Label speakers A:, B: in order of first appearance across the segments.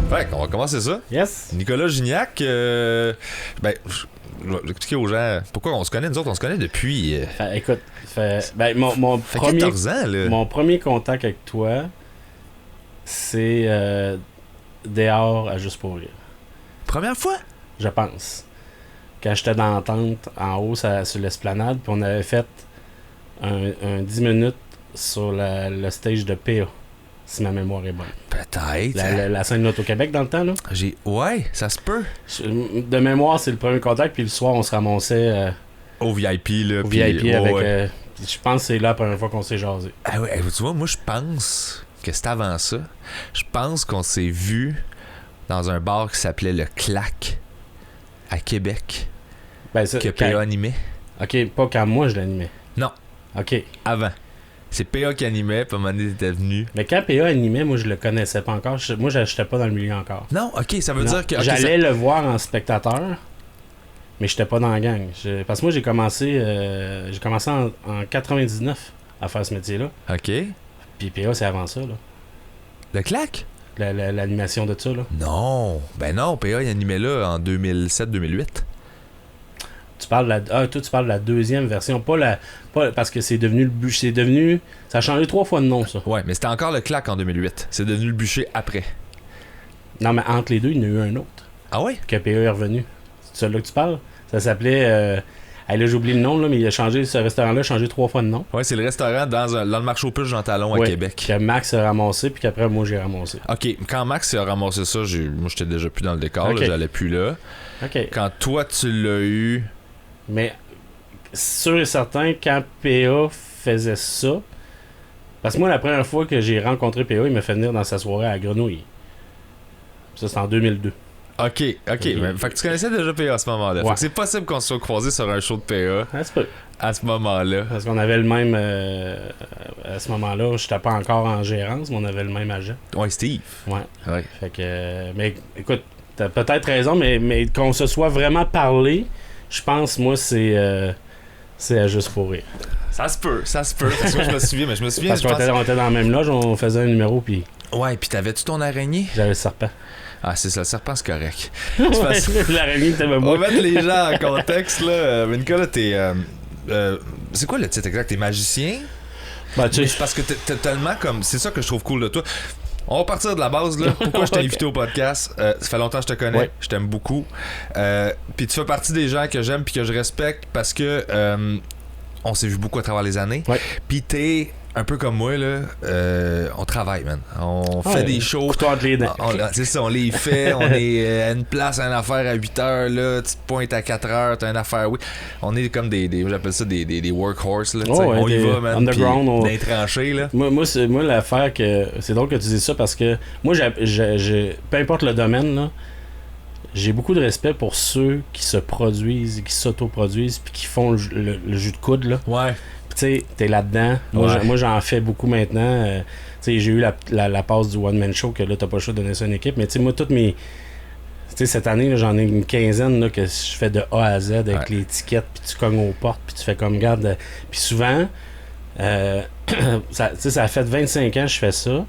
A: Fait qu'on va commencer ça.
B: Yes.
A: Nicolas Gignac, je vais expliquer aux gens pourquoi on se connaît. Nous autres, on se connaît depuis...
B: Écoute, mon
A: fait
B: premier,
A: 14 ans, là.
B: mon premier contact avec toi, c'est dehors à Juste pour rire.
A: Première fois?
B: Je pense. Quand j'étais dans l'entente, en haut, sur l'esplanade, puis on avait fait un 10 minutes sur le stage de PA, si ma mémoire est bonne.
A: Peut-être.
B: La scène de l'Auto-Québec dans le temps, là.
A: Ouais, ça se peut.
B: De mémoire, c'est le premier contact, puis le soir, on se ramassait
A: Au VIP, là.
B: au
A: puis,
B: VIP avec...
A: ouais.
B: je pense que c'est là la première fois qu'on s'est jasé.
A: Ah ouais, tu vois, moi, je pense que c'était avant ça. Je pense qu'on s'est vu dans un bar qui s'appelait Le Clac à Québec, que PA animait.
B: OK, pas quand moi je l'animais.
A: Non.
B: OK.
A: Avant. C'est PA qui animait, puis à un moment donné, t'étais venu.
B: Mais quand PA animait, moi je le connaissais pas encore. Moi, j'étais pas dans le milieu encore.
A: Non, OK, ça veut
B: Non.
A: dire que... okay,
B: j'allais le voir en spectateur, mais j'étais pas dans la gang. Parce que moi, j'ai commencé en 99 à faire ce métier-là.
A: OK.
B: Puis PA, c'est avant ça, là.
A: Le Clac?
B: L'animation de ça, là.
A: Non. Ben non, PA, il animait là en 2007-2008.
B: Tu parles de la deuxième version, pas parce que c'est devenu le bûcher. Ça a changé 3 fois de nom, ça.
A: Ouais, mais c'était encore Le Clac en 2008. C'est devenu le bûcher après.
B: Non, mais entre les deux, il y en a eu un autre.
A: Ah ouais?
B: Que PA est revenu. C'est celui-là que tu parles? Ça s'appelait... là, j'ai oublié le nom, là, mais il a changé, ce restaurant-là a changé 3 fois de nom.
A: Ouais, c'est le restaurant dans le marché aux puces Jean Talon à Québec.
B: Que Max a ramassé, puis qu'après, moi, j'ai ramassé.
A: OK, quand Max a ramassé ça, moi, j'étais déjà plus dans le décor,
B: OK.
A: là, j'allais plus là.
B: OK.
A: Quand toi, tu l'as eu...
B: Mais, sûr et certain, quand PA faisait ça... Parce que moi, la première fois que j'ai rencontré PA, il m'a fait venir dans sa soirée à Grenouille. Ça, c'est en 2002.
A: OK. Mais, fait que tu connaissais déjà PA à ce moment-là.
B: Ouais.
A: Fait que c'est possible qu'on se soit croisés sur un show de PA
B: Ah, c'est pas...
A: à ce moment-là.
B: Parce qu'on avait le même... à ce moment-là, j'étais pas encore en gérance, mais on avait le même agent.
A: Ouais, Steve.
B: Ouais. Fait que... mais écoute, t'as peut-être raison, mais qu'on se soit vraiment parlé, je pense, moi, c'est à Juste pour rire.
A: Ça se peut. Parce que moi, je me souviens,
B: Parce qu'on était dans la même loge, on faisait un numéro, puis
A: Ouais, puis t'avais-tu ton araignée?
B: j'avais le serpent.
A: Ah, c'est ça, le serpent, c'est correct.
B: L'araignée était même
A: On va mettre les gens en contexte, là. Nicolas, t'es... c'est quoi le titre exact? T'es magicien?
B: Ben, tu
A: Mais
B: sais,
A: c'est parce que t'es tellement comme... C'est ça que je trouve cool de toi. On va partir de la base, là. Pourquoi je t'ai invité au podcast? Ça fait longtemps que je te connais.
B: Ouais.
A: Je t'aime beaucoup. Puis tu fais partie des gens que j'aime puis que je respecte parce que on s'est vu beaucoup à travers les années.
B: Ouais.
A: Puis t'es un peu comme moi, là. On travaille, man. On fait des shows.
B: couteau entre les dents.
A: C'est ça, on les fait. On est à une place, à une affaire à 8 heures, là. Tu te pointes à 4 heures, t'as une affaire, oui. On est comme j'appelle ça des workhorses, là.
B: Ouais,
A: on y va, man.
B: underground,
A: Dans les tranchées, là.
B: Moi, l'affaire que... C'est drôle que tu dises ça parce que moi, peu importe le domaine, là, j'ai beaucoup de respect pour ceux qui se produisent, qui s'autoproduisent, puis qui font le jus de coude, là.
A: Ouais.
B: Tu sais, t'es là-dedans.
A: Ouais.
B: Moi, j'en fais beaucoup maintenant. Tu sais, j'ai eu la passe du One Man Show, que là, t'as pas le choix de donner ça à une équipe. Mais tu sais, moi, toutes mes... Tu sais, cette année, là, j'en ai une quinzaine là, que je fais de A à Z avec les étiquettes, puis tu cognes aux portes, puis tu fais comme garde. Puis souvent, ça a fait 25 ans que je fais ça,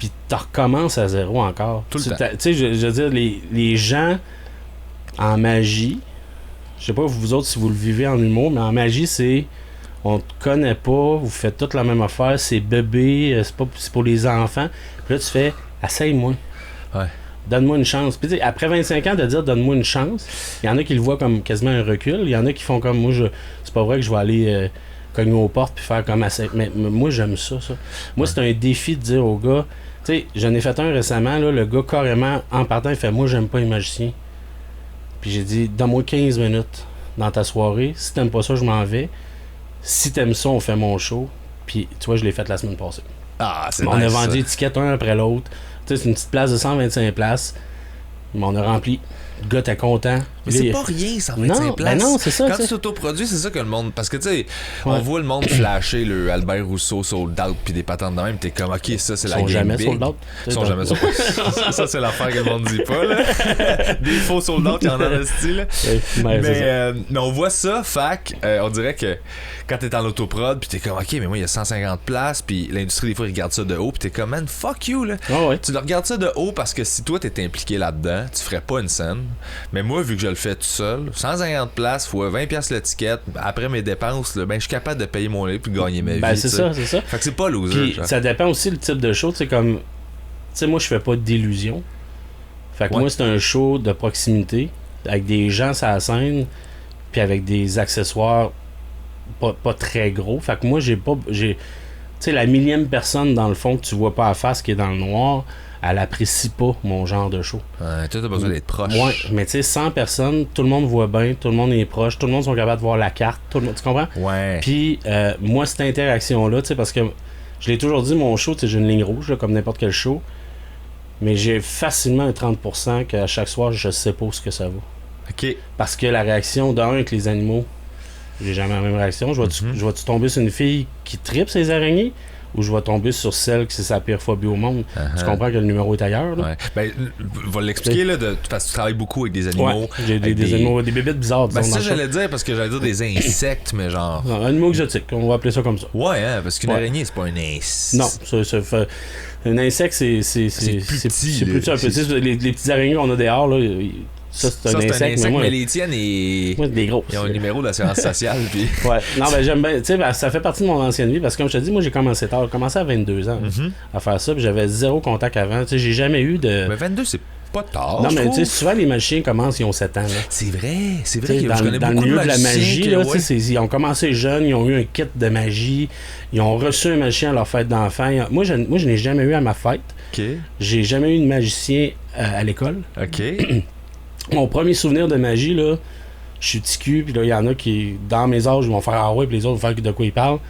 B: puis tu recommences à zéro encore.
A: Tout le temps.
B: Tu sais, je veux dire, les gens en magie, je sais pas vous autres si vous le vivez en humour, mais en magie, c'est... On te connaît pas, vous faites toute la même affaire, c'est bébé, c'est pour les enfants. Puis là, tu fais, essaye-moi.
A: Ouais.
B: Donne-moi une chance. Puis tu sais, après 25 ans, de dire donne-moi une chance, il y en a qui le voient comme quasiment un recul. Il y en a qui font comme moi, c'est pas vrai que je vais aller cogner aux portes puis faire comme assez. Mais moi, j'aime ça. Moi, c'est un défi de dire aux gars, tu sais, j'en ai fait un récemment, là, le gars carrément, en partant, il fait, moi, j'aime pas les magiciens. Puis j'ai dit, donne-moi 15 minutes dans ta soirée. Si t'aimes pas ça, je m'en vais. Si t'aimes ça, on fait mon show. Puis, tu vois, je l'ai fait la semaine passée.
A: Ah, c'est
B: on a
A: nice,
B: vendu
A: ça.
B: étiquettes un après l'autre. Tu sais, c'est une petite place de 125 places. Mais on a rempli. Le gars était content.
A: Mais c'est pas rien, 125 places.
B: Ben non, c'est ça.
A: Quand tu t'autoproduis, c'est ça que le monde... Parce que, tu sais, on voit le monde flasher le Albert Rousseau sold out puis des patentes de même, t'es comme, OK, ça, c'est la game big. Ils sont jamais sold out. Ça, c'est l'affaire que le monde dit pas, là. Des faux sold out, il y en a de style. Mais on voit ça, on dirait que quand t'es en autoprod, puis t'es comme, OK, mais moi, il y a 150 places, puis l'industrie, des fois, ils regardent ça de haut, puis t'es comme, man, fuck you, là. Tu le regardes ça de haut parce que si toi, t'es impliqué là-dedans, tu ferais pas une scène. Mais moi, vu que je le fais tout seul, 150 places fois 20 pièces l'étiquette, après mes dépenses, là, ben, je suis capable de payer mon livre puis de gagner ma vie.
B: C'est ça.
A: Fait que c'est pas loser.
B: Puis ça dépend aussi le type de show, tu sais, comme... Tu sais, moi, je fais pas d'illusion. Fait que moi, c'est un show de proximité, avec des gens sur la scène, puis avec des accessoires pas très gros. Fait que moi, tu sais, la millième personne, dans le fond, que tu vois pas à face, qui est dans le noir, elle apprécie pas mon genre de show.
A: Toi, t'as besoin d'être proche.
B: Ouais, mais tu sais, 100 personnes, tout le monde voit bien, tout le monde est proche, tout le monde sont capables de voir la carte, tu comprends?
A: Ouais.
B: Puis, moi, cette interaction-là, tu sais, parce que je l'ai toujours dit, mon show, tu sais, j'ai une ligne rouge, là, comme n'importe quel show, mais j'ai facilement un 30% qu'à chaque soir, je sais pas où ce que ça va.
A: OK.
B: Parce que la réaction d'un avec les animaux, j'ai jamais la même réaction. Je vais-tu tomber sur une fille qui tripe ses araignées ou je vais tomber sur celle qui c'est sa pire phobie au monde? Tu comprends que le numéro est ailleurs, là?
A: Ouais. Ben, va l'expliquer, là, parce que tu travailles beaucoup avec des animaux.
B: Ouais, j'ai des animaux, des bébites bizarres.
A: Ben, ça, j'allais dire, parce que j'allais dire des insectes, mais genre...
B: Non, un animal exotique, on va appeler ça comme ça.
A: Ouais, hein, parce qu'une araignée, c'est pas un insecte.
B: Non, ça fait... Un insecte, c'est plus petit un peu. Les petites araignées qu'on a dehors, là... Ça, c'est un insecte,
A: mais les tiennes,
B: moi, des gros.
A: Ils ont un numéro d'assurance sociale. Puis...
B: Ouais. Non, ben j'aime bien. Tu sais, ça fait partie de mon ancienne vie parce que, comme je te dis, moi, j'ai commencé tard. J'ai commencé à 22 ans à faire ça. Puis j'avais zéro contact avant. Tu sais, j'ai jamais eu de.
A: Mais 22, c'est pas tard.
B: Non, mais tu sais, souvent, les magiciens commencent, ils ont 7 ans. Là.
A: C'est vrai. Je
B: connais dans le milieu de la magie, là, ils ont commencé jeunes, ils ont eu un kit de magie. Ils ont reçu un magicien à leur fête d'enfant. Moi, je n'ai jamais eu à ma fête.
A: OK.
B: J'ai jamais eu de magicien à l'école.
A: OK.
B: Mon premier souvenir de magie, là, je suis petit cul, puis là, il y en a qui, dans mes âges, vont faire ah ouais, puis les autres vont faire de quoi ils parlent.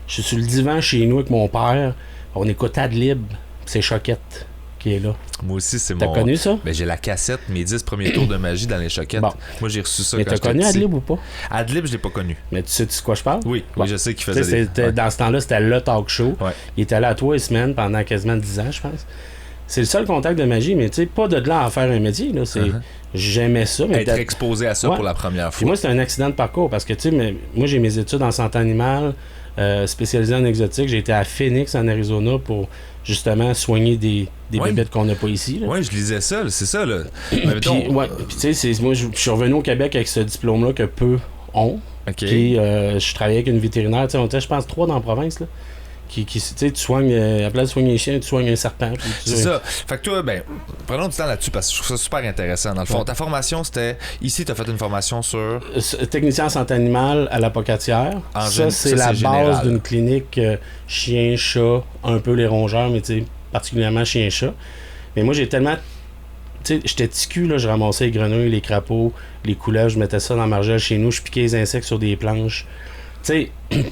B: Je suis sur le divan chez nous avec mon père, on écoute Adlib, c'est Choquette qui est là.
A: Moi aussi, c'est
B: T'as connu ça?
A: Ben, j'ai la cassette, mes 10 premiers tours de magie dans les Choquettes.
B: Bon.
A: Moi, j'ai reçu ça
B: mais
A: quand
B: t'as connu Adlib ou pas?
A: Adlib, je l'ai pas connu.
B: Mais tu sais de quoi je parle?
A: Oui, je sais qu'il faisait
B: Dans ce temps-là, c'était le talk show.
A: Ouais.
B: Il était là à 3 semaines pendant quasiment 10 ans, je pense. C'est le seul contact de magie, mais tu sais, pas de là à en faire un métier. Là, j'aimais ça. Mais
A: être exposé à ça pour la première fois.
B: Puis moi, c'était un accident de parcours parce que, tu sais, moi, j'ai mes études en santé animale, spécialisé en exotique. J'ai été à Phoenix, en Arizona, pour justement soigner des bébêtes qu'on n'a pas ici.
A: Oui, je lisais ça, c'est ça. Là.
B: Puis, tu sais, moi, je suis revenu au Québec avec ce diplôme-là que peu ont.
A: Okay.
B: Puis, je travaillais avec une vétérinaire. Tu sais, on était, je pense, 3 dans la province, là. Tu sais, tu soignes, à la place de soigner un chien, tu soignes un serpent.
A: C'est ça. Fait que toi, prenons du temps là-dessus parce que je trouve ça super intéressant. Dans le fond, ta formation, c'était. Ici, tu as fait une formation sur.
B: Technicien en santé animale à la Pocatière. C'est la base d'une clinique chien, chat, un peu les rongeurs, mais tu sais, particulièrement chien-chat. Mais moi, j'ai tellement. Tu sais, j'étais petit cul, là, je ramassais les grenouilles, les crapauds, les couleuvres, je mettais ça dans ma margelle chez nous, je piquais les insectes sur des planches. Tu sais.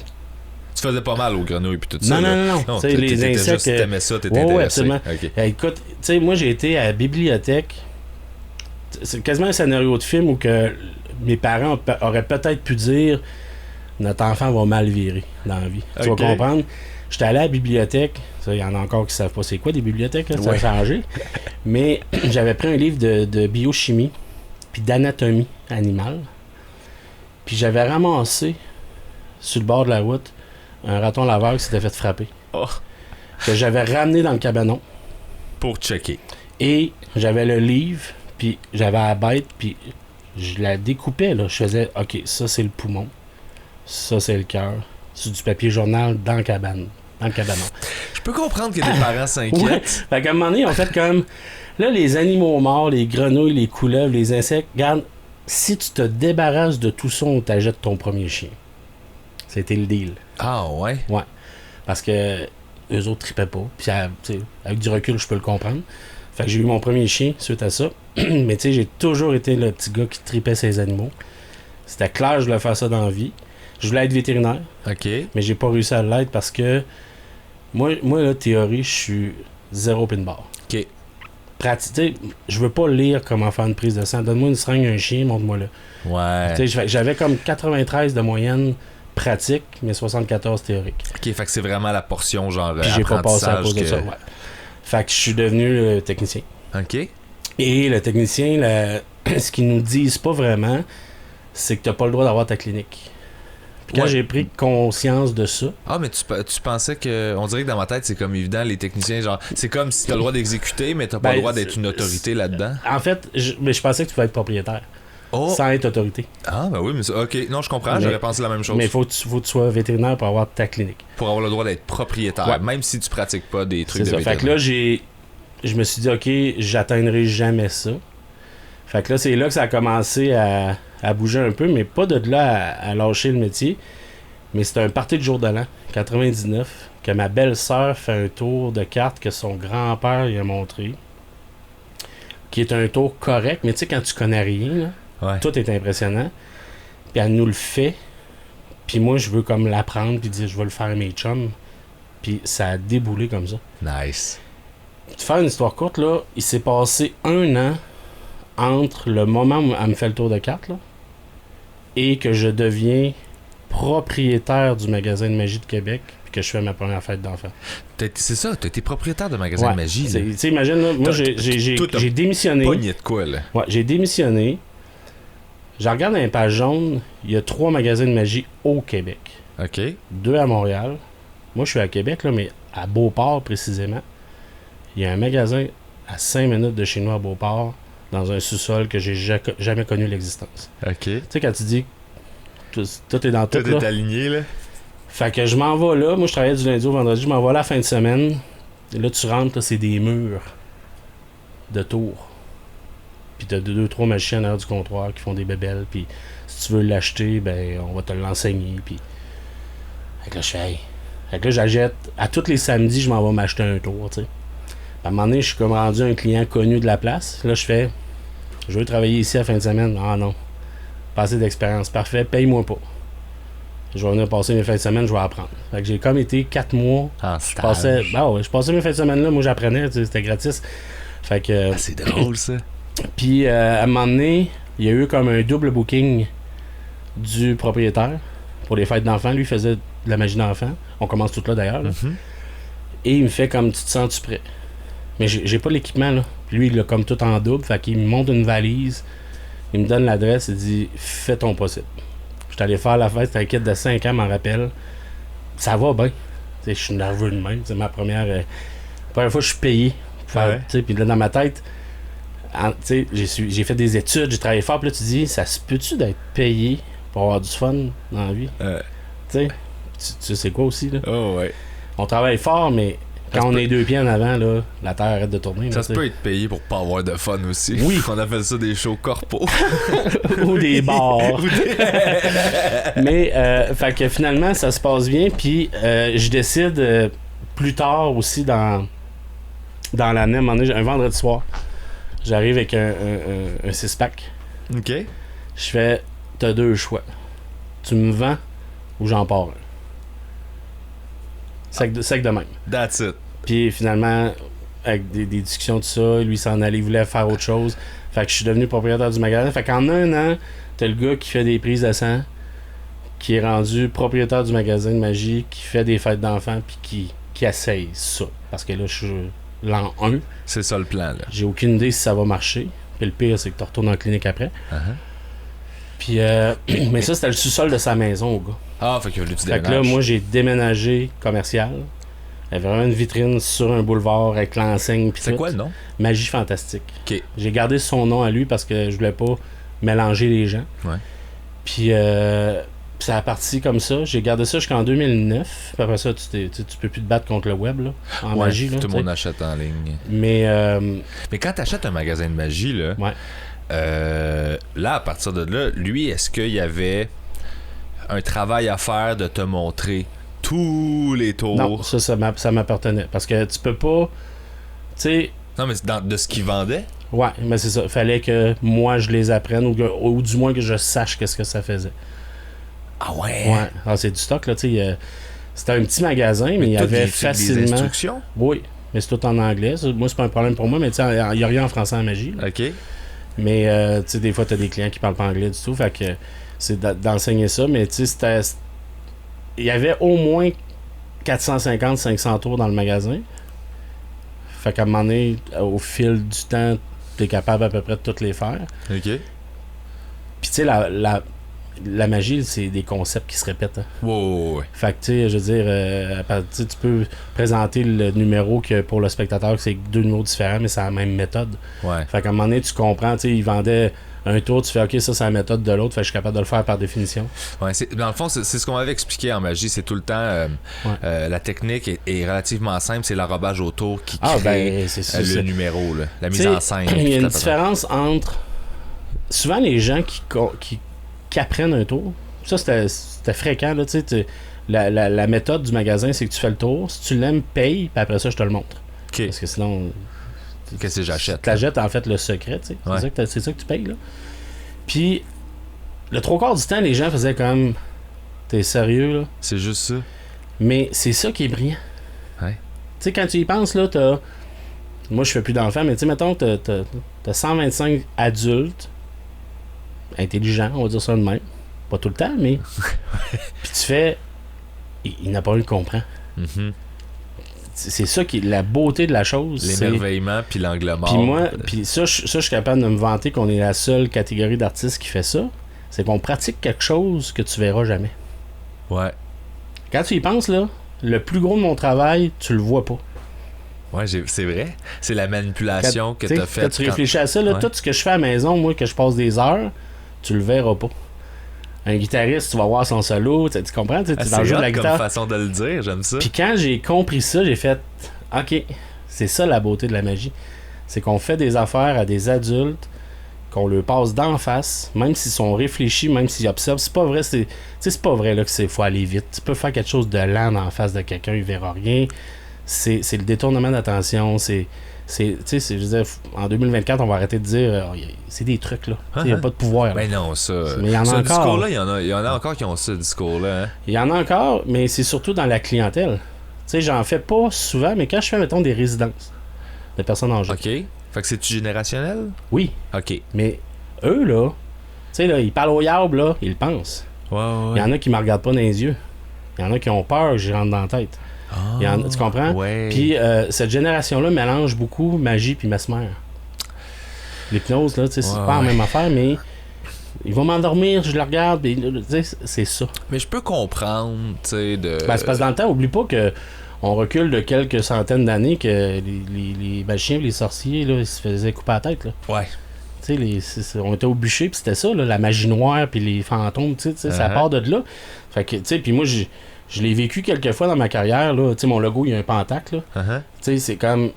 A: Tu faisais pas mal aux grenouilles puis tout ça.
B: Non. Les insectes.
A: T'aimais ça, t'étais intéressé.
B: Oui, absolument.
A: Okay.
B: Écoute, tu sais, moi, j'ai été à la bibliothèque. C'est quasiment un scénario de film où que mes parents auraient peut-être pu dire notre enfant va mal virer dans la vie. Tu vas comprendre. J'étais allé à la bibliothèque. Il y en a encore qui savent pas c'est quoi des bibliothèques, là, ça a changé. Mais j'avais pris un livre de biochimie puis d'anatomie animale. Puis j'avais ramassé sur le bord de la route un raton laveur qui s'était fait frapper.
A: Oh.
B: Que j'avais ramené dans le cabanon.
A: Pour checker.
B: Et j'avais le livre, puis j'avais la bête, puis je la découpais, là. Je faisais, OK, ça c'est le poumon, ça c'est le cœur, c'est du papier journal dans le cabanon.
A: Je peux comprendre que des parents s'inquiètent.
B: Ouais. Fait qu'à un moment donné, on fait comme... Là, les animaux morts, les grenouilles, les couleuvres, les insectes, regarde, si tu te débarrasses de tout ça, on t'achète ton premier chien. C'était le deal.
A: Ah ouais?
B: Ouais. Parce que eux autres tripaient pas. Puis avec du recul, je peux le comprendre. Fait que j'ai eu mon premier chien suite à ça. Mais tu sais, j'ai toujours été le petit gars qui tripait ses animaux. C'était clair, je voulais faire ça dans la vie. Je voulais être vétérinaire.
A: OK.
B: Mais j'ai pas réussi à l'être parce que moi la théorie, je suis zéro pin bar.
A: OK.
B: pratique. Je veux pas lire comment faire une prise de sang. Donne-moi une seringue, un chien, montre-moi là.
A: Ouais.
B: J'avais comme 93 de moyenne pratique, mais 74 théorique.
A: Ok, fait que c'est vraiment la portion genre
B: Puis j'ai pas passé à cause de ça, ouais. Fait que je suis devenu le technicien.
A: Ok.
B: Et le technicien, ce qu'ils nous disent pas vraiment, c'est que t'as pas le droit d'avoir ta clinique. Puis quand j'ai pris conscience de ça...
A: Ah, mais tu pensais que... On dirait que dans ma tête, c'est comme évident, les techniciens, genre... C'est comme si t'as le droit d'exécuter, mais t'as pas le droit d'être une autorité là-dedans.
B: En fait, je pensais que tu pouvais être propriétaire. Sans être autorité.
A: Ah, ben oui, mais ok. Non, je comprends, j'aurais pensé la même chose.
B: Mais il faut que tu sois vétérinaire pour avoir ta clinique.
A: Pour avoir le droit d'être propriétaire, même si tu pratiques pas des trucs de
B: vétérinaire. Fait que là, je me suis dit, ok, j'atteindrai jamais ça. Fait que là, c'est là que ça a commencé à bouger un peu, mais pas de là à lâcher le métier. Mais c'était un party de jour de l'an, 99, que ma belle-sœur fait un tour de cartes que son grand-père lui a montré. Qui est un tour correct, mais tu sais, quand tu connais rien, là, tout est impressionnant. Puis elle nous le fait. Puis moi, je veux comme l'apprendre, puis dire, je vais le faire à mes chums. Puis ça a déboulé comme ça.
A: Nice.
B: Pour te faire une histoire courte, là, il s'est passé 1 an entre le moment où elle me fait le tour de cartes, là, et que je deviens propriétaire du magasin de magie de Québec, puis que je fais ma première fête d'enfant.
A: C'est ça, t'as été propriétaire de magasin de magie.
B: Tu sais, imagine, là, moi, j'ai démissionné.
A: Pogné de quoi, là?
B: Ouais, j'ai démissionné. Je regarde dans les pages jaunes, il y a 3 magasins de magie au Québec.
A: OK.
B: 2 à Montréal. Moi, je suis à Québec, là, mais à Beauport, précisément. Il y a un magasin à 5 minutes de chez nous à Beauport, dans un sous-sol que j'ai jamais connu l'existence.
A: OK.
B: Tu sais, quand tu dis tout est dans tout,
A: tout est aligné, là.
B: Fait que je m'en vais là. Moi, je travaillais du lundi au vendredi. Je m'en vais là la fin de semaine. Et là, tu rentres, là, c'est des murs de tours. Puis t'as 2-3 magiciens en arrière du comptoir qui font des bébelles. Puis si tu veux l'acheter, ben on va te l'enseigner. Puis fait que là, je fais hey. Fait que là, j'achète. À tous les samedis, je m'en vais m'acheter un tour, tu sais. À un moment donné, je suis comme rendu un client connu de la place. Là, je fais je veux travailler ici à la fin de semaine. Ah non. Pas assez d'expérience. Parfait, paye-moi pas. Je vais venir passer mes fins de semaine, je vais apprendre. Fait que j'ai comme été 4 mois. Je passais mes fins de semaine là, moi j'apprenais, c'était gratis. Fait que.
A: C'est drôle ça.
B: Puis à un moment donné, il y a eu comme un double booking du propriétaire pour les fêtes d'enfants. Lui il faisait de la magie d'enfant. On commence tout là d'ailleurs. Là.
A: Mm-hmm.
B: Et il me fait comme tu te sens-tu prêt? Mais j'ai pas l'équipement là. Puis lui, il l'a comme tout en double. Fait qu'il me monte une valise. Il me donne l'adresse. Il dit fais ton possible. Je suis allé faire la fête. C'était un kid de 5 ans, m'en rappelle. Ça va bien. Je suis nerveux de même. C'est ma première fois que je suis payé. Puis là, dans ma tête, j'ai fait des études, j'ai travaillé fort. Puis là, tu dis ça se peut-tu d'être payé pour avoir du fun dans la vie? Tu sais quoi aussi, là?
A: Oh, ouais.
B: On travaille fort, mais quand on est 2 pieds en avant, là, la terre arrête de tourner.
A: Ça se peut être payé pour pas avoir de fun aussi.
B: Oui.
A: On appelle ça des shows corpos.
B: Ou des bars. Mais, fait que finalement, ça se passe bien. Puis, je décide plus tard aussi dans l'année, à un moment donné, un vendredi soir, j'arrive avec un 6-pack.
A: OK.
B: Je fais, t'as 2 choix. Tu me vends ou j'en pars un. Sec de même.
A: That's it.
B: Puis finalement, avec des discussions de ça, lui s'en allait, il voulait faire autre chose. Fait que je suis devenu propriétaire du magasin. Fait qu'en 1 an, t'as le gars qui fait des prises de sang, qui est rendu propriétaire du magasin de magie, qui fait des fêtes d'enfants, puis qui essaye ça. Parce que là, je suis l'an 1.
A: C'est ça le plan, là.
B: J'ai aucune idée si ça va marcher. Puis le pire, c'est que tu retournes en clinique après. Puis, mais ça, c'était le sous-sol de sa maison, au gars.
A: Ah, fait qu'il a fallu que tu déménages.
B: Fait que là, moi, j'ai déménagé commercial. Il y avait vraiment une vitrine sur un boulevard avec l'enseigne.
A: C'est quoi le nom?
B: Magie Fantastique.
A: OK.
B: J'ai gardé son nom à lui parce que je voulais pas mélanger les gens.
A: Ouais.
B: Puis, ça a parti comme ça. J'ai gardé ça jusqu'en 2009. Puis après ça, tu peux plus te battre contre le web, là, en magie. Là,
A: tout le monde achète en ligne.
B: Mais
A: quand tu achètes un magasin de magie, là, là, à partir de là, lui, est-ce qu'il y avait un travail à faire de te montrer tous les tours?
B: Non, ça m'appartenait. Parce que tu peux pas... Tu sais...
A: Non, mais de ce qu'il vendait?
B: Ouais, mais c'est ça. Fallait que moi, je les apprenne ou du moins que je sache qu'est-ce que ça faisait.
A: Ah ouais?
B: Ouais. Alors, c'est du stock, là, tu sais. C'était un petit magasin, mais il y avait facilement...
A: des instructions?
B: Oui. mais c'est tout en anglais. Moi, c'est pas un problème pour moi, mais tu sais, il n'y a rien en français en magie.
A: OK.
B: Mais, tu sais, des fois, tu as des clients qui parlent pas anglais du tout, fait que c'est d'enseigner ça, mais tu sais, il y avait au moins 450-500 tours dans le magasin. Fait qu'à un moment donné, au fil du temps, tu es capable à peu près de toutes les faire.
A: OK.
B: Puis tu sais, la magie, c'est des concepts qui se répètent. Hein.
A: Ouais.
B: Fait que tu sais, je veux dire, tu peux présenter le numéro que pour le spectateur, que c'est 2 numéros différents, mais c'est la même méthode.
A: Ouais.
B: Fait qu'à un moment donné, tu comprends, tu sais, ils vendaient un tour, tu fais OK, ça c'est la méthode de l'autre, fait que je suis capable de le faire par définition.
A: Ouais, dans le fond, c'est ce qu'on m'avait expliqué en magie, c'est tout le temps la technique est relativement simple, c'est l'enrobage autour qui crée le numéro, là, la mise en scène.
B: Il y a une différence entre souvent les gens qui apprennent un tour, ça c'était fréquent, là, tu sais, la méthode du magasin, c'est que tu fais le tour, si tu l'aimes, paye, puis après ça, je te le montre.
A: Okay.
B: Parce que sinon...
A: Qu'est-ce que j'achète?
B: Tu achètes en fait le secret, tu sais. Ouais. C'est ça que tu payes, là. Puis, le 3/4 du temps, les gens faisaient comme... T'es sérieux, là?
A: C'est juste ça.
B: Mais c'est ça qui est brillant.
A: Ouais.
B: Tu sais, quand tu y penses, là, t'as... Moi, je fais plus d'enfants, mais tu sais, mettons, t'as 125 adultes intelligents, on va dire ça de même. Pas tout le temps, mais... Puis tu fais... Il n'a pas eu le comprend.
A: Mm-hmm.
B: C'est ça qui est la beauté de la chose.
A: L'émerveillement puis l'angle mort.
B: Puis moi, ça, je suis capable de me vanter qu'on est la seule catégorie d'artistes qui fait ça. C'est qu'on pratique quelque chose que tu verras jamais.
A: Ouais.
B: Quand tu y penses, là, le plus gros de mon travail, tu le vois pas.
A: Ouais, c'est vrai. C'est la manipulation que tu as faite.
B: Quand tu réfléchis à ça, là, tout ce que je fais à la maison, moi, que je passe des heures, tu le verras pas. Un guitariste, tu vas voir son solo, tu comprends? Tu
A: dans le jeu de la guitare. C'est façon de le dire, j'aime ça.
B: Puis quand j'ai compris ça, j'ai fait OK, c'est ça la beauté de la magie. C'est qu'on fait des affaires à des adultes, qu'on leur passe d'en face, même s'ils sont réfléchis, même s'ils observent. C'est pas vrai, c'est pas vrai là, qu'il faut aller vite. Tu peux faire quelque chose de lent en face de quelqu'un, il verra rien. C'est le détournement d'attention, je veux dire, en 2024, on va arrêter de dire c'est des trucs là. Il n'y a pas de pouvoir.
A: Ben non, ça.
B: Mais il y en a
A: ce
B: encore.
A: Discours-là, il y en a encore qui ont ce discours-là. Hein?
B: Il y en a encore, mais c'est surtout dans la clientèle. Tu sais, j'en fais pas souvent, mais quand je fais, mettons, des résidences de personnes âgées.
A: OK. Fait que c'est-tu générationnel?
B: Oui.
A: OK.
B: Mais eux, là, tu sais, là, ils parlent au diable, là, ils le pensent.
A: Ouais.
B: Il y en a qui me regardent pas dans les yeux. Il y en a qui ont peur que j'y rentre dans la tête. Tu comprends?
A: Ouais.
B: Puis cette génération-là mélange beaucoup magie puis mesmer. L'hypnose, là, tu sais, c'est pas la même affaire, mais il va m'endormir, je le regarde, tu sais, c'est ça.
A: Mais je peux comprendre, tu sais, de...
B: Ben, c'est parce que dans le temps, oublie pas que on recule de quelques centaines d'années que les magiciens et les sorciers, là, ils se faisaient couper la tête, là.
A: Ouais.
B: Tu sais, on était au bûcher, puis c'était ça, là, la magie noire, puis les fantômes, tu sais, ça part de là. Fait que, tu sais, puis moi, je l'ai vécu quelques fois dans ma carrière, là. Tu sais, mon logo, il y a un pentacle, là. Tu sais, c'est comme...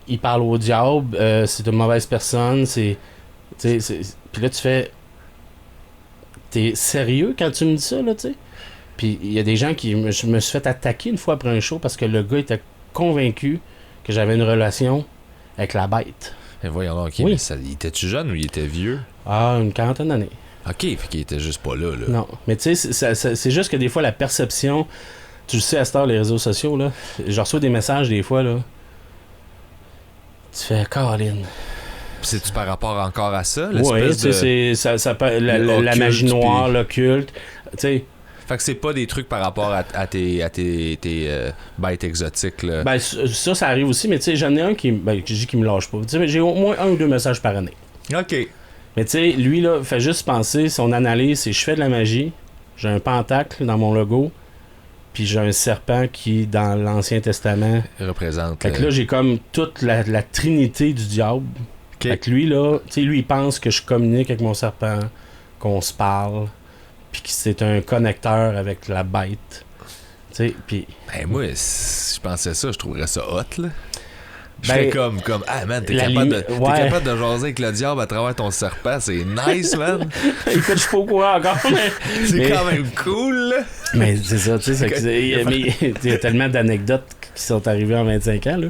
B: Il parle au diable, c'est une mauvaise personne, c'est... Tu sais, puis là, tu fais... T'es sérieux quand tu me dis ça, là, tu sais? Puis il y a des gens qui... Je me suis fait attaquer une fois après un show parce que le gars était convaincu que j'avais une relation avec la bête.
A: Et voyons, OK, oui. Mais il était-tu jeune ou il était vieux?
B: Ah, une 40aine d'années.
A: OK, fait qu'il était juste pas là.
B: Non, mais tu sais, c'est juste que des fois, la perception... Tu le sais, à cette heure, les réseaux sociaux, là, je reçois des messages des fois, là. Tu fais, Caroline...
A: C'est-tu par rapport encore à ça?
B: Oui, tu sais, la magie noire, l'occulte, tu sais...
A: Fait que c'est pas des trucs par rapport à tes bêtes exotiques, là.
B: Ben, ça arrive aussi, mais tu sais, j'en ai un qui me lâche pas. Tu sais, j'ai au moins 1 ou 2 messages par année.
A: OK.
B: Mais tu sais, lui, là, fait juste penser, son analyse, c'est je fais de la magie, j'ai un pentacle dans mon logo, puis j'ai un serpent qui, dans l'Ancien Testament...
A: représente...
B: Fait que là, j'ai comme toute la trinité du diable. Okay. Fait que lui, là, tu sais, lui, il pense que je communique avec mon serpent, qu'on se parle... puis que c'est un connecteur avec la bête. Tu sais, puis...
A: Ben moi, si je pensais ça, je trouverais ça hot, là. Je serais comme, ah man, t'es capable de jaser avec le diable à travers ton serpent, c'est nice, man.
B: Écoute, je suis pas au courant encore, mais...
A: c'est quand même cool, là.
B: Mais c'est ça, tu sais, il y a tellement d'anecdotes qui sont arrivées en 25 ans, là.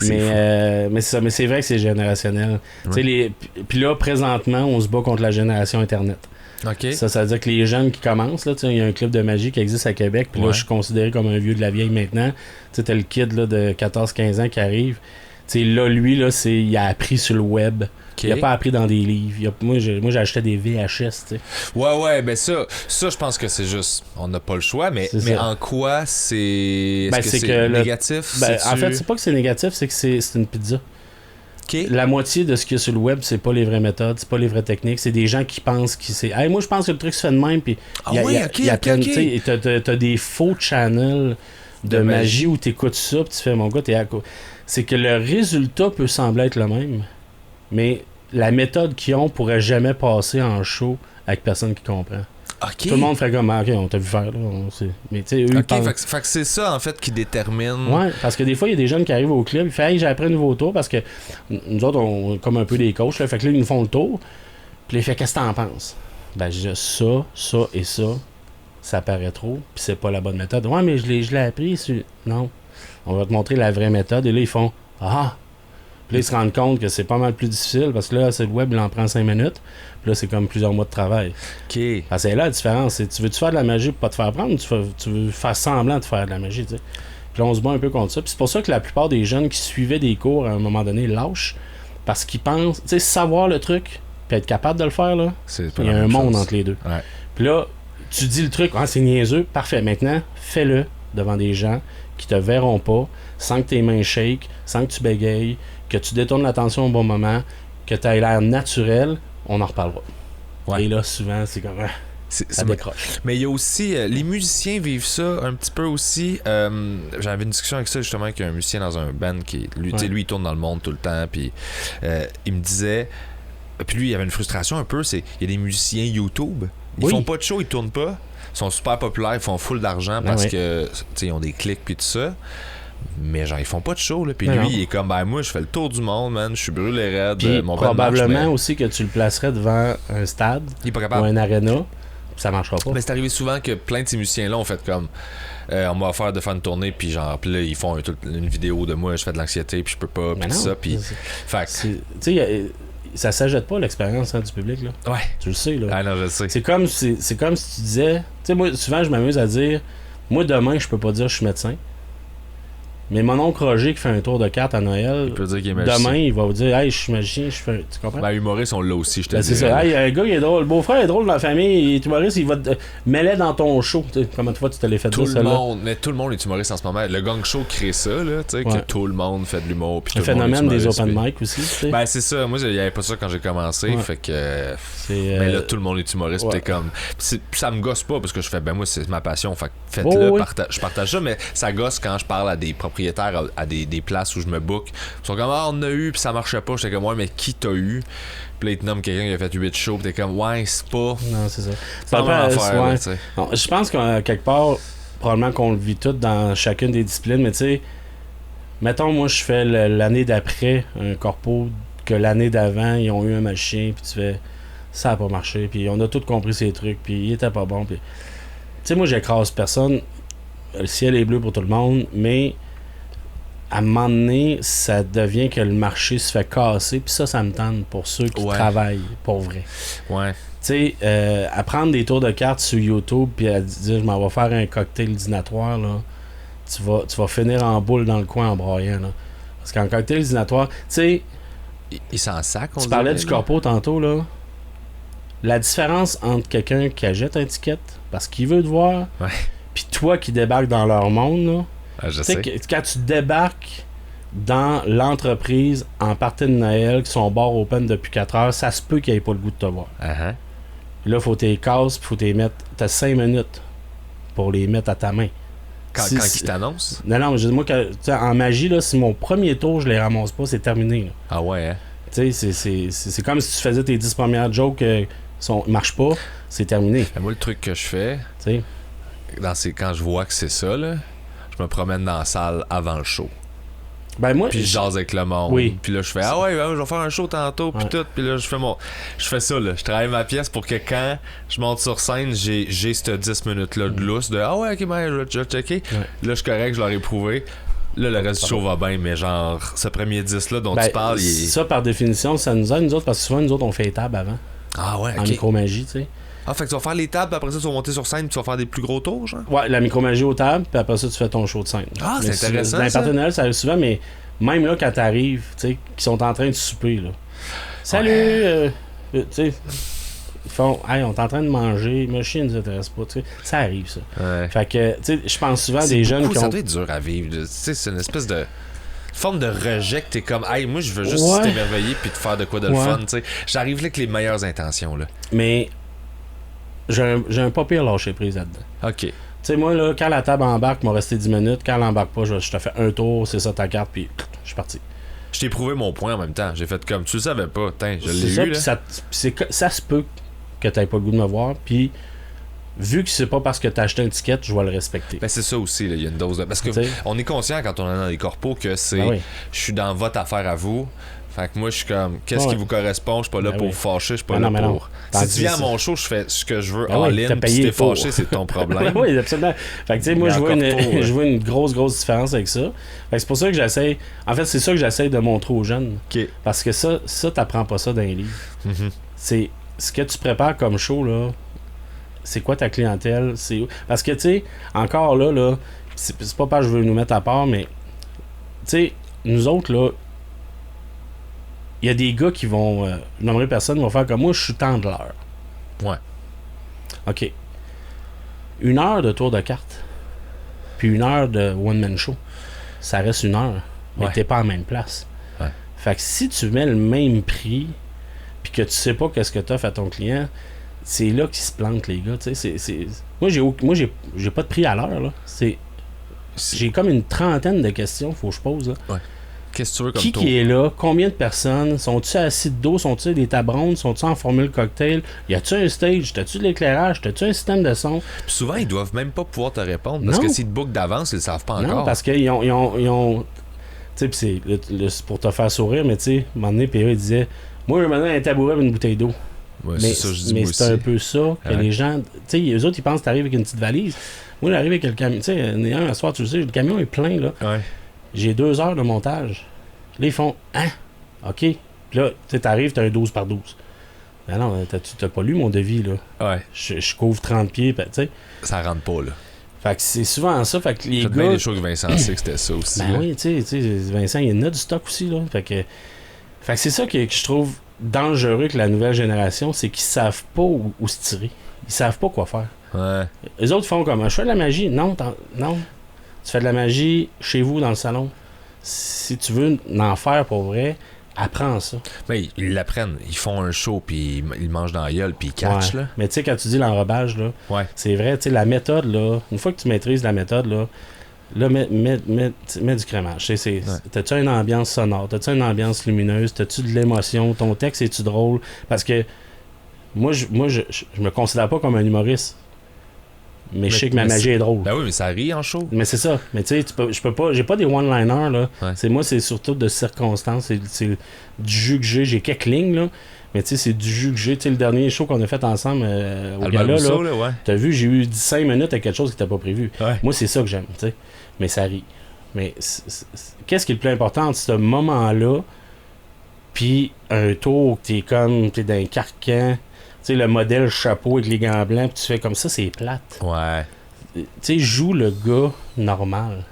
B: Mais c'est ça, mais c'est vrai que c'est générationnel. Ouais. Tu sais, puis là, présentement, on se bat contre la génération Internet.
A: OK.
B: Ça veut dire que les jeunes qui commencent, là, il y a un club de magie qui existe à Québec, puis là, je suis considéré comme un vieux de la vieille maintenant. Tu sais, t'as le kid là, de 14-15 ans qui arrive. Tu sais, là, lui, là, il a appris sur le web. Okay. Il a pas appris dans des livres. Moi, j'achetais des VHS, tu sais.
A: Ouais, ben ça, je pense que c'est juste... On n'a pas le choix, mais en quoi c'est... Est-ce que c'est négatif?
B: En fait, c'est pas que c'est négatif, c'est que c'est une pizza. Okay. La moitié de ce qu'il y a sur le web, c'est pas les vraies méthodes, c'est pas les vraies techniques, c'est des gens qui pensent que c'est... Hey, moi, je pense que le truc se fait de même, puis... T'as des faux channels de magie où t'écoutes ça, puis tu fais, mon gars, t'es à quoi? C'est que le résultat peut sembler être le même, mais la méthode qu'ils ont pourrait jamais passer en show avec personne qui comprend.
A: Okay.
B: Tout le monde ferait comme, OK, on t'a vu faire, là. Mais tu sais, eux,
A: fait que c'est ça, en fait, qui détermine...
B: Ouais, parce que des fois, il y a des jeunes qui arrivent au club, ils font, hey, j'ai appris un nouveau tour, parce que nous autres, on est comme un peu des coachs, là. Fait que là, ils nous font le tour, puis ils font, qu'est-ce que t'en penses? Ben, je dis, ça et ça paraît trop, puis c'est pas la bonne méthode. Ouais, mais je l'ai appris, non. On va te montrer la vraie méthode, et là, ils font, ah! Puis là, ils se rendent compte que c'est pas mal plus difficile, parce que là, c'est le web, il en prend 5 minutes. Puis là, c'est comme plusieurs mois de travail.
A: OK.
B: Parce que c'est là la différence. Tu veux-tu faire de la magie pour pas te faire prendre, ou tu veux faire semblant de faire de la magie, tu sais. Puis là, on se bat un peu contre ça. Puis c'est pour ça que la plupart des jeunes qui suivaient des cours, à un moment donné, lâchent. Parce qu'ils pensent, tu sais, savoir le truc, puis être capable de le faire, là, il y a un monde entre les deux.
A: Ouais.
B: Puis là, tu dis le truc, c'est niaiseux, parfait. Maintenant, fais-le devant des gens qui te verront pas, sans que tes mains shake, sans que tu bégayes, que tu détournes l'attention au bon moment, que tu aies l'air naturel, on en reparlera. Ouais. Et là, souvent, c'est comme... ça décroche.
A: Mais il y a aussi... les musiciens vivent ça un petit peu aussi. J'avais une discussion avec ça, justement, avec un musicien dans un band qui... Lui, il tourne dans le monde tout le temps, puis il me disait... Puis lui, il avait une frustration un peu, il y a des musiciens YouTube, ils font pas de show, ils tournent pas, ils sont super populaires, ils font full d'argent parce que, tu sais, ils ont des clics puis tout ça. Mais genre, ils font pas de show, là. Puis lui, il est comme, ben moi, je fais le tour du monde, man. Je suis brûlé raide.
B: Puis probablement aussi que tu le placerais devant un stade ou un aréna. Ça marchera pas.
A: Mais c'est arrivé souvent que plein de ces musiciens-là ont fait comme, on m'a offert de faire une tournée, puis genre, puis là, ils font une vidéo de moi, je fais de l'anxiété, puis je peux pas, puis ça. Puis. Fait
B: tu sais, ça s'ajoute pas l'expérience du public, là.
A: Ouais.
B: Tu le sais, là.
A: Ah non, je le sais.
B: C'est comme si tu disais. Tu sais, moi, souvent, je m'amuse à dire, moi, demain, je peux pas dire que je suis médecin. Mais mon oncle Roger qui fait un tour de cartes à Noël,
A: il peut dire qu'il est magicien.
B: Demain, il va vous dire, hey, je suis magicien, tu comprends?
A: Ben, humoriste, on l'a aussi, je te dis.
B: C'est ça. Hey, un gars, il est drôle. Le beau-frère est drôle dans la famille. Il est humoriste, il va te mêler dans ton show. T'sais, comment tu vois, tu te l'as fait
A: tout le monde, mais tout le monde est humoriste en ce moment. Le gang show crée ça, là, tu sais, que tout le monde fait de l'humour.
B: Le phénomène des open mic aussi. T'sais.
A: Ben, c'est ça. Moi, il n'y avait pas ça quand j'ai commencé. Fait que. Mais là, tout le monde est humoriste. T'es comme. Ça me gosse pas parce que je fais, ben, moi, c'est ma passion. Fait que faites-le. Je partage ça, mais ça gosse quand je parle à des propriétaires, à des places où je me book. Ils sont comme, on a eu, puis ça marchait pas. J'étais comme, ouais, mais qui t'a eu? Puis là, ils te nomment quelqu'un qui a fait 8 shows, puis t'es comme, ouais, c'est pas.
B: Non, c'est ça.
A: C'est pas mon affaire,
B: non, je pense qu'à quelque part, probablement qu'on le vit tout dans chacune des disciplines, mais tu sais, mettons, moi, je fais l'année d'après un corpo que l'année d'avant, ils ont eu un magicien, puis tu fais, ça a pas marché, puis on a tous compris ces trucs, puis il était pas bon, puis. Tu sais, moi, j'écrase personne. Le ciel est bleu pour tout le monde, mais. À un moment donné, ça devient que le marché se fait casser, puis ça me tente pour ceux qui travaillent pour vrai.
A: Ouais.
B: Tu sais, à prendre des tours de cartes sur YouTube, puis à dire, je m'en vais faire un cocktail dînatoire, là, tu vas finir en boule dans le coin en broyant, là. Parce qu'en cocktail dînatoire, tu sais.
A: Il s'en sac, on
B: Tu parlais du corpo tantôt, là. La différence entre quelqu'un qui achète un ticket parce qu'il veut te voir, puis toi qui débarques dans leur monde, là.
A: Ah, je sais.
B: Quand tu débarques dans l'entreprise en partie de Noël, qui sont bar open depuis 4 heures, ça se peut qu'il n'y ait pas le goût de te voir.
A: Uh-huh.
B: Là, il faut tes casses, il faut tes mettre. T'as 5 minutes pour les mettre à ta main.
A: Quand ils t'annoncent?
B: Non, mais je dis, moi, en magie, là, si mon premier tour, je les ramasse pas, c'est terminé. Là.
A: Ah ouais, hein?
B: Tu sais, c'est comme si tu faisais tes 10 premières jokes marchent pas, c'est terminé.
A: Moi, le truc que je fais, quand je vois que c'est ça, là, je me promène dans la salle avant le show.
B: Ben moi,
A: puis je jase avec le monde.
B: Oui.
A: Puis là, je fais, je vais faire un show tantôt, puis tout. Puis là, je fais ça, là. Je travaille ma pièce pour que quand je monte sur scène, j'ai ces 10 minutes-là de lousse, de ok, ben, je vais checker. Là, je suis correct, je leur ai prouvé. Là, le reste du show va bien, mais genre, ce premier 10-là dont tu parles,
B: ça, par définition, ça nous aide, nous autres, parce que souvent, nous autres, on fait étable avant.
A: Ah ouais,
B: en micromagie, tu sais.
A: Ah, fait que tu vas faire les tables, puis après ça, tu vas monter sur scène, puis tu vas faire des plus gros tours, genre?
B: Ouais, la micromagie aux tables, puis après ça, tu fais ton show de scène.
A: Ah, c'est intéressant.
B: Dans les partenariats, ça arrive souvent, mais même là, quand t'arrives, tu sais, qui sont en train de souper, là. Salut! Tu sais, ils font, hey, on est en train de manger, machine ne nous intéresse pas, tu sais. Ça arrive, ça.
A: Ouais.
B: Fait que, tu sais, je pense souvent à des jeunes qui ont.
A: Ça doit être dur à vivre. Tu sais, c'est une espèce de forme de rejet que t'es comme, hey, moi, je veux juste t'émerveiller puis te faire de quoi de le fun, tu sais. J'arrive là avec les meilleures intentions, là.
B: Mais j'ai un pas pire lâcher prise là-dedans.
A: OK.
B: Tu sais, moi, là, quand la table embarque, m'a resté 10 minutes. Quand elle embarque pas, je te fais un tour, c'est ça ta carte, puis je suis parti.
A: Je t'ai prouvé mon point en même temps. J'ai fait comme, tu le savais pas. Tain, je l'ai eu, là.
B: Ça se peut que t'aies pas le goût de me voir, puis vu que c'est pas parce que t'as acheté un ticket, je vais le respecter.
A: Ben c'est ça aussi, il y a une dose de... Parce que on est conscient quand on est dans les corpos que c'est...
B: Ben oui.
A: Je suis dans votre affaire à vous. Fait que moi, je suis comme, qu'est-ce qui vous correspond? Je suis pas là pour vous fâcher, je suis pas là pour... Si tu viens à mon show, je fais ce que je veux all-in, puis si t'es fâché, c'est ton problème.
B: Oui, absolument. Fait que tu sais, moi, je vois une grosse différence avec ça. Fait que c'est pour ça que j'essaie... En fait, c'est ça que j'essaie de montrer aux jeunes.
A: Okay.
B: Parce que ça t'apprends pas ça dans les livres.
A: Mm-hmm.
B: C'est... Ce que tu prépares comme show, là... C'est quoi ta clientèle? Parce que, tu sais, encore là, c'est pas parce que je veux nous mettre à part, mais, tu sais, nous autres, là, il y a des gars qui vont, je nommerai personne, vont faire comme moi, je suis temps de l'heure.
A: Ouais.
B: OK. 1 heure de tour de carte, puis 1 heure de one-man show, ça reste 1 heure, mais t'es pas en même place.
A: Ouais.
B: Fait que si tu mets le même prix, puis que tu sais pas qu'est-ce que t'offres à ton client, c'est là qu'ils se plantent, les gars. Moi, j'ai pas de prix à l'heure. Là. J'ai comme une trentaine de questions faut que je pose. Là.
A: Ouais. Qu'est-ce que tu veux comme
B: qui est là? Combien de personnes? Sont-tu assis de dos? Sont-tu des tables rondes? Sont-tu en formule cocktail? Y a-tu un stage? T'as-tu de l'éclairage? T'as-tu un système de son?
A: Puis souvent, ils doivent même pas pouvoir te répondre parce que s'ils te bookent d'avance, ils le savent pas encore.
B: Non, parce qu'ils ont tu sais, c'est pour te faire sourire, mais tu sais, à un moment donné, PA, il disait, moi, je me donne un tabouret et une bouteille d'eau.
A: Ouais,
B: mais
A: c'est
B: un peu ça que les gens... Tu sais, eux autres, ils pensent que t'arrives avec une petite valise. Moi, j'arrive avec le camion. Tu sais, un soir, tu le sais, le camion est plein, là.
A: Ouais.
B: J'ai 2 heures de montage. Là, ils font, hein? OK. Puis là, tu sais, t'arrives, t'as un 12 par 12. Ben non, t'as pas lu mon devis, là.
A: Ouais.
B: Je couvre 30 pieds, tu sais.
A: Ça rentre pas, là.
B: Fait que c'est souvent ça. Fait que les gars...
A: bien des choses que Vincent sait que c'était ça aussi.
B: Ben oui, tu sais, Vincent, il y en a du stock aussi, là. Fait que c'est ça que je trouve dangereux que la nouvelle génération, c'est qu'ils savent pas où se tirer. Ils savent pas quoi faire.
A: Ouais.
B: Les autres font comme, je fais de la magie. Non. Tu fais de la magie chez vous, dans le salon. Si tu veux en faire pour vrai, apprends ça.
A: Mais ils l'apprennent. Ils font un show, puis ils mangent dans la gueule, puis ils catchent, là.
B: Mais tu sais, quand tu dis l'enrobage, là, c'est vrai, tu sais, la méthode, là, une fois que tu maîtrises la méthode, là, mets du crémage. T'as-tu une ambiance sonore? T'as-tu une ambiance lumineuse? T'as-tu de l'émotion? Ton texte, est-tu drôle? Parce que moi, je me considère pas comme un humoriste. Mais je sais que ma magie est drôle.
A: Ben oui, mais ça rit en show.
B: Mais c'est ça. Mais tu sais, je peux pas. J'ai pas des one-liners, là. Ouais. Moi, c'est surtout de circonstances. C'est du jus que j'ai. J'ai quelques lignes, là. Mais tu sais, c'est du jus que j'ai. Tu sais, le dernier show qu'on a fait ensemble au gala, là. T'as vu, j'ai eu 5 minutes avec quelque chose qui n'était pas prévu.
A: Ouais.
B: Moi, c'est ça que j'aime, tu sais. Mais ça rit. Mais qu'est-ce qui est le plus important entre ce moment-là puis un tour où t'es dans un carcan, tu sais, le modèle chapeau avec les gants blancs, puis tu fais comme ça, c'est plate.
A: Ouais.
B: Tu sais, joue le gars normal.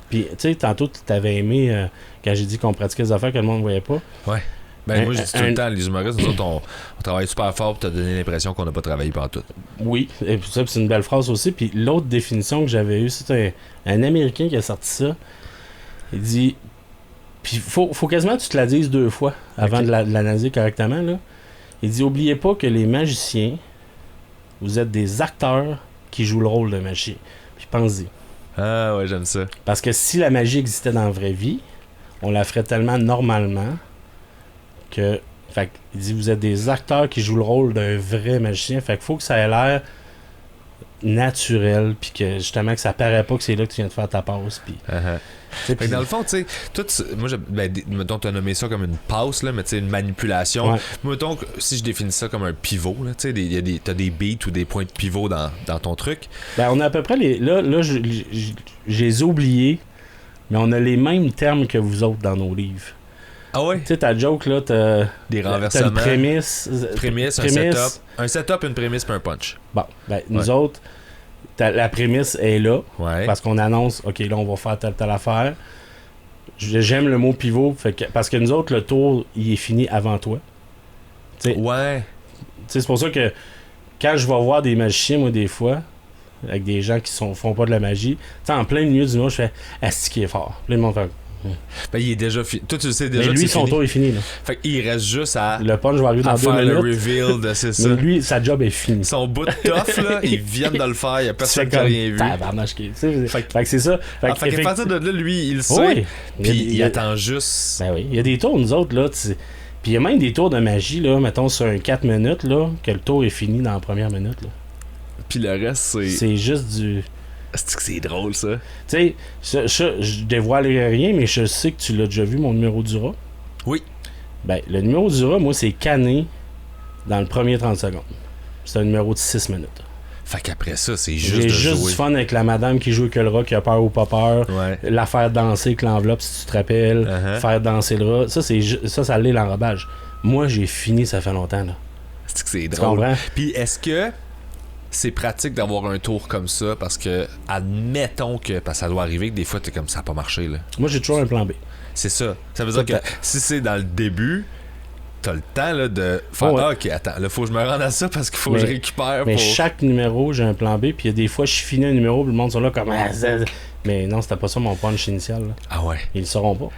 B: Puis, tu sais, tantôt, tu t'avais aimé quand j'ai dit qu'on pratiquait des affaires que le monde ne voyait pas.
A: Ouais. Ben, moi, je dis tout le temps, les humoristes, nous autres, on travaille super fort pour te donner l'impression qu'on n'a pas travaillé partout. Oui,
B: et puis ça, c'est une belle phrase aussi. Puis l'autre définition que j'avais eue, c'était un Américain qui a sorti ça. Il dit... Puis faut quasiment que tu te la dises 2 fois avant de l'analyser correctement, là. Il dit, oubliez pas que les magiciens, vous êtes des acteurs qui jouent le rôle de magicien. Puis pense-y.
A: Ah ouais, j'aime ça.
B: Parce que si la magie existait dans la vraie vie, on la ferait tellement normalement que... Fait il dit, vous êtes des acteurs qui jouent le rôle d'un vrai magicien. Fait qu'il faut que ça ait l'air naturel, puis que justement que ça paraît pas que c'est là que tu viens de faire ta passe. Puis...
A: Fait que dans le fond, tu sais, moi, mettons, t'as nommé ça comme une passe, là, mais tu sais, une manipulation. Ouais. Mettons que si je définis ça comme un pivot, tu sais, t'as des beats ou des points de pivot dans ton truc.
B: Ben, on a à peu près les. Là, je les ai oubliés, mais on a les mêmes termes que vous autres dans nos livres.
A: Ah ouais?
B: Tu sais, ta joke, là, t'as
A: des renversements.
B: T'as une prémisse,
A: un setup. Un setup, une prémisse, puis un punch.
B: Bon, ben, nous autres, la prémisse est là.
A: Ouais.
B: Parce qu'on annonce, OK, là, on va faire telle affaire. J'aime le mot pivot, parce que nous autres, le tour, il est fini avant toi. T'sais,
A: ouais.
B: C'est pour ça que quand je vais voir des magiciens, moi, des fois, avec des gens qui font pas de la magie, en plein milieu du mois, je fais « Asti qui est fort ». Puis le monde fait
A: ben, il est déjà fini. Toi, tu le sais déjà.
B: Mais lui, son tour est fini. Là.
A: Fait qu'il reste juste à.
B: Le punch va arriver dans 2 minutes.
A: Le reveal de c'est ça.
B: Mais lui, sa job est finie.
A: Son bout de tough, là, il vient de le faire. Il y a personne qui a rien vu. Fait que
B: c'est ça.
A: Fait qu'à partir de là, lui, il le sait. Oui. Puis il attend juste.
B: Ben oui. Il y a des tours, nous autres, là. Puis il y a même des tours de magie, là, mettons sur un 4 minutes, là, que le tour est fini dans la première minute. Là.
A: Puis le reste, c'est.
B: C'est juste du.
A: C'est drôle, ça.
B: Tu sais, je dévoile rien, mais je sais que tu l'as déjà vu, mon numéro du rat.
A: Oui.
B: Ben, le numéro du rat, moi, c'est canné dans le premier 30 secondes. C'est un numéro de 6 minutes.
A: Fait qu'après ça, c'est juste
B: J'ai juste
A: jouer.
B: Du fun avec la madame qui joue que le rat, qui a peur ou pas peur.
A: Ouais.
B: La faire danser avec l'enveloppe, si tu te rappelles. Faire danser le rat. Ça l'est l'enrobage. Moi, j'ai fini, ça fait longtemps, là.
A: C'est drôle. Puis est-ce que c'est pratique d'avoir un tour comme ça parce que, admettons que ça doit arriver que des fois, t'es comme ça n'a pas marché. Là.
B: Moi, j'ai toujours un plan B.
A: C'est ça. Ça veut dire que si c'est dans le début, t'as le temps là, de faire ok, attends, là, faut que je me rende à ça parce qu'il faut que je récupère.
B: Mais chaque numéro, j'ai un plan B. Puis il y a des fois, je finis un numéro, puis le monde sont là comme. Mais non, c'était pas ça mon punch initial. Là.
A: Ah ouais.
B: Ils le sauront pas.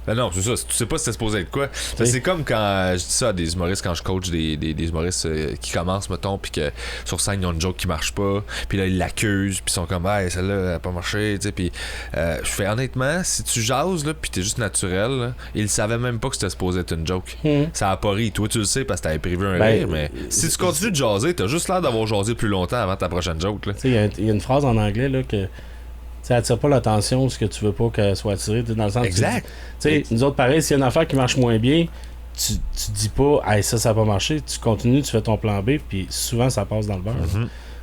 A: Ben non, c'est ça. Tu sais pas si c'était supposé être quoi. C'est comme quand je dis ça à des humoristes, quand je coach des humoristes qui commencent, mettons, puis que sur scène, ils ont une joke qui marche pas, puis là, ils l'accusent, puis ils sont comme, hey, celle-là, elle a pas marché, tu sais, puis je fais honnêtement, si tu jases, là, puis t'es juste naturel, là, ils savaient même pas que c'était supposé être une joke. Ça a pas ri. Toi, tu le sais parce que t'avais prévu un rire, mais si tu continues de jaser, t'as juste l'air d'avoir jasé plus longtemps avant ta prochaine joke, là.
B: Tu sais, il y a une phrase en anglais, là, que. Ça attire pas l'attention ce que tu veux pas qu'elle soit attirée. Dans le sens
A: exact.
B: Tu sais, nous autres, pareil, s'il y a une affaire qui marche moins bien, tu dis pas, hey, ça n'a pas marché. Tu continues, tu fais ton plan B, puis souvent, ça passe dans le beurre.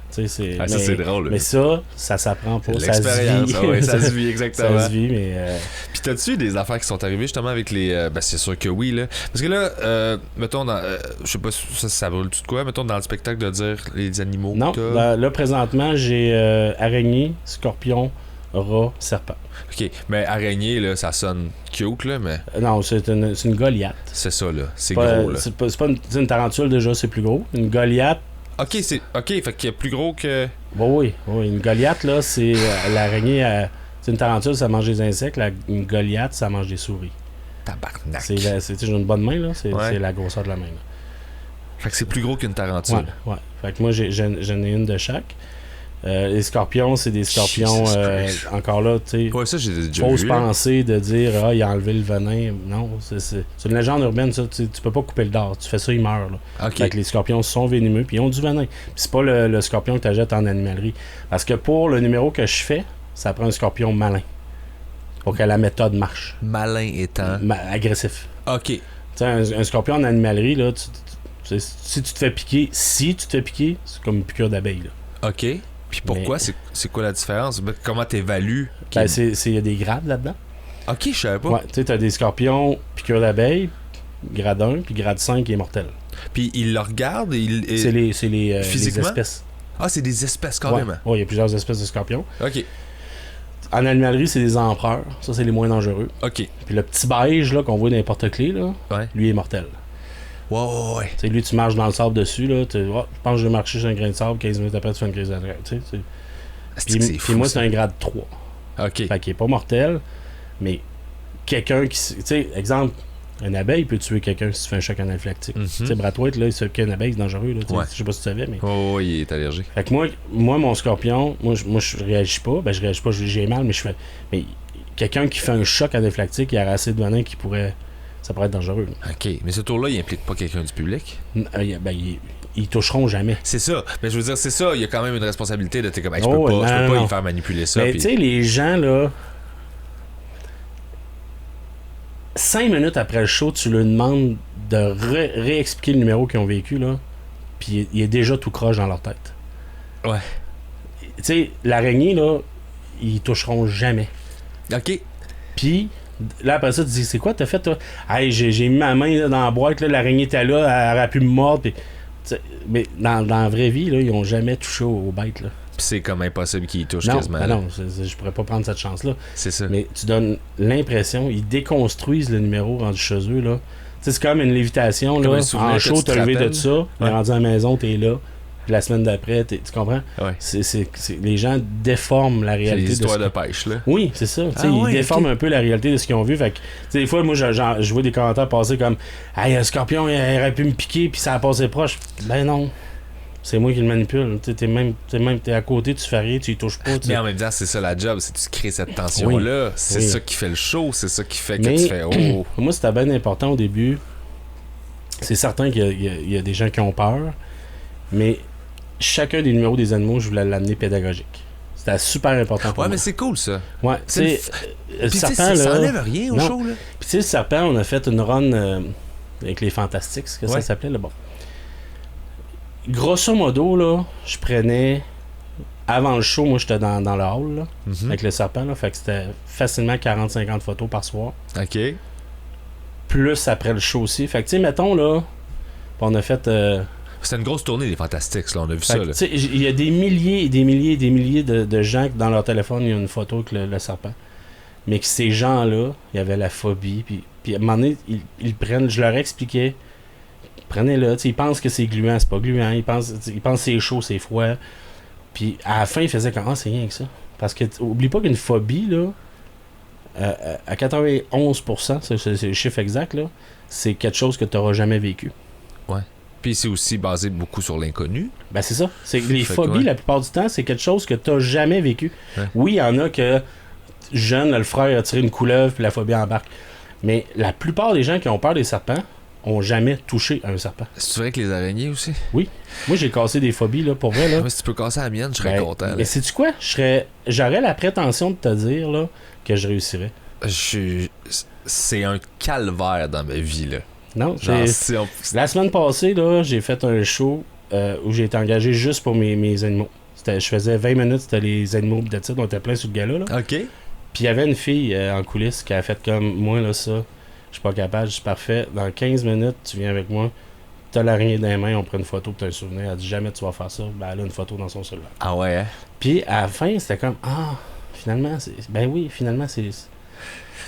B: Ça, c'est drôle. Mais ça s'apprend pas. Ça se vit.
A: Ça se vit, exactement.
B: Ça se vit, mais.
A: Puis t'as-tu des affaires qui sont arrivées justement avec les. Ben, c'est sûr que oui, là. Parce que là, mettons, je sais pas si ça brûle tout de quoi, mettons dans le spectacle de dire les animaux.
B: Non, là, présentement, j'ai araignée, scorpion, rat, serpent.
A: Ok, mais araignée, là, ça sonne cute, là, mais.
B: Non, c'est une Goliath.
A: C'est ça, là. C'est gros, là.
B: C'est pas une tarentule, déjà, c'est plus gros. Une Goliath.
A: Ok, fait qu'il y a plus gros que.
B: Oui. Une Goliath, là, c'est l'araignée. C'est une tarentule, ça mange des insectes. Une Goliath, ça mange des souris.
A: Tabarnak.
B: J'ai une bonne main, là. C'est la grosseur de la main, là.
A: Fait que c'est plus gros qu'une tarentule.
B: Ouais. Fait que moi, j'en ai une de chaque. Les scorpions, c'est des scorpions encore là, tu sais.
A: Ouais, ça, j'ai déjà
B: fausse
A: vu.
B: pensée de dire il a enlevé le venin. Non, c'est une légende urbaine, ça. Tu peux pas couper le dard. Tu fais ça, il meurt. Là.
A: Okay.
B: Fait que les scorpions sont venimeux puis ils ont du venin. Puis c'est pas le scorpion que tu achètes en animalerie. Parce que pour le numéro que je fais, ça prend un scorpion malin. Pour que la méthode marche.
A: Malin étant
B: agressif.
A: Ok.
B: Tu sais, un scorpion en animalerie, là, si tu te fais piquer, c'est comme une piqûre d'abeille. Là.
A: Ok. Puis pourquoi? C'est quoi la différence? Comment t'évalues?
B: Il y a des grades là-dedans.
A: Ok, je savais pas.
B: Ouais, tu sais, t'as des scorpions, piqûre d'abeille, grade 1, puis grade 5 qui est mortel.
A: Puis ils le regardent et
B: c'est les
A: physiquement?
B: Les espèces.
A: Ah, c'est des espèces carrément.
B: Ouais, il y a plusieurs espèces de scorpions.
A: Ok.
B: En animalerie, c'est des empereurs. Ça, c'est les moins dangereux.
A: Ok.
B: Puis le petit beige là, qu'on voit dans les porte-clés, là, lui est mortel.
A: Ouais.
B: Tu sais, lui, tu marches dans le sable dessus, là. Je pense que je vais marcher sur un grain de sable, 15 minutes après, tu fais une crise d'adresse. Puis moi, c'est un grade 3.
A: OK.
B: Fait qu'il est pas mortel, mais quelqu'un qui. Tu sais, exemple, une abeille peut tuer quelqu'un si tu fais un choc anaphylactique. Tu sais, Brad White, là, il se fait qu'une abeille, c'est dangereux, là. Je sais pas si tu savais, mais.
A: Oh, il est allergique.
B: Fait que moi mon scorpion, moi, je réagis pas. Ben, je réagis pas, j'ai mal, mais je fais. Mais quelqu'un qui fait un choc anaphylactique, il y a assez de venin qui pourrait. Ça pourrait être dangereux. Là.
A: OK. Mais ce tour-là, il implique pas quelqu'un du public?
B: Ils toucheront jamais.
A: C'est ça. Mais je veux dire, c'est ça. Il y a quand même une responsabilité de t'es comme, je peux pas y faire manipuler ça.
B: Mais tu sais, les gens, là, 5 minutes après le show, tu leur demandes de réexpliquer le numéro qu'ils ont vécu, là, puis il est déjà tout croche dans leur tête.
A: Ouais.
B: Tu sais, l'araignée, là, ils toucheront jamais.
A: OK.
B: Puis, Là, après ça, tu dis, c'est quoi t'as fait, toi? Hey, j'ai mis ma main là, dans la boîte, là, l'araignée était là, elle aurait pu me mordre. Pis, mais dans la vraie vie, là, ils ont jamais touché aux bêtes. Là.
A: Puis c'est comme impossible qu'ils y touchent
B: non,
A: quasiment.
B: Ben non, je pourrais pas prendre cette chance-là.
A: C'est ça.
B: Mais tu donnes l'impression, ils déconstruisent le numéro rendu chez eux. Là. C'est comme une lévitation. Là. En show, t'as levé de ça, mais rendu à la maison, t'es là. Puis la semaine d'après, tu comprends?
A: Ouais.
B: Les gens déforment la réalité.
A: C'est les histoires de pêche, là.
B: Oui, c'est ça. Ils déforment un peu la réalité de ce qu'ils ont vu. Fait que, des fois, moi, je vois des commentaires passer comme hey, un scorpion, il aurait pu me piquer, puis ça a passé proche. Ben non. C'est moi qui le manipule. T'es à côté, tu fais rien, tu y touches pas.
A: Mais en même temps, c'est ça la job, c'est que tu crées cette tension-là. C'est ça qui fait le show, c'est ça qui fait que tu fais oh.
B: Moi, c'était bien important au début. C'est certain qu'il y a des gens qui ont peur, mais chacun des numéros des animaux, je voulais l'amener pédagogique. C'était super important pour moi.
A: Ouais, mais c'est cool, ça.
B: Ouais, tu sais, le serpent,
A: ça enlève rien au show, là.
B: Puis tu sais, le serpent, on a fait une run avec les Fantastiques, ce que ça s'appelait, là, bon. Grosso modo, là, je prenais... Avant le show, moi, j'étais dans le hall, là, avec le serpent, là, fait que c'était facilement 40-50 photos par soir.
A: OK.
B: Plus après le show aussi. Fait que, tu sais, mettons, là, on a fait...
A: C'était une grosse tournée des Fantastiques, là, on a vu ça, là.
B: Il y a des milliers et des milliers et des milliers de gens qui, dans leur téléphone, il y a une photo avec le serpent. Mais que ces gens-là, il y avait la phobie, puis à un moment donné, ils prennent... Je leur expliquais... Prenez-le, ils pensent que c'est gluant, c'est pas gluant, ils pensent que c'est chaud, c'est froid. Puis à la fin, ils faisaient comme c'est rien que ça. Parce que oublie pas qu'une phobie, là, à 91%, c'est le chiffre exact, là, c'est quelque chose que tu n'auras jamais vécu.
A: Ouais. Puis c'est aussi basé beaucoup sur l'inconnu.
B: Ben c'est ça. Les phobies, la plupart du temps, c'est quelque chose que tu n'as jamais vécu. Ouais. Oui, il y en a que jeune, le frère a tiré une couleuvre puis la phobie embarque. Mais la plupart des gens qui ont peur des serpents ont jamais touché un serpent.
A: C'est vrai que les araignées aussi?
B: Oui. Moi, j'ai cassé des phobies, là, pour vrai. Là.
A: Mais si tu peux casser la mienne, je serais content. Là.
B: Mais sais-tu quoi? J'aurais la prétention de te dire là, que je réussirais.
A: C'est un calvaire dans ma vie, là.
B: Non, la semaine passée, là, j'ai fait un show où j'ai été engagé juste pour mes animaux. Je faisais 20 minutes, c'était les animaux de titre, on était plein sur le gala, là.
A: OK.
B: Puis il y avait une fille en coulisses qui a fait comme moi, là, ça. Je suis pas capable, je suis parfait. Dans 15 minutes, tu viens avec moi. T'as l'araignée dans les mains, on prend une photo, t'as un souvenir. Elle dit jamais tu vas faire ça. Ben, elle a une photo dans son cellulaire.
A: Ah ouais, hein?
B: Puis à la fin, c'était comme finalement, ben oui, finalement, c'est.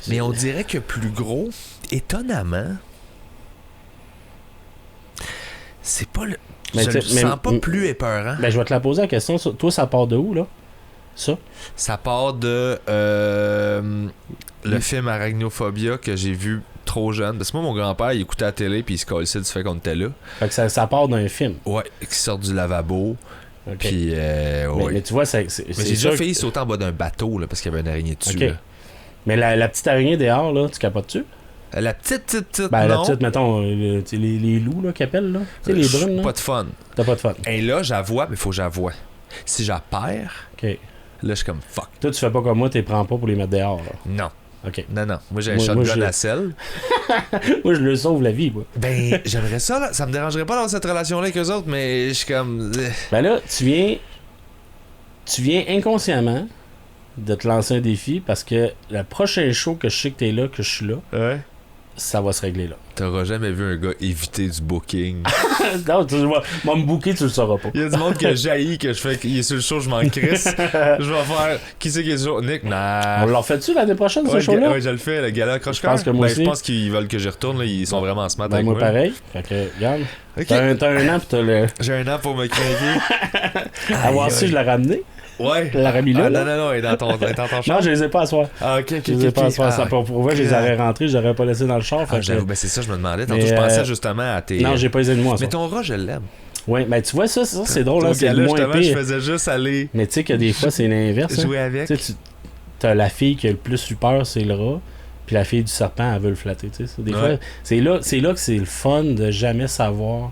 A: Mais on dirait que plus gros, étonnamment, c'est pas le. Je le sens pas plus épeurant.
B: Ben, je vais te la poser la question. Toi, ça part de où, là?
A: Ça part de le film Arachnophobia que j'ai vu trop jeune. Parce que moi, mon grand-père, il écoutait la télé puis il se colissait du fait qu'on était là.
B: Fait que ça part d'un film.
A: Ouais, qui sort du lavabo.
B: Okay.
A: Puis, ouais.
B: Mais tu vois, mais
A: j'ai déjà failli sauter en bas d'un bateau là, parce qu'il y avait une araignée dessus.
B: Okay.
A: Là.
B: Mais la petite araignée dehors, là, tu capotes-tu?
A: La petite,
B: ben,
A: non.
B: La petite, mettons, les loups, là, qu'ils appellent, là. Tu sais, les brunes, là.
A: Pas de fun.
B: T'as pas de fun.
A: Et là, j'avoue, mais faut que j'avoue. Si j'en perds,
B: OK.
A: là, je suis comme fuck.
B: Toi, tu fais pas comme moi, t'es prends pas pour les mettre dehors, là.
A: Non.
B: OK.
A: Non. Moi, j'ai un shotgun à sel.
B: Moi, je le sauve la vie, moi.
A: Ben, j'aimerais ça, là. Ça me dérangerait pas dans cette relation-là avec eux autres, mais je suis comme.
B: Ben là, tu viens inconsciemment de te lancer un défi parce que le prochain show que je sais que t'es là, que je suis là,
A: ouais.
B: Ça va se régler là.
A: T'auras jamais vu un gars éviter du booking.
B: Non, tu vas me booker, tu le sauras pas.
A: Il y a du monde qui a jailli que je fais qu'il est sur le show, je m'en crisse. Je vais faire. Qui c'est qui est sur Nick? Nah.
B: On leur fait-tu l'année prochaine, ce show-là?
A: Ouais, je le fais, le gala croche-cœur. Je pense qu'ils veulent que j'y retourne, là. Ils sont vraiment smart avec
B: moi. Pareil. Fait que, regarde.
A: Okay.
B: T'as un an pis t'as le.
A: J'ai un an pour me craquer.
B: À voir si je l'ai ramené.
A: Ouais.
B: Tu l'as remis là.
A: Non, elle est dans ton char.
B: Non, je les ai pas à soir.
A: Ah, ok.
B: Je les ai pas à soir. Ça pour vrai, je les aurais rentrés, je les aurais pas laissés dans le char.
A: Ben c'est ça, je me demandais. Tantôt, je pensais justement à tes.
B: Non, j'ai pas les animaux à soir.
A: Mais ton rat, je l'aime.
B: Oui, mais tu vois, ça c'est drôle. Là, c'est
A: le
B: moins
A: pire.
B: Je
A: faisais juste aller.
B: Mais tu sais que des fois, c'est l'inverse.
A: Jouer avec.
B: Tu sais, t'as la fille qui a le plus eu peur, c'est le rat. Puis la fille du serpent, elle veut le flatter. Des fois, c'est là que c'est le fun de jamais savoir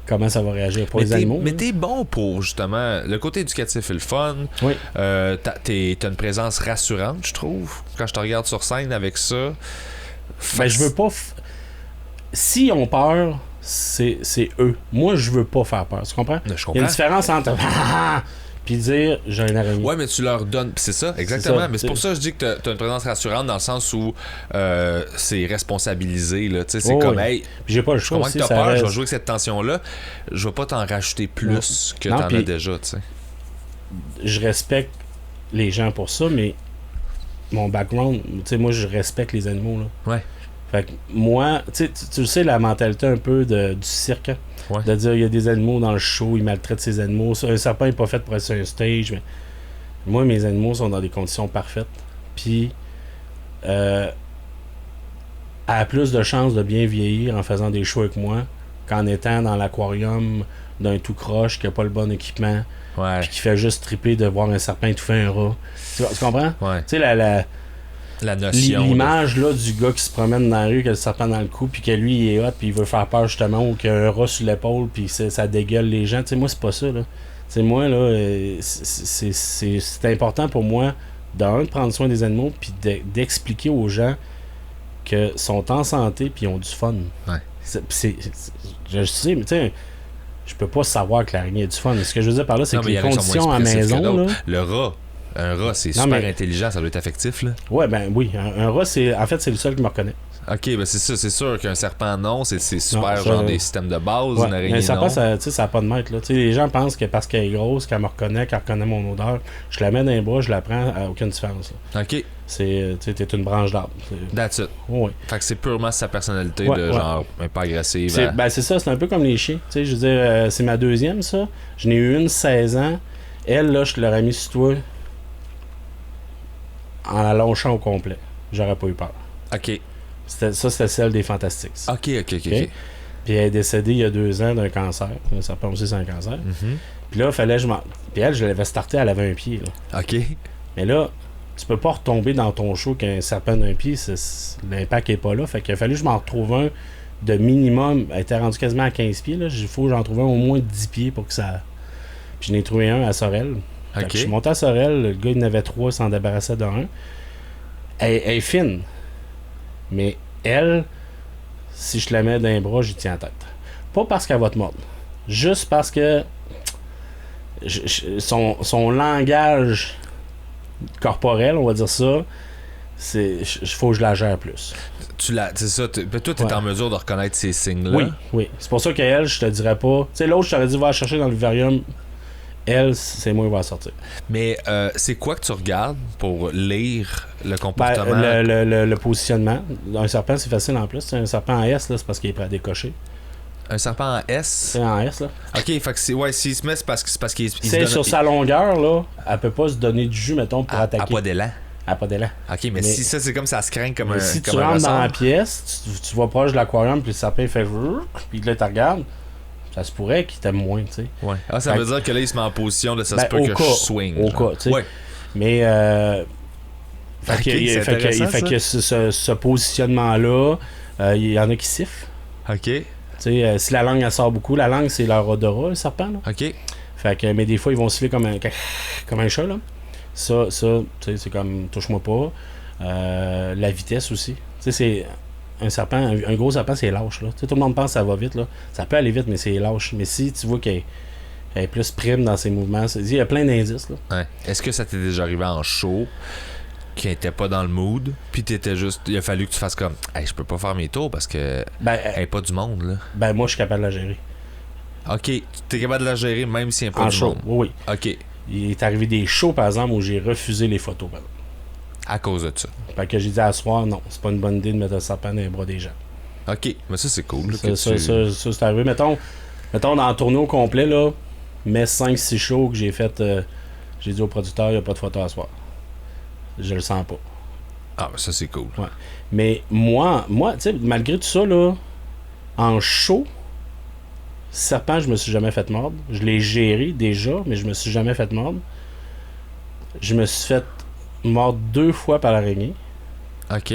B: comment ça va réagir pour les animaux.
A: Mais t'es bon pour, justement, le côté éducatif est le fun.
B: Oui.
A: T'as une présence rassurante, je trouve, quand je te regarde sur scène avec ça.
B: Ben, je veux pas... Si on peur, c'est eux. Moi, je veux pas faire peur, tu comprends?
A: Je comprends.
B: Il y a une différence entre... puis dire j'ai une araignée.
A: Ouais, mais tu leur donnes. C'est ça, exactement. C'est ça, mais c'est pour ça que je dis que t'as une présence rassurante dans le sens où c'est responsabilisé. Là. C'est comme, hey,
B: puis j'ai pas le choix.
A: Comment que t'as peur, je vais jouer avec cette tension-là. Je vais pas t'en rajouter plus que t'en as déjà. T'sais.
B: Je respecte les gens pour ça, mais mon background, moi, je respecte les animaux. Là.
A: Ouais.
B: Fait que moi, tu sais, la mentalité un peu du cirque. Hein?
A: Ouais.
B: De dire, il y a des animaux dans le show, ils maltraitent ces animaux. Un serpent n'est pas fait pour être sur un stage. Mais moi, mes animaux sont dans des conditions parfaites. Puis, a plus de chances de bien vieillir en faisant des shows avec moi qu'en étant dans l'aquarium d'un tout croche qui n'a pas le bon équipement.
A: Ouais.
B: Puis qui fait juste triper de voir un serpent étouffer un rat. Tu comprends?
A: Ouais.
B: Tu sais,
A: la notion.
B: L'image là, du gars qui se promène dans la rue, qui a le serpent dans le cou, puis que lui, il est hot, puis il veut faire peur justement, ou qu'il y a un rat sur l'épaule, puis ça dégueule les gens. Tu sais, moi, c'est pas ça. Là. T'sais, moi, là, c'est important pour moi de prendre soin des animaux, puis d'expliquer aux gens qu'ils sont en santé, puis ils ont du fun.
A: Ouais.
B: Je sais, mais tu sais, je peux pas savoir que l'araignée a du fun. Ce que je veux dire par là, c'est que les conditions à la maison. Là,
A: le rat. Un rat, c'est super intelligent, ça doit être affectif, là.
B: Ouais, ben oui. Un rat, c'est le seul qui me reconnaît.
A: Ok, ben c'est ça, c'est sûr qu'un serpent, non, c'est super non, genre des systèmes de base,
B: ouais,
A: une araignée,
B: mais un serpent,
A: non.
B: Ça n'a pas de maître, là. Les gens pensent que parce qu'elle est grosse, qu'elle me reconnaît, qu'elle reconnaît mon odeur, je la mets dans les bras, je la prends, à aucune différence, là.
A: Ok.
B: T'es une branche d'arbre.
A: That's it.
B: Ouais.
A: Fait que c'est purement sa personnalité de genre, pas agressive.
B: Ben c'est ça, c'est un peu comme les chiens. Je veux dire, c'est ma deuxième, ça. Je n'ai eu une 16 ans. Elle, là, je te l'aurais mis sur toi en la lonchant au complet. J'aurais pas eu peur.
A: Ok.
B: C'était celle des Fantastiques.
A: Ok.
B: Puis elle est décédée il y a 2 ans d'un cancer. Un serpent aussi, c'est un cancer.
A: Mm-hmm.
B: Puis là, fallait que je m'en. Puis elle, je l'avais starté, elle avait un pied. Là.
A: Ok.
B: Mais là, tu peux pas retomber dans ton show qu'un serpent d'un pied, l'impact est pas là. Fait qu'il a fallu que je m'en retrouve un de minimum. Elle était rendue quasiment à 15 pieds. Il faut que j'en trouve un au moins 10 pieds pour que ça. Puis je n'ai trouvé un à Sorel.
A: Ok.
B: Je suis monté à Sorel, le gars il en avait 3, il s'en débarrassait d'un. Elle est fine. Mais elle, si je la mets dans les bras, j'y tiens en tête. Pas parce qu'elle va te mordre. Juste parce que son langage corporel, on va dire ça, il faut que je la gère plus.
A: C'est ça. Toi, t'es en mesure de reconnaître ces signes-là.
B: Oui. C'est pour ça qu'elle, je te dirais pas. Tu sais, l'autre, je t'aurais dit, va la chercher dans le vivarium. Elle, c'est moi qui va sortir.
A: Mais c'est quoi que tu regardes pour lire le comportement?
B: Le positionnement. Un serpent, c'est facile en plus. Un serpent en S, là, c'est parce qu'il est prêt à décocher.
A: Un serpent en S?
B: C'est en S, là.
A: Ok, fait que s'il se met, c'est parce qu'il
B: c'est sur sa longueur, là, elle peut pas se donner du jus, mettons, pour attaquer.
A: Elle a pas d'élan.
B: Elle a pas d'élan.
A: Ok, mais si ça, c'est comme ça se craint comme un.
B: Si
A: comme
B: tu
A: un
B: rentres
A: ressort.
B: dans la pièce, tu vas proche de l'aquarium, puis le serpent fait puis là, tu regardes. Ça se pourrait qu'il t'aime moins, tu sais.
A: Ouais. Ah, ça veut dire que là, il se met en position de ça se peut que je swing.
B: Au cas, tu sais.
A: Ouais.
B: Mais, fait que ce positionnement-là, il y en a qui sifflent.
A: Ok.
B: Tu sais, si la langue, elle sort beaucoup, la langue, c'est leur odorat, le serpent, là.
A: Ok.
B: Fait que, mais des fois, ils vont siffler comme un chat, là. Ça, tu sais, c'est comme, touche-moi pas. La vitesse aussi. Tu sais, c'est... Un serpent, un gros serpent, c'est lâche. Là. Tu sais, tout le monde pense que ça va vite. Là. Ça peut aller vite, mais c'est lâche. Mais si tu vois qu'elle est plus prime dans ses mouvements, il y a plein d'indices. Là.
A: Ouais. Est-ce que ça t'est déjà arrivé en show qui n'était pas dans le mood, puis t'étais juste. Il a fallu que tu fasses comme hey, je peux pas faire mes tours parce que elle est pas du monde. Là.
B: Ben moi je suis capable de la gérer.
A: Ok, tu es capable de la gérer même si elle n'est pas
B: en
A: du
B: show,
A: monde.
B: Oui.
A: Ok.
B: Il est arrivé des shows par exemple où j'ai refusé les photos. Ben.
A: À cause de ça.
B: Fait que j'ai dit à soir, non, c'est pas une bonne idée de mettre un serpent dans les bras des gens.
A: Ok, mais ça c'est cool.
B: Ça, c'est arrivé. Mettons dans le tournoi au complet, là, mais 5-6 shows que j'ai fait, j'ai dit au producteur, il n'y a pas de photo à soir. Je le sens pas.
A: Ah, mais ça c'est cool.
B: Ouais. Mais moi tu sais, malgré tout ça, là, en show, serpent, je me suis jamais fait mordre. Je l'ai géré déjà, mais je me suis jamais fait mordre. Je me suis fait mordre 2 fois par l'araignée.
A: Ok.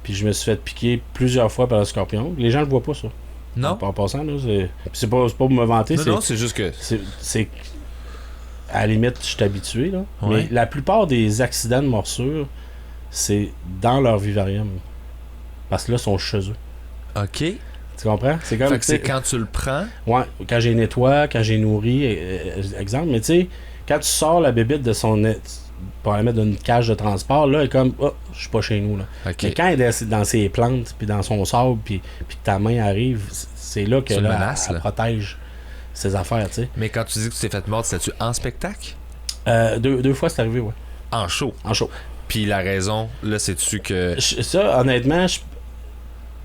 B: Puis je me suis fait piquer plusieurs fois par le scorpion. Les gens ne le voient pas, ça.
A: Non.
B: En passant, là, c'est pas pour me vanter.
A: Non, c'est juste que.
B: C'est à la limite, je suis habitué, là.
A: Ouais.
B: Mais la plupart des accidents de morsure, c'est dans leur vivarium. Parce que là, ils sont chez eux.
A: Ok.
B: Tu comprends? C'est comme.
A: Fait que c'est quand tu le prends.
B: Ouais, quand j'ai nettoyé, quand j'ai nourri, exemple. Mais tu sais, Quand tu sors la bébite de son... pour la mettre dans une cage de transport, là, elle est comme, oh, je suis pas chez nous, là.
A: Okay.
B: Mais quand elle est dans ses plantes, puis dans son sable, puis que ta main arrive, c'est là que là, menace, elle protège ses affaires, tu sais.
A: Mais quand tu dis que tu t'es fait mordre, c'était-tu en spectacle?
B: Deux fois, c'est arrivé, ouais.
A: En show?
B: En show.
A: Puis la raison, là, c'est-tu que...
B: Ça, honnêtement, tu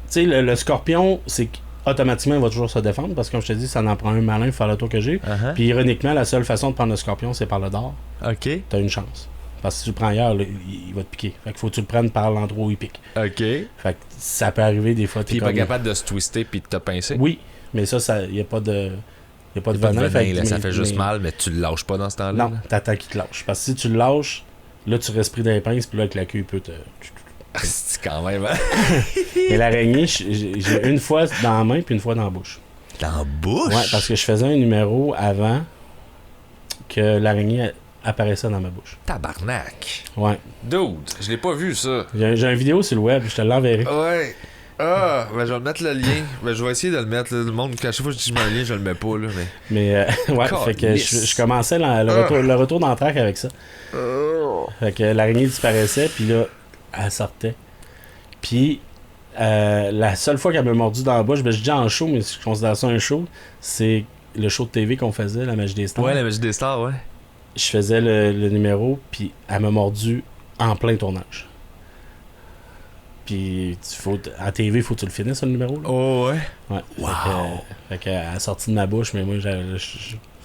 B: sais, le scorpion, c'est qu'automatiquement, il va toujours se défendre, parce que comme je te dis, ça en prend un malin pour faire le tour que j'ai.
A: Uh-huh.
B: Puis ironiquement, la seule façon de prendre le scorpion, c'est par le dard.
A: OK.
B: T'as une chance. Parce que si tu le prends ailleurs, là, il va te piquer. Fait qu'il faut que tu le prennes par l'endroit où il pique.
A: OK.
B: Fait que ça peut arriver des fois.
A: Puis il est pas capable de se twister puis de te pincer?
B: Oui, mais ça, il n'y a pas de... Il n'y a pas de
A: venin.
B: Fait
A: là, ça fait juste mal, mais tu le lâches pas dans ce temps-là?
B: Non, t'attends qu'il te lâche. Parce que si tu le lâches, là, tu respires dans les pinces, puis là, avec la queue, il peut te...
A: C'est quand même, hein?
B: Et l'araignée, j'ai une fois dans la main, puis une fois dans la bouche.
A: Dans la bouche?
B: Ouais, parce que je faisais un numéro avant que l'araignée apparaissait dans ma bouche.
A: Tabarnak!
B: Ouais.
A: Dude, je l'ai pas vu, ça.
B: J'ai une vidéo sur le web, je te l'enverrai.
A: Ouais. Ah, ben je vais mettre le lien. Ben je vais essayer de le mettre. Là. Le monde, à chaque fois que je dis un lien, je le mets pas. Là,
B: mais ouais, fait que je commençais le retour dans le track avec ça. Fait que l'araignée disparaissait, puis là, elle sortait. Puis la seule fois qu'elle m'a mordu dans la bouche, ben je dis en show, mais je considère ça un show, c'est le show de TV qu'on faisait, La Magie des Stars.
A: Ouais, La Magie des Stars, ouais.
B: Je faisais le numéro, puis elle m'a mordu en plein tournage. Puis à TV, il faut que tu le finisses, le numéro. Là.
A: Oh, ouais.
B: Ouais.
A: Wow.
B: Fait qu'elle a sorti de ma bouche, mais moi,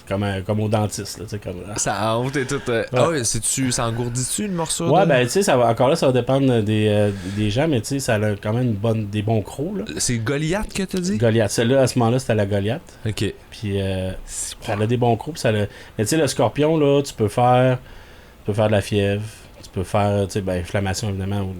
B: comme au dentiste. Là, comme,
A: ça honte et tout. Ah ouais, ça engourdit-tu le morceau?
B: Ouais, ben, tu sais, encore là, ça va dépendre des gens, mais tu sais, ça a quand même des bons crocs. Là.
A: C'est Goliath que t'as dit?
B: Goliath. Celle-là, à ce moment-là, c'était la Goliath.
A: OK.
B: Puis, ça a des bons crocs. Mais tu sais, le scorpion, là, tu peux faire de la fièvre. Tu peux faire, tu sais, inflammation, évidemment.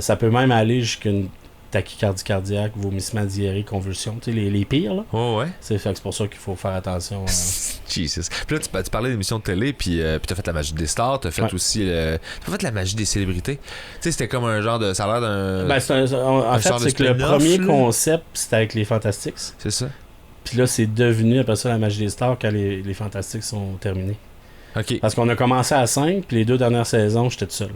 B: Ça peut même aller jusqu'à une tachycardie cardiaque, vomissement, diarrhée, convulsion. Tu sais, les pires, là.
A: Oh, ouais.
B: C'est pour ça qu'il faut faire attention.
A: Jesus. Puis là, tu parlais d'émissions de télé, puis t'as fait La Magie des Stars, t'as fait aussi... t'as fait La Magie des Célébrités. Tu sais, c'était comme un genre de... Ça a l'air d'un...
B: En fait, c'est que le premier concept, c'était avec les Fantastics.
A: C'est ça.
B: Puis là, c'est devenu, après ça, La Magie des Stars, quand les Fantastics sont terminés.
A: OK.
B: Parce qu'on a commencé à 5, puis les 2 dernières saisons, j'étais tout seul.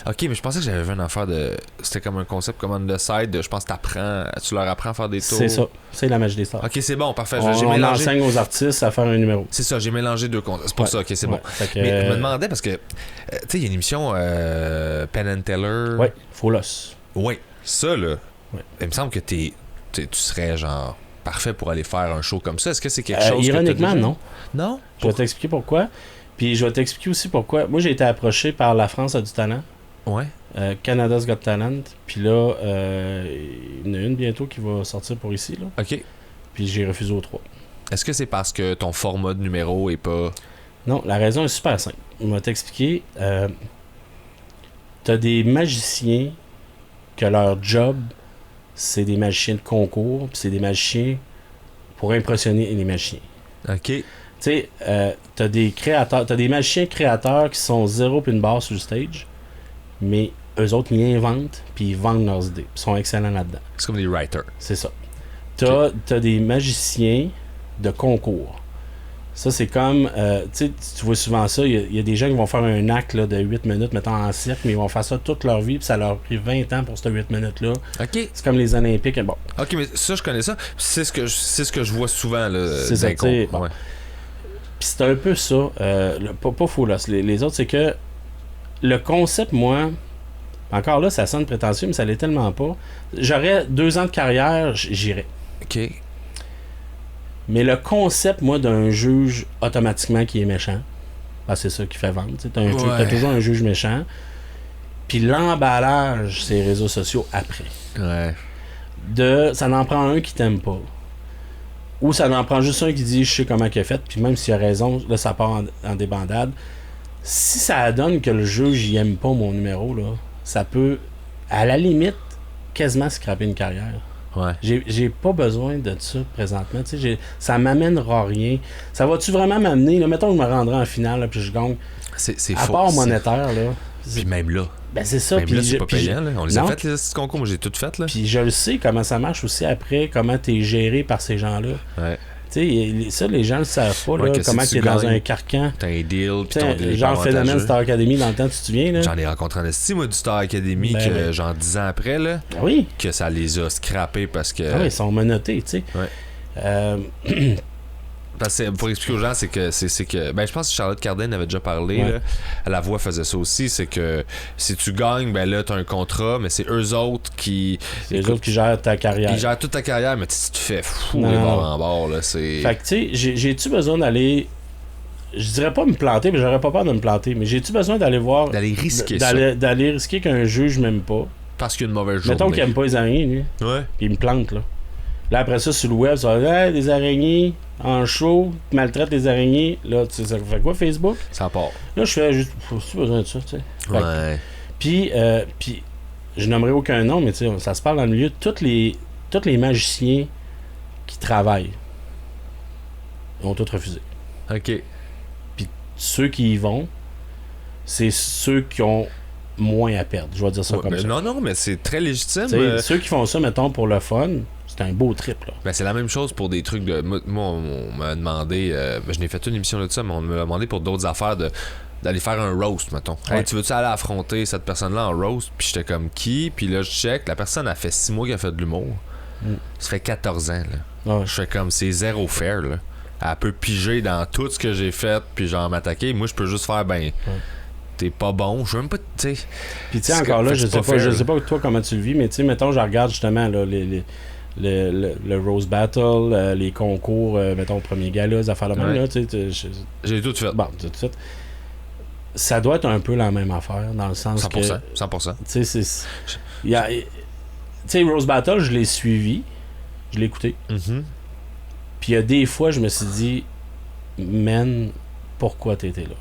A: OK, mais je pensais que j'avais vu une affaire de... C'était comme un concept comme on the side, je pense que tu leur apprends à faire des tours.
B: C'est ça, c'est La Magie des Stars.
A: OK, c'est bon, parfait.
B: On enseigne aux artistes à faire un numéro.
A: C'est ça, j'ai mélangé 2 concepts. C'est pour ça, OK, c'est bon. Mais je me demandais, parce que, tu sais, il y a une émission Penn and Teller.
B: Oui, Faulos.
A: Oui, ça, là, il me semble que tu serais, genre, parfait pour aller faire un show comme ça. Est-ce que c'est quelque chose
B: ironiquement,
A: que
B: non.
A: Non?
B: Je vais t'expliquer pourquoi. Puis je vais t'expliquer aussi pourquoi. Moi, j'ai été approché par La France a du talent.
A: Ouais.
B: Canada's Got Talent. Puis là, il y en a une bientôt qui va sortir pour ici. Là.
A: OK.
B: Puis j'ai refusé aux 3.
A: Est-ce que c'est parce que ton format de numéro est pas...
B: Non, la raison est super simple. Je vais t'expliquer. T'as des magiciens que leur job, c'est des magiciens de concours. Puis c'est des magiciens pour impressionner les magiciens.
A: OK.
B: Tu sais, t'as des magiciens créateurs qui sont 0 puis une barre sur le stage, mais eux autres, ils inventent puis ils vendent leurs idées. Ils sont excellents là-dedans.
A: C'est comme des writers.
B: C'est ça. T'as des magiciens de concours. Ça, c'est comme, tu vois souvent ça, il y a des gens qui vont faire un acte là, de 8 minutes, mettons en cirque, mais ils vont faire ça toute leur vie, puis ça leur a pris 20 ans pour ces 8 minutes-là.
A: OK.
B: C'est comme les Olympiques. Bon.
A: OK, mais ça, je connais ça. C'est ce que je vois souvent, là.
B: C'est ça, tu bon. Ouais. Puis c'est un peu ça. Pas faux, là. Les autres, c'est que le concept, moi, encore là, ça sonne prétentieux, mais ça l'est tellement pas. J'aurais 2 ans de carrière, j'irais.
A: OK.
B: Mais le concept, moi, d'un juge automatiquement qui est méchant, ben, c'est ça qui fait vendre. T'as toujours un juge méchant. Puis l'emballage, c'est les réseaux sociaux après.
A: Ouais.
B: Ça n'en prend un qui t'aime pas. Ou ça n'en prend juste un qui dit je sais comment il a fait, puis même s'il a raison, là ça part en débandade. Si ça donne que le juge il aime pas mon numéro, là, ça peut, à la limite, quasiment scraper une carrière.
A: Ouais.
B: J'ai pas besoin de ça présentement. Ça m'amènera rien. Ça va-tu vraiment m'amener? Là, mettons que je me rendrai en finale, là, puis je gagne.
A: C'est
B: à
A: faux.
B: Part monétaire, là.
A: Puis même là.
B: Ben c'est ça.
A: Même là, c'est pas payant. Là. On les a fait, les concours. Moi, j'ai tout fait. Là.
B: Puis je le sais comment ça marche aussi après, comment t'es géré par ces gens-là.
A: Ouais.
B: Tu Tu sais, ça, les gens le savent pas, là, comment tu es dans un carcan.
A: T'as un deal, puis ton deal.
B: Genre phénomène Star Academy dans le temps, tu te souviens, là?
A: J'en ai rencontré en estime, moi, du Star Academy, genre 10 ans après, là.
B: Oui.
A: Que ça les a scrappés parce que.
B: Ah oui, ils sont menottés, tu sais.
A: Ouais. Parce que pour expliquer aux gens, c'est que je pense que Charlotte Cardin avait déjà parlé, là. La voix faisait ça aussi, c'est que si tu gagnes, ben là t'as un contrat, mais c'est eux autres qui
B: gèrent ta carrière.
A: Ils gèrent toute ta carrière, mais tu te fais fou les bords en bord, là, c'est.
B: Fait que tu sais, j'ai-tu besoin d'aller, je dirais pas me planter, mais j'aurais pas peur de me planter, mais j'ai-tu besoin d'aller voir,
A: d'aller risquer
B: d'aller risquer qu'un juge m'aime pas
A: parce qu'il y a une mauvaise journée.
B: Mettons qu'il aime pas les araignées, lui.
A: Ouais.
B: Puis il me plante, là. Là, après ça, sur le web, ça va dire, des araignées en show, tu maltraites les araignées. Là, tu sais, ça fait quoi, Facebook?
A: Ça part.
B: Là, je fais juste, faut-tu besoin de ça, tu sais?
A: Ouais.
B: Puis, je nommerai aucun nom, mais tu sais, ça se parle dans le milieu. Tous les magiciens qui travaillent ont tous refusé.
A: OK.
B: Puis, ceux qui y vont, c'est ceux qui ont moins à perdre. Je vais dire ça comme ça.
A: Non, mais c'est très légitime.
B: Ceux qui font ça, mettons, pour le fun, c'est un beau trip, là.
A: Ben, c'est la même chose pour des trucs de. Moi, on m'a demandé. Je n'ai fait une émission de ça, mais on m'a demandé pour d'autres affaires d'aller faire un roast, mettons. Ouais. Hey, tu veux-tu aller affronter cette personne-là en roast? Puis j'étais comme qui? Puis là, je check. La personne a fait 6 mois qu'elle a fait de l'humour. Ça fait 14 ans, là. Je fais comme, c'est zéro fair, là. Elle peut piger dans tout ce que j'ai fait, puis genre m'attaquer. Moi, je peux juste faire, t'es pas bon, je veux même pas, tu sais.
B: Puis tu sais, encore là, je sais pas toi comment tu le vis, mais tu sais, mettons, je regarde justement là, le Rose Battle, les concours, mettons, au premier gala, les affaires de même, là, tu sais.
A: J'ai tout fait.
B: Bon, tout fait. Ça doit être un peu la même affaire, dans le sens
A: 100%,
B: que...
A: 100%.
B: Tu sais, tu sais, Rose Battle, je l'ai suivi, je l'ai écouté. Puis il y a des fois, je me suis dit, man, pourquoi t'étais là?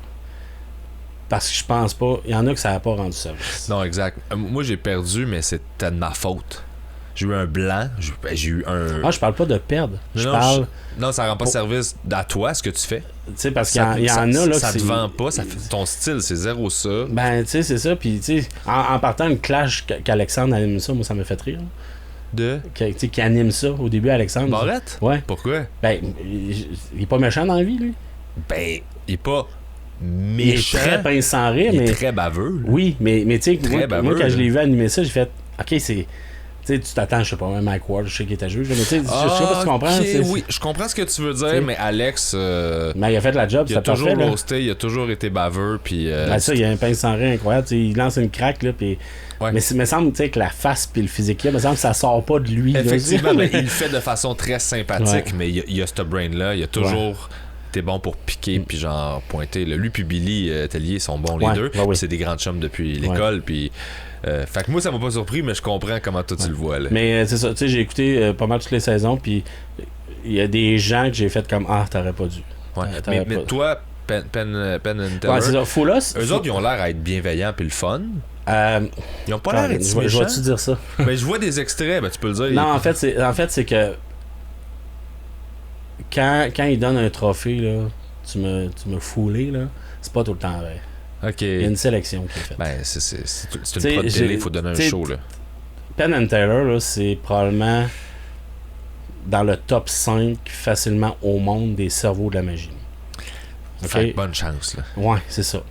B: Parce que je pense pas. Il y en a que ça n'a pas rendu service.
A: Non, exact. Moi, j'ai perdu, mais c'était de ma faute. J'ai eu un blanc. J'ai eu un.
B: Ah, je parle pas de perdre.
A: Non, ça rend pas service à toi, ce que tu fais.
B: Tu sais, parce qu'il y en a là.
A: Ça te vend pas. Ton style, c'est zéro ça.
B: Ben, tu sais, c'est ça. Puis, tu sais, en partant une clash qu'Alexandre anime ça, moi, ça m'a fait rire. Qui anime ça au début, Alexandre.
A: Barrette?
B: Ouais.
A: Pourquoi?
B: Ben, il est pas méchant dans la vie, lui.
A: Ben, il est pas méchant.
B: Il est très pince sans rire, mais.
A: Il est très baveux.
B: Oui, mais tu sais, moi, quand je l'ai vu animer ça, j'ai fait, OK, c'est. Tu sais, tu t'attends, je sais pas, Mike Ward, je sais qu'il était juge, mais tu sais, je sais pas si tu comprends.
A: Oui, je comprends ce que tu veux dire, mais Alex.
B: Mais il a fait la job,
A: il a toujours roasté, il a toujours été baveux, puis.
B: Ça, il a un pince sans rire incroyable, il lance une craque, là, puis.
A: Ouais.
B: Mais il me semble que la face puis le physique là, il me semble que ça sort pas de lui.
A: Effectivement, mais il le fait de façon très sympathique, mais il y a ce brain-là, il a toujours été bon pour piquer puis genre pointer. Lui puis Billy Tellier sont bons les deux. C'est des grands chums depuis l'école, puis. Fait que moi, ça m'a pas surpris, mais je comprends comment toi tu le vois. Là.
B: Mais c'est ça, tu sais, j'ai écouté pas mal toutes les saisons, puis il y a des gens que j'ai fait comme t'aurais pas dû.
A: Ouais. Mais toi, Penn and Teller,
B: c'est ça.
A: Eux autres, ils ont l'air à être bienveillants puis le fun. Ils ont pas l'air d'être méchants.
B: Je vais-tu dire ça?
A: Ben, je vois des extraits, tu peux le dire.
B: Non, en fait, c'est que quand ils donnent un trophée, là, tu me foulé, là, c'est pas tout le temps vrai.
A: OK.
B: Il y a une sélection qui est faite.
A: Ben, c'est une prod télé, il faut donner un show, là.
B: Penn and Teller, là, c'est probablement dans le top 5 facilement au monde des cerveaux de la magie.
A: Fait bonne chance, là.
B: Ouais, c'est ça.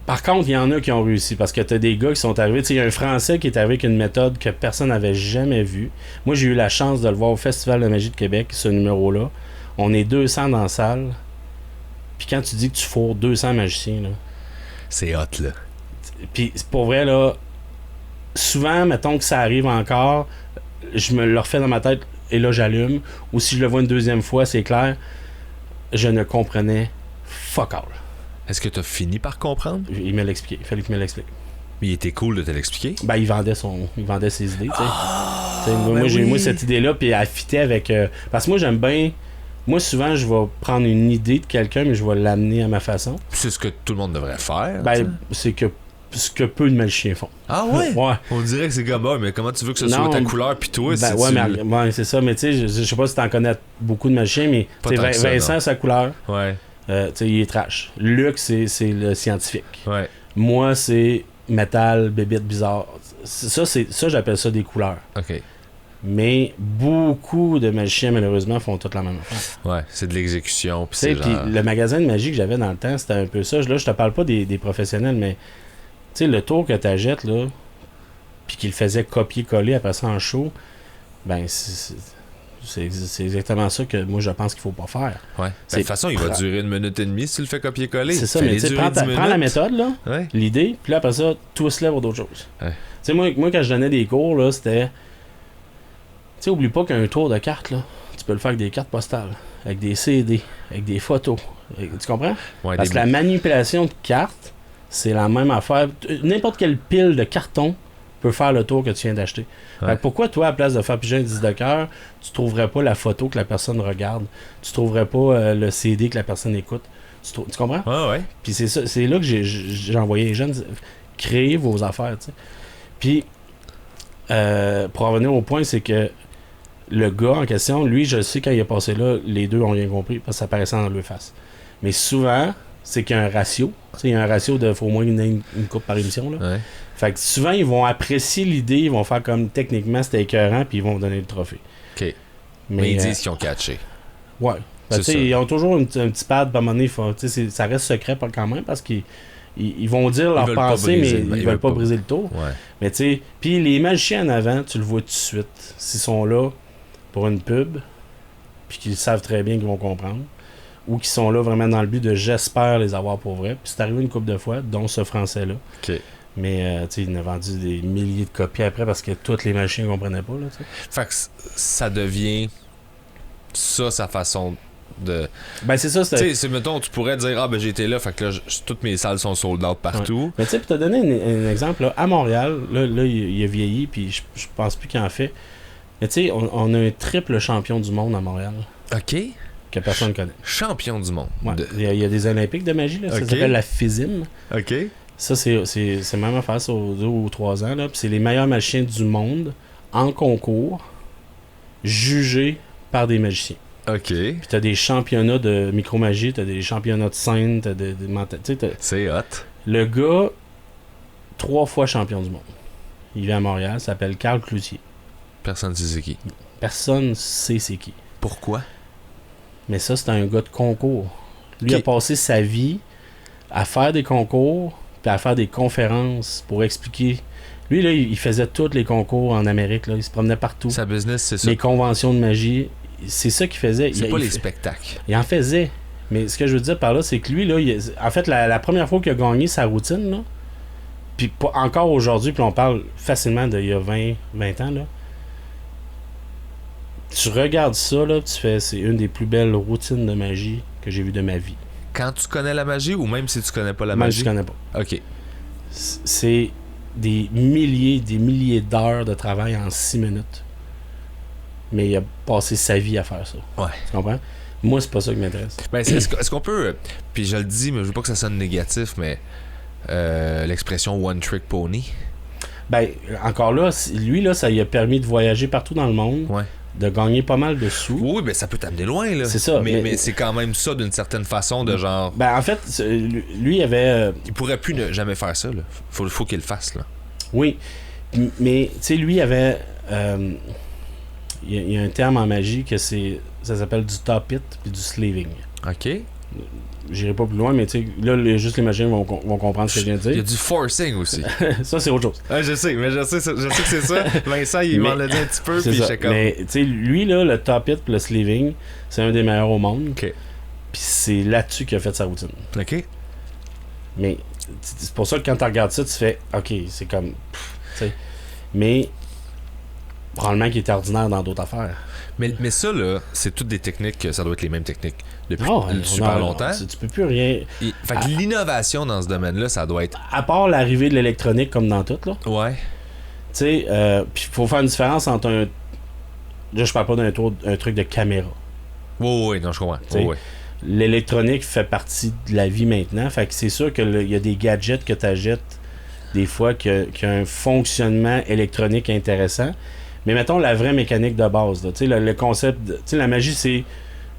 B: Par contre, il y en a qui ont réussi parce que t'as des gars qui sont arrivés. Il y a un Français qui est arrivé avec une méthode que personne n'avait jamais vue. Moi, j'ai eu la chance de le voir au Festival de la magie de Québec, ce numéro-là. On est 200 dans la salle. Puis quand tu dis que tu fourres 200 magiciens, là.
A: C'est hot, là.
B: Puis pour vrai, là, souvent, mettons que ça arrive encore, je me le refais dans ma tête et là, j'allume. Ou si je le vois une deuxième fois, c'est clair, je ne comprenais fuck all.
A: Est-ce que tu as fini par comprendre?
B: Il me l'expliquait. Il fallait qu'il me l'explique.
A: Mais il était cool de te l'expliquer?
B: Ben, il vendait ses idées, tu sais. Moi, j'ai eu cette idée-là, puis elle fitait avec... parce que moi, j'aime bien... Moi, souvent, je vais prendre une idée de quelqu'un, mais je vais l'amener à ma façon.
A: C'est ce que tout le monde devrait faire.
B: Ben, c'est ce que peu de magiciens font.
A: Ah ouais?
B: Ouais.
A: On dirait que c'est comme mais comment tu veux que ce soit ta couleur puis toi?
B: Ben, ouais, c'est ça. Mais tu sais, je sais pas si t'en connais beaucoup de magiciens, mais Vincent, sa couleur.
A: Ouais.
B: Tu sais, il est trash. Luc, c'est le scientifique.
A: Ouais.
B: Moi, c'est métal, bébite bizarre. Ça, j'appelle ça des couleurs.
A: OK.
B: Mais beaucoup de magiciens, malheureusement, font toute la même affaire.
A: Ouais, c'est de l'exécution.
B: Puis le magasin de magie que j'avais dans le temps, c'était un peu ça. Là, je te parle pas des professionnels, mais le tour que tu achètes, là, puis qu'ils le faisaient copier-coller après ça en show, ben, c'est exactement ça que moi, je pense qu'il faut pas faire.
A: Ouais. De toute façon, il va durer 1 minute et demie si tu le fais copier-coller.
B: C'est ça, mais prends la méthode, là,
A: ouais.
B: L'idée, puis là, après ça, twist-le pour d'autres choses.
A: Ouais.
B: Moi, quand je donnais des cours, là, c'était... oublie pas qu'un tour de cartes, là, tu peux le faire avec des cartes postales, avec des CD, avec des photos. Tu comprends?
A: Ouais,
B: parce que la manipulation de cartes, c'est la même affaire. N'importe quelle pile de carton peut faire le tour que tu viens d'acheter. Ouais. Pourquoi, toi, à la place de faire piger un 10 de cœur, tu trouverais pas la photo que la personne regarde? Tu trouverais pas le CD que la personne écoute? Tu comprends?
A: Ouais.
B: Puis c'est là que j'ai envoyé les jeunes, créer vos affaires, tu sais. Puis, pour revenir au point, c'est que le gars en question, lui, je sais quand il est passé là, les deux ont rien compris parce que ça paraissait dans leur face. Mais souvent, c'est qu'il y a un ratio. Il y a un ratio de faut au moins une coupe par émission. Là.
A: Ouais.
B: Fait que souvent, ils vont apprécier l'idée, ils vont faire comme techniquement c'était écœurant, puis ils vont donner le trophée.
A: OK. Mais ils disent qu'ils ont catché.
B: Ouais. Ben, ils ont toujours un petit pad, à un moment donné, ça reste secret quand même parce qu'ils vont dire leur pensée, mais ils veulent pas briser le tour.
A: Ouais.
B: Mais tu sais, puis les magiciens en avant, tu le vois tout de suite. S'ils sont là pour une pub, puis qu'ils savent très bien qu'ils vont comprendre, ou qu'ils sont là vraiment dans le but de j'espère les avoir pour vrai. Puis c'est arrivé une couple de fois, dont ce français-là.
A: OK.
B: Mais tu sais, il en a vendu des milliers de copies après parce que tous les magiciens ne comprenaient pas. Là,
A: fait que ça devient ça sa façon de...
B: Ben c'est ça,
A: tu sais, mettons, tu pourrais dire j'ai été là, fait que là toutes mes salles sont sold out partout.
B: Ouais. Mais tu sais, pour te donner un exemple, là, à Montréal, là il a vieilli, puis je pense plus qu'il en fait. Mais tu sais, on a un triple champion du monde à Montréal.
A: OK.
B: Que personne ne connaît.
A: Champion du monde.
B: Ouais. Il y a des Olympiques de magie, là, ça s'appelle la FISIM.
A: OK.
B: Ça, c'est même affaire, ça, aux 2 ou 3 ans. Puis c'est les meilleurs magiciens du monde en concours, jugés par des magiciens.
A: OK.
B: Puis t'as des championnats de micromagie, t'as des championnats de scène, t'as des
A: c'est hot.
B: Le gars, 3 fois champion du monde. Il vit à Montréal, s'appelle Carl Cloutier.
A: Personne ne sait c'est qui.
B: Personne sait c'est qui.
A: Pourquoi?
B: Mais ça, c'est un gars de concours. Lui a passé sa vie à faire des concours puis à faire des conférences pour expliquer. Lui, là, il faisait tous les concours en Amérique. Là. Il se promenait partout.
A: Sa business, c'est ça.
B: Les conventions de magie, c'est ça qu'il faisait.
A: C'est pas les spectacles.
B: Il en faisait. Mais ce que je veux dire par là, c'est que lui, là, en fait, la première fois qu'il a gagné sa routine, là, puis encore aujourd'hui, puis on parle facilement d'il y a 20 ans, là, tu regardes ça, là, tu fais, c'est une des plus belles routines de magie que j'ai vues de ma vie.
A: Quand tu connais la magie ou même si tu connais pas la magie?
B: Même si je connais pas.
A: OK.
B: C'est des milliers d'heures de travail en 6 minutes. Mais il a passé sa vie à faire ça.
A: Ouais.
B: Tu comprends? Moi, c'est pas ça qui m'intéresse.
A: Ben, est-ce qu'on peut... Puis je le dis, mais je veux pas que ça sonne négatif, mais l'expression « one trick pony ».
B: Ben, encore là, lui, là, ça lui a permis de voyager partout dans le monde.
A: Ouais.
B: De gagner pas mal de sous.
A: Oui, ben ça peut t'amener loin, là.
B: C'est ça.
A: Mais c'est quand même ça d'une certaine façon de genre...
B: Ben en fait, lui, il avait...
A: Il pourrait plus ne jamais faire ça, là. Faut qu'il le fasse, là.
B: Oui. Mais, tu sais, lui, il avait... Il y a un terme en magie que ça s'appelle du top it puis du slaving.
A: OK.
B: J'irai pas plus loin, mais tu sais, là, juste les magiciens vont comprendre ce que je viens de dire.
A: Il y a du forcing aussi.
B: Ça, c'est autre chose.
A: Ah, je sais que c'est ça. Vincent, il m'en a dit un petit peu, puis j'étais comme...
B: Mais, tu sais, lui, là, le top it puis le slaving, c'est un des meilleurs au monde.
A: OK.
B: Puis c'est là-dessus qu'il a fait sa routine.
A: OK.
B: Mais c'est pour ça que quand tu regardes ça, tu fais, OK, c'est comme... Tu sais, mais probablement qu'il était ordinaire dans d'autres affaires.
A: Mais ça, là, c'est toutes des techniques, ça doit être les mêmes techniques depuis super longtemps.
B: Tu peux plus rien...
A: Fait que l'innovation dans ce domaine-là, ça doit être...
B: À part l'arrivée de l'électronique comme dans tout, là.
A: Ouais.
B: Tu sais, puis il faut faire une différence entre un... Là, je parle pas d'un truc de caméra.
A: Oui, non, je comprends. Ouais.
B: L'électronique fait partie de la vie maintenant. Fait que c'est sûr qu'il y a des gadgets que tu achètes des fois qui a un fonctionnement électronique intéressant. Mais mettons la vraie mécanique de base. Le concept... Tu sais, la magie, c'est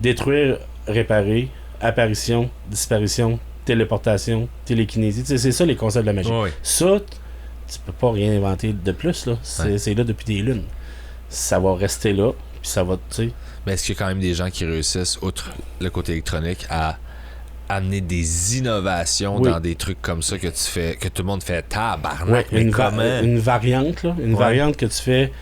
B: détruire, réparer, apparition, disparition, téléportation, télékinésie. Tu sais, c'est ça les concepts de la magie.
A: Ouais.
B: Ça, tu peux pas rien inventer de plus. Là. C'est là depuis des lunes. ça va rester là, puis ça va, tu sais.
A: Mais est-ce qu'il y a quand même des gens qui réussissent, outre le côté électronique, à amener des innovations dans des trucs comme ça que tu fais, que tout le monde fait tabarnak, mais comment?
B: Une variante, là, variante que tu fais.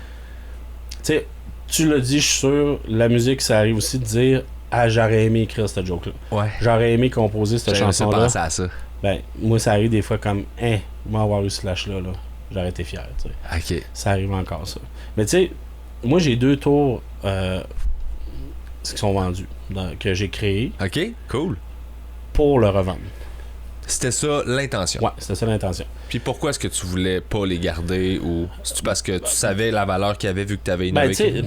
B: Tu sais, tu l'as dit, je suis sûr, la musique, ça arrive aussi de dire j'aurais aimé écrire cette joke-là.
A: Ouais.
B: J'aurais aimé composer cette chanson-là.
A: Penser à ça.
B: Ben, moi, ça arrive des fois comme moi avoir eu ce lâche-là, là, j'aurais été fier.
A: OK.
B: Ça arrive encore, ça. Mais tu sais, moi, j'ai 2 tours qui sont vendus, que j'ai créés.
A: OK, cool.
B: Pour le revendre.
A: C'était ça l'intention.
B: Ouais, c'était ça l'intention.
A: Puis pourquoi est-ce que tu voulais pas les garder, ou c'est-tu parce que tu savais la valeur qu'il y avait vu que tu avais innové?
B: Ben, tu sais,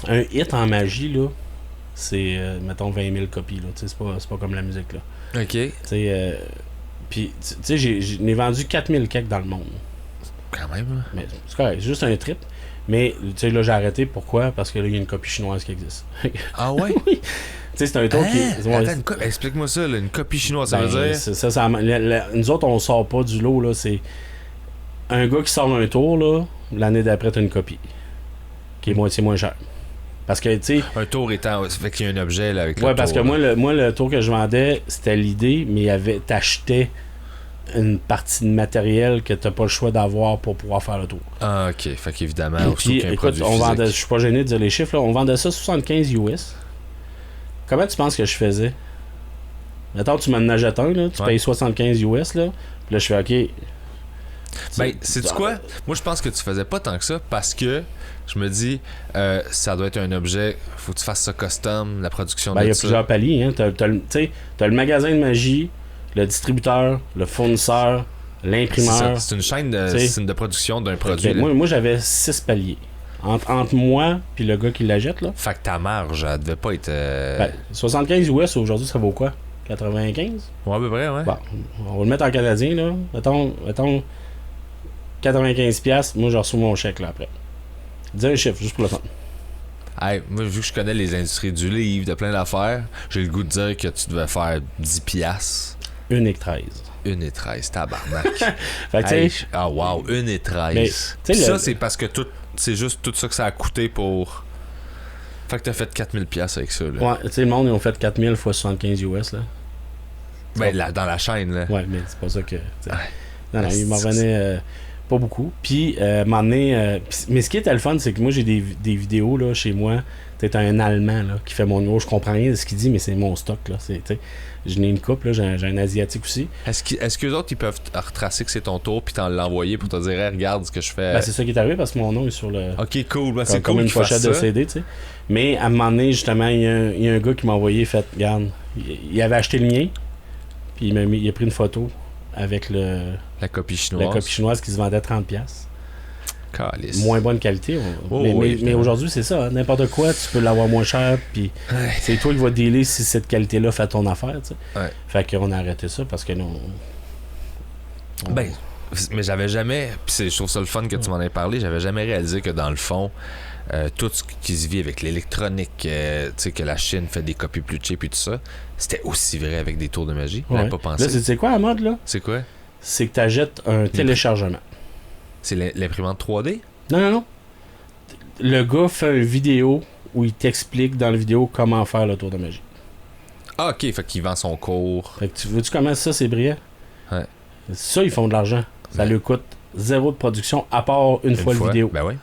B: un hit en magie, là, c'est, mettons, 20 000 copies, là. Tu sais, c'est pas comme la musique, là.
A: OK.
B: Tu sais, puis, tu sais, j'en ai vendu 4000 quelques dans le monde.
A: Quand même.
B: Mais c'est correct, c'est juste un trip. Mais, tu sais, là, j'ai arrêté. Pourquoi? Parce que là, il y a une copie chinoise qui existe.
A: Ah ouais?
B: Oui. Tu sais, c'est un tour qui...
A: Attends, explique-moi ça, là, une copie chinoise, ça veut dire?
B: Nous autres, on sort pas du lot, là. C'est un gars qui sort un tour, là, l'année d'après, t'as une copie. Qui est moitié moins cher. Parce que, tu sais...
A: Un tour étant... Ça fait qu'il y a un objet, là, avec le tour.
B: Ouais, parce que moi, le tour que je vendais, c'était l'idée, mais t'achetais une partie de matériel que t'as pas le choix d'avoir pour pouvoir faire le tour.
A: Ah, OK. Fait qu'évidemment,
B: puis, écoute, je suis pas gêné de dire les chiffres, là. On vendait ça 75 US. Comment tu penses que je faisais? Mettons, tu m'en achètes un, là, tu payes 75 US, là. Puis là, je fais OK.
A: Ben, sais-tu quoi? Moi, je pense que tu faisais pas tant que ça parce que je me dis, ça doit être un objet, faut que tu fasses ça custom, la production de ça.
B: Il y a plusieurs paliers, hein. T'as le magasin de magie, le distributeur, le fournisseur, l'imprimeur.
A: C'est une chaîne de production d'un produit.
B: Moi, j'avais 6 paliers. Entre moi puis le gars qui la jette, là.
A: Fait que ta marge, elle devait pas être...
B: 75 US, aujourd'hui, ça vaut quoi? 95?
A: Ouais, à peu près, ouais.
B: Bon, on va le mettre en canadien, là. Mettons 95$, moi, je reçois mon chèque, là, après. Dis un chiffre, juste pour le fun.
A: Hey, moi, vu que je connais les industries du livre, de plein d'affaires, j'ai le goût de dire que tu devais faire 10$.
B: 1,13.
A: 1,13, tabarnak.
B: Fait que,
A: hey, ah, wow, 1,13. Ça, c'est parce que c'est juste tout ça que ça a coûté pour... Fait que t'as fait 4000$ avec ça, là.
B: Ouais, tu sais, le monde, ils ont fait 4000 fois 75 US, là.
A: Ben, là, dans la chaîne, là.
B: Ouais, mais c'est pas ça que... Non, il m'en revenait pas beaucoup. Puis, mais ce qui était le fun, c'est que moi, j'ai des vidéos, là, chez moi. T'es un Allemand, là, qui fait mon numéro. Je comprends rien de ce qu'il dit, mais c'est mon stock, là. Je n'ai une couple, là, j'ai un Asiatique aussi.
A: Est-ce qu'eux autres, ils peuvent retracer que c'est ton tour puis t'en l'envoyer pour te dire, hey, regarde ce que je fais?
B: Ben, c'est ça qui est arrivé parce que mon nom est sur le...
A: Ok, cool. Ben, c'est
B: comme
A: cool
B: une pochette de CD, tu sais. Mais à un moment donné, justement, il y a un gars qui m'a envoyé, regarde, il avait acheté le mien, puis il a pris une photo avec
A: la copie chinoise.
B: La copie chinoise qui se vendait à 30$.
A: Calice.
B: Moins bonne qualité. Mais aujourd'hui, c'est ça. Hein, n'importe quoi, tu peux l'avoir moins cher, puis c'est toi qui vas dealer si cette qualité-là fait ton affaire. Tu sais.
A: Ouais.
B: Fait qu'on a arrêté ça parce que non.
A: Ben, mais j'avais jamais. Puis je trouve ça le fun que tu m'en aies parlé. J'avais jamais réalisé que dans le fond, tout ce qui se vit avec l'électronique, tu sais, que la Chine fait des copies plus cheap et tout ça, c'était aussi vrai avec des tours de magie. J'avais pas pensé.
B: Là, c'est quoi la mode, là?
A: C'est quoi?
B: C'est que tu achètes un téléchargement.
A: C'est l'imprimante 3D?
B: Non. Le gars fait une vidéo où il t'explique dans la vidéo comment faire le tour de magie.
A: Ah, ok, fait qu'il vend son cours.
B: Fait que tu veux-tu comment ça, c'est brillant?
A: Ouais.
B: Ça, ils font de l'argent. Ça lui coûte 0 de production, à part une fois le vidéo.
A: Ben oui.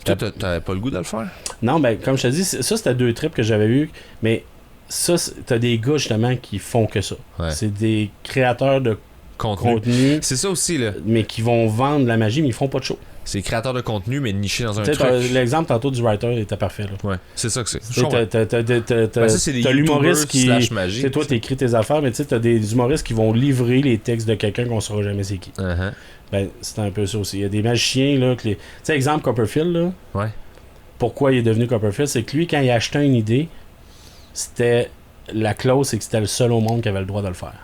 A: Toi, t'avais pas le goût de le faire?
B: Non, ben, comme je te dis, ça, c'était 2 trips que j'avais eu. Mais ça, t'as des gars, justement, qui font que ça.
A: Ouais.
B: C'est des créateurs de contenu.
A: C'est ça aussi, là.
B: Mais qui vont vendre la magie, mais ils font pas de show.
A: C'est créateurs de contenu, mais nichés dans un truc.
B: L'exemple tantôt du writer était parfait, là.
A: Ouais, c'est ça que c'est.
B: T'as l'humoriste qui...
A: magie.
B: Toi, t'écris tes affaires, mais tu sais, t'as des humoristes qui vont livrer les textes de quelqu'un qu'on saura jamais c'est qui. Ben, c'est un peu ça aussi. Il y a des magiciens, là, tu sais, exemple Copperfield, là.
A: Ouais.
B: Pourquoi il est devenu Copperfield? C'est que lui, quand il achetait une idée, c'était... La clause, c'est que c'était le seul au monde qui avait le droit de le faire.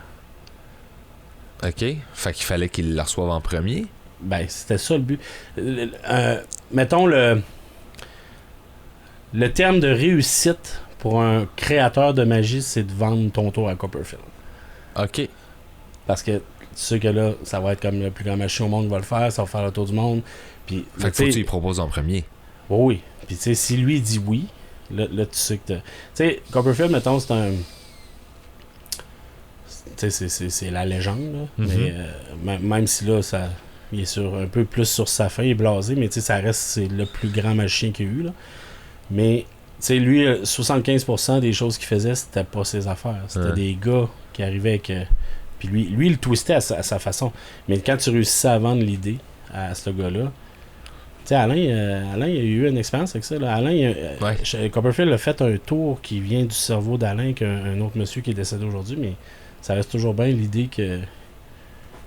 A: OK. Fait qu'il fallait qu'il le reçoive en premier.
B: Ben, c'était ça le but. Mettons le terme de réussite pour un créateur de magie, c'est de vendre ton tour à Copperfield.
A: OK.
B: Parce que sais que là, ça va être comme le plus grand machin au monde qui va le faire, ça va faire le tour du monde. Puis,
A: fait que faut que tu lui proposes en premier.
B: Oui. Puis tu sais, si lui dit oui, là tu sais que tu sais, Copperfield, mettons, c'est un... Tu sais, c'est la légende, là. Mais même si là, il est un peu plus sur sa fin, il est blasé, mais tu sais, ça reste c'est le plus grand machin qu'il y a eu, là. Mais, tu sais, lui, 75% des choses qu'il faisait, c'était pas ses affaires. C'était des gars qui arrivaient avec... puis lui, il le twistait à sa façon. Mais quand tu réussissais à vendre l'idée à ce gars-là, tu sais, Alain, il a eu une expérience avec ça. Là. Alain, Copperfield a fait un tour qui vient du cerveau d'Alain qu'un autre monsieur qui est décédé aujourd'hui, mais ça reste toujours bien l'idée que...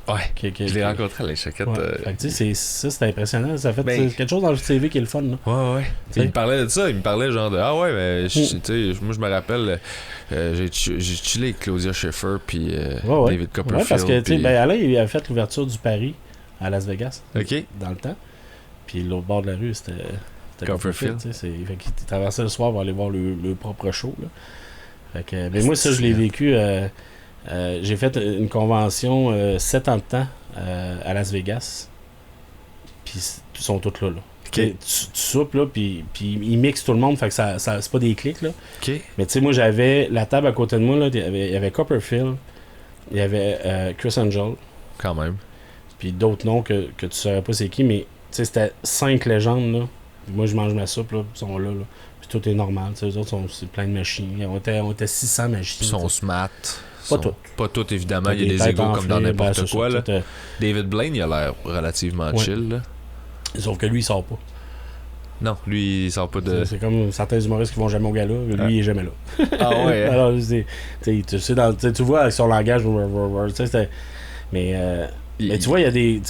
A: Ouais, je l'ai rencontré à l'échaquette.
B: Fait que, c'est impressionnant. Ça fait quelque chose dans le CV qui est le fun. Là.
A: Ouais. Il me parlait de ça. Il me parlait genre de ah ouais, mais moi je me rappelle, j'ai chillé avec Claudia Schiffer puis David Copperfield.
B: Ouais, parce que Alain il a fait l'ouverture du Paris à Las Vegas.
A: OK.
B: Dans le temps. Puis l'autre bord de la rue, c'était
A: Copperfield.
B: Fait qu'il traversait le soir pour aller voir le propre show. Là. Fait que, mais moi, ça, je l'ai vécu. J'ai fait une convention 7 ans de temps à Las Vegas. Puis ils sont tous là. Okay. Tu soupes, là, puis ils mixent tout le monde. Fait que ça c'est pas des clics. Là.
A: Okay.
B: Mais tu sais, moi, j'avais la table à côté de moi. Là, il y avait Copperfield. Il y avait Chris Angel.
A: Quand même.
B: Puis d'autres noms que tu saurais pas c'est qui. Mais tu sais, c'était 5 légendes. Là. Moi, je mange ma soupe. Là, ils sont là. Puis tout est normal. Les autres, c'est plein de machines. On était 600 machines.
A: Ils sont smart. Pas toutes, évidemment. Il y a des égos comme dans n'importe quoi. Là. David Blaine, il a l'air relativement chill. Là.
B: Sauf que lui, il sort pas.
A: Non, lui, il sort pas de...
B: C'est comme certains humoristes qui vont jamais au gala. Lui, il est jamais là.
A: Ah ouais?
B: Alors, tu sais, tu vois avec son langage... Mais tu vois, il y a des...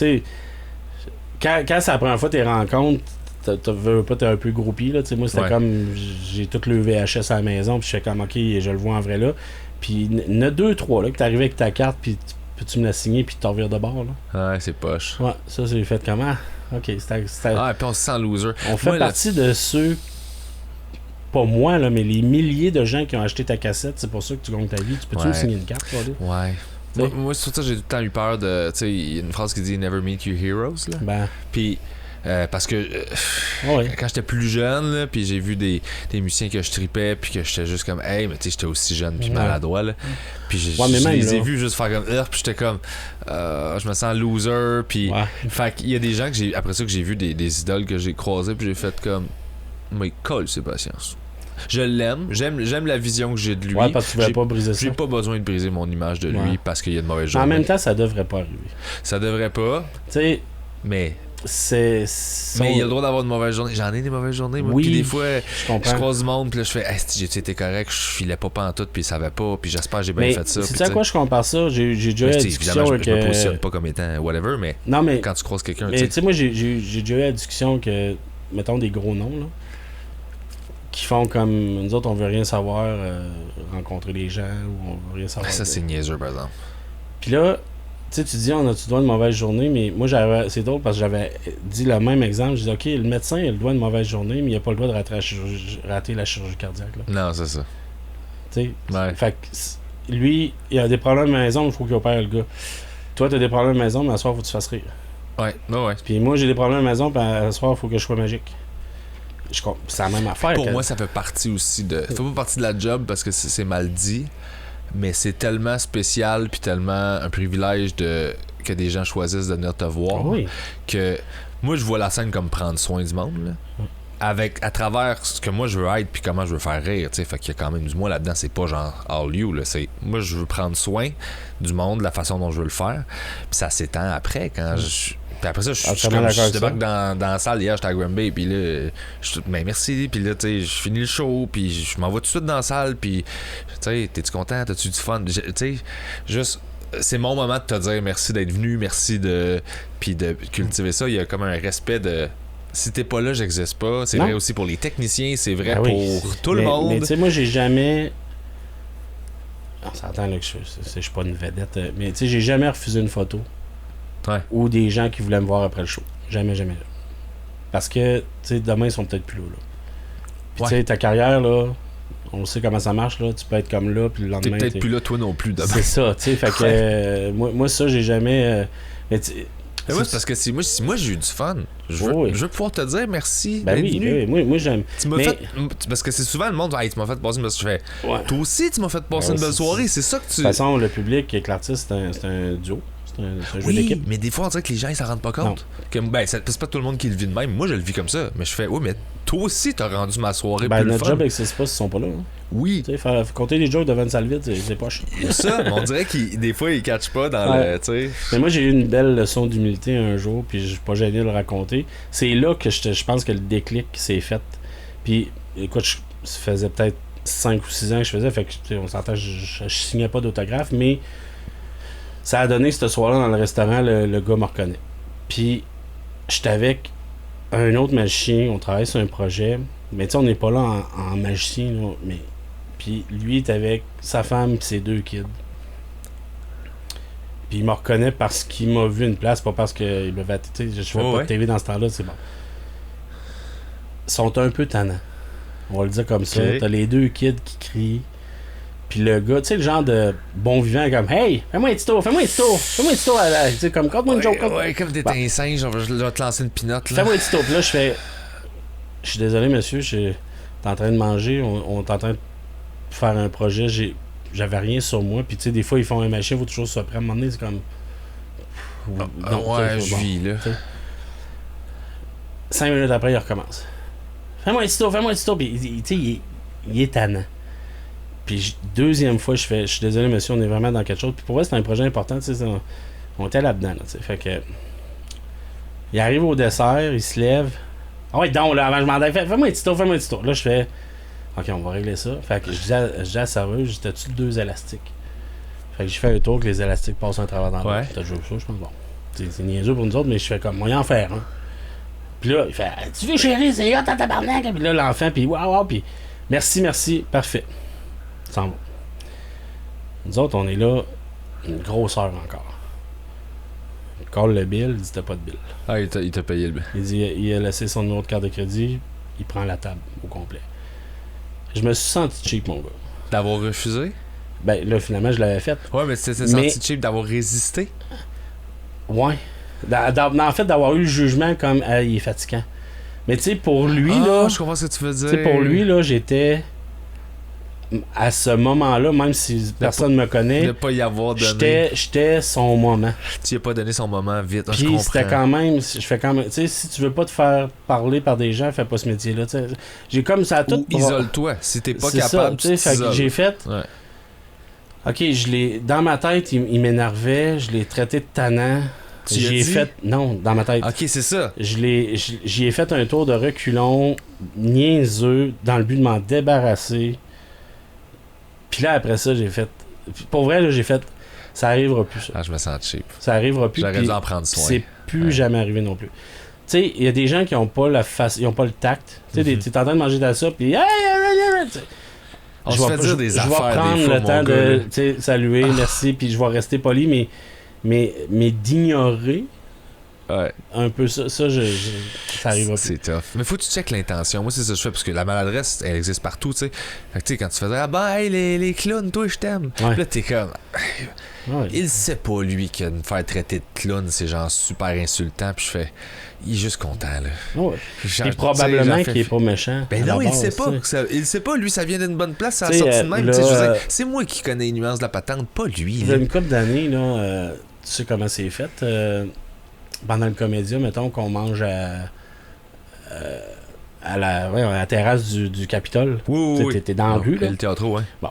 B: Quand c'est la première fois que tu rencontres, t'es un peu groupie. Là, moi, c'était comme... J'ai tout le VHS à la maison, puis je fais comme, OK, je le vois en vrai là. Puis il y en a 2, 3 là, que t'arrives avec ta carte, puis peux-tu me la signer, puis t'en revires de bord. Là.
A: Ouais, c'est poche.
B: Ouais, ça, c'est fait comment? OK, c'était...
A: Ah, et puis on se sent loser.
B: On fait partie de ceux... Pas moi, là, mais les milliers de gens qui ont acheté ta cassette, c'est pour ça que tu gagnes ta vie. Tu peux-tu me signer une carte, toi, là?
A: Ouais. Moi, sur ça, j'ai tout le temps eu peur de... Tu sais, il y a une phrase qui dit « Never meet your heroes », là.
B: Ben...
A: Puis... parce que quand j'étais plus jeune, là, puis j'ai vu des musiciens que je tripais, puis que j'étais juste comme hey, mais tu sais, j'étais aussi jeune puis maladroit, là. Puis je les ai vus juste faire comme puis j'étais comme je me sens loser, puis fait qu'il y a des gens que après ça que j'ai vu des idoles que j'ai croisées, puis j'ai fait comme mais colle ses patience. Je l'aime, j'aime la vision que j'ai de lui.
B: Ouais, parce que tu veux pas briser ça.
A: J'ai pas besoin de briser mon image de lui parce qu'il y a de mauvaises journées.
B: En même temps, ça devrait pas arriver.
A: Ça devrait pas.
B: Tu sais,
A: mais
B: mais
A: il a le droit d'avoir de mauvaises journées. J'en ai des mauvaises journées, moi. Puis des fois, je croise du monde, puis là, je fais j'ai été correct, je filais pas pantoute, puis il savait pas, puis j'espère que j'ai bien fait ça.
B: C'est à quoi je compare ça? J'ai déjà eu la discussion avec...
A: Je me positionne pas comme étant whatever, mais, quand tu croises quelqu'un...
B: Tu sais, moi, j'ai déjà eu la discussion que, mettons des gros noms, là, qui font comme nous autres, on veut rien savoir, rencontrer les gens, ou on veut rien savoir.
A: Ça, c'est niaiseux, par exemple.
B: Puis là, tu sais, tu dis, on a-tu droit une mauvaise journée, mais moi, c'est drôle parce que j'avais dit le même exemple. Je dis, OK, le médecin, il a le droit d'une mauvaise journée, mais il n'a pas le droit de rater la chirurgie cardiaque. Là.
A: Non, c'est ça.
B: Tu sais, fait que lui, il a des problèmes à la maison, il faut qu'il opère le gars. Toi, tu as des problèmes à la maison, mais à soir, il faut que tu fasses rire.
A: Ouais.
B: Puis moi, j'ai des problèmes à la maison, puis à soir, il faut que je sois magique. C'est la même affaire.
A: Pour moi, ça fait partie aussi de... Ça fait pas partie de la job parce que c'est mal dit. Mais c'est tellement spécial puis tellement un privilège que des gens choisissent de venir te voir que moi je vois la scène comme prendre soin du monde là. À travers ce que moi je veux être puis comment je veux faire rire, tu sais, fait qu'il y a quand même du moi là-dedans, c'est pas genre all you là, c'est moi je veux prendre soin du monde de la façon dont je veux le faire puis ça s'étend après quand puis après ça, je débarque dans la salle hier, j'étais à Granby, puis là, merci, puis là, tu sais, je finis le show, puis je m'en vais tout de suite dans la salle, puis, tu sais, t'es-tu content, t'as-tu du fun? Tu sais, juste, c'est mon moment de te dire merci d'être venu, merci puis de cultiver ça. Il y a comme un respect de... Si t'es pas là, j'existe pas. C'est vrai aussi pour les techniciens, c'est vrai pour tout le monde.
B: Mais tu sais, moi, j'ai jamais... On s'entend là que je suis pas une vedette, mais tu sais, j'ai jamais refusé une photo. Ou des gens qui voulaient me voir après le show. Jamais. Parce que, tu sais, demain, ils sont peut-être plus là. Puis, tu sais, ta carrière, là, on sait comment ça marche, là. Tu peux être comme là, puis le lendemain...
A: T'es peut-être plus là, toi non plus, d'abord.
B: C'est ça, tu sais, fait que... moi, ça, j'ai jamais...
A: Mais c'est parce que si moi j'ai eu du fun. Je veux pouvoir te dire merci.
B: Ben oui, moi j'aime.
A: Tu m'as fait. Parce que c'est souvent le monde, tu m'as fait passer une belle soirée. Toi aussi, tu m'as fait passer une belle soirée. C'est ça que tu.
B: De toute façon, le public avec l'artiste, c'est un duo. C'est un jeu d'équipe.
A: Mais des fois, on dirait que les gens ils s'en rendent pas compte. C'est pas tout le monde qui le vit de même. Moi, je le vis comme ça. Mais je fais, mais toi aussi, t'as rendu ma soirée plus
B: notre
A: fun.
B: job avec ces spots, ils sont pas là. Hein.
A: Oui.
B: Tu sais, faut compter les jokes devant une salle vide, c'est poche.
A: Ça, mais on dirait que des fois, ils catchent pas dans le. T'sais.
B: Mais moi, j'ai eu une belle leçon d'humilité un jour, puis je suis pas gêné de le raconter. C'est là que je pense que le déclic s'est fait. Puis, écoute, ça faisait peut-être 5 ou 6 ans que je faisais, fait que on s'entend, je signais pas d'autographe, mais ça a donné ce soir-là dans le restaurant, le gars me reconnaît. Puis, j'étais avec un autre magicien, on travaille sur un projet, mais tu sais, on n'est pas là en magicien, là, mais. Puis lui est avec sa femme et ses 2 kids. Puis il me reconnaît parce qu'il m'a vu une place, pas parce qu'il m'avait... Tu sais, je fais pas de TV dans ce temps-là, c'est bon. Ils sont un peu tannants. On va le dire comme ça. T'as les 2 kids qui crient. Puis le gars, tu sais, le genre de bon vivant, comme « Hey, fais-moi un petit tour, tu sais, comme « Conte-moi une joke. »
A: Ouais, comme t'es un singe, je vais te lancer une pinotte.
B: Fais-moi un petit tour. Puis là, je fais « Je suis désolé, monsieur, t'es en train de manger, on est en train de faire un projet, j'avais rien sur moi, puis tu sais, des fois ils font un machin, il faut toujours se prendre, à un moment donné, c'est comme
A: je vis là.
B: 5 minutes après, il recommence. Fais-moi un petit tour, puis tu sais, il est tannant. Puis deuxième fois, je suis désolé monsieur, on est vraiment dans quelque chose, puis pour moi c'est un projet important, tu sais, on était là-dedans, là, tu sais, fait que il arrive au dessert, il se lève, ah ouais, donc là, avant je m'en dis, fais-moi un petit tour, là je fais OK, on va régler ça. Fait que je dis à la serveuse, t'as-tu 2 élastiques? Fait que j'ai fait un tour que les élastiques passent à travers dans l'autre. T'as joué ça, je pense. Bon, c'est niaiseux pour nous autres, mais je fais comme, moi, y en faire, hein. Puis là, il fait, tu veux chérie, c'est hot, ta tabarnak. Puis là, l'enfant, puis waouh, puis merci, parfait. Ça s'en va. Nous autres, on est là, une grosse heure encore. Il colle le bill, il dit, t'as pas de bill.
A: Ah, il t'a payé le bill.
B: Il dit, il a laissé son numéro de carte de crédit, il prend la table au complet. Je me suis senti cheap, mon gars. D'avoir
A: refusé?
B: Ben là, finalement, je l'avais fait.
A: Ouais, mais tu t'es senti cheap d'avoir résisté?
B: Ouais. En fait, d'avoir eu le jugement comme il est fatigant. Mais tu sais, pour lui, là.
A: Je comprends ce que tu veux dire.
B: Tu sais, pour lui, là, j'étais. À ce moment-là, même si personne ne me connaît,
A: de pas y avoir donné.
B: J'étais son moment.
A: Tu n'y as pas donné son moment vite.
B: Puis c'était quand même. Je fais quand même. Tu sais, si tu veux pas te faire parler par des gens, fais pas ce métier-là. T'sais. J'ai comme ça tout.
A: Ou isole-toi. Si t'es pas capable,
B: tu sais. J'ai fait.
A: Ouais.
B: OK, dans ma tête, il m'énervait. Je l'ai traité de tannant. Non, dans ma tête.
A: OK, c'est ça.
B: J'y ai fait un tour de reculons niaiseux dans le but de m'en débarrasser. Puis là, après ça, j'ai fait... Pour vrai, là, j'ai fait... Ça arrivera plus, ça.
A: Ah, je me sens cheap.
B: Ça arrivera plus.
A: J'aurais dû en prendre soin.
B: C'est plus jamais arrivé non plus. Tu sais, il y a des gens qui ont pas ils ont pas le tact. Tu sais, t'es en train de manger ta soupe, puis...
A: On se fait dire des affaires,
B: je vais prendre le temps de saluer, merci, puis je vais rester poli, mais d'ignorer...
A: Ouais.
B: Un peu ça ça arrive pas.
A: C'est tough. Mais faut que tu checkes l'intention. Moi, c'est ça que je fais parce que la maladresse, elle existe partout, tu sais. Fait que tu sais, quand tu faisais hey, les clowns, toi, je t'aime.
B: Ouais.
A: Là, t'es comme. Il sait pas, lui, que me faire traiter de clown, c'est genre super insultant. Puis je fais. Il est juste content, là.
B: Ouais. Et probablement qu'il est pas méchant.
A: Ben non, il sait pas. Il sait pas, lui, ça vient d'une bonne place, ça a sorti de même. Là, c'est moi qui connais les nuances de la patente, pas lui.
B: Il y a une couple d'années, là, tu sais comment c'est fait. Pendant le Comédia, mettons qu'on mange à la terrasse du Capitole.
A: Oui.
B: T'es dans la rue, là.
A: Le théâtre, ouais.
B: Bon.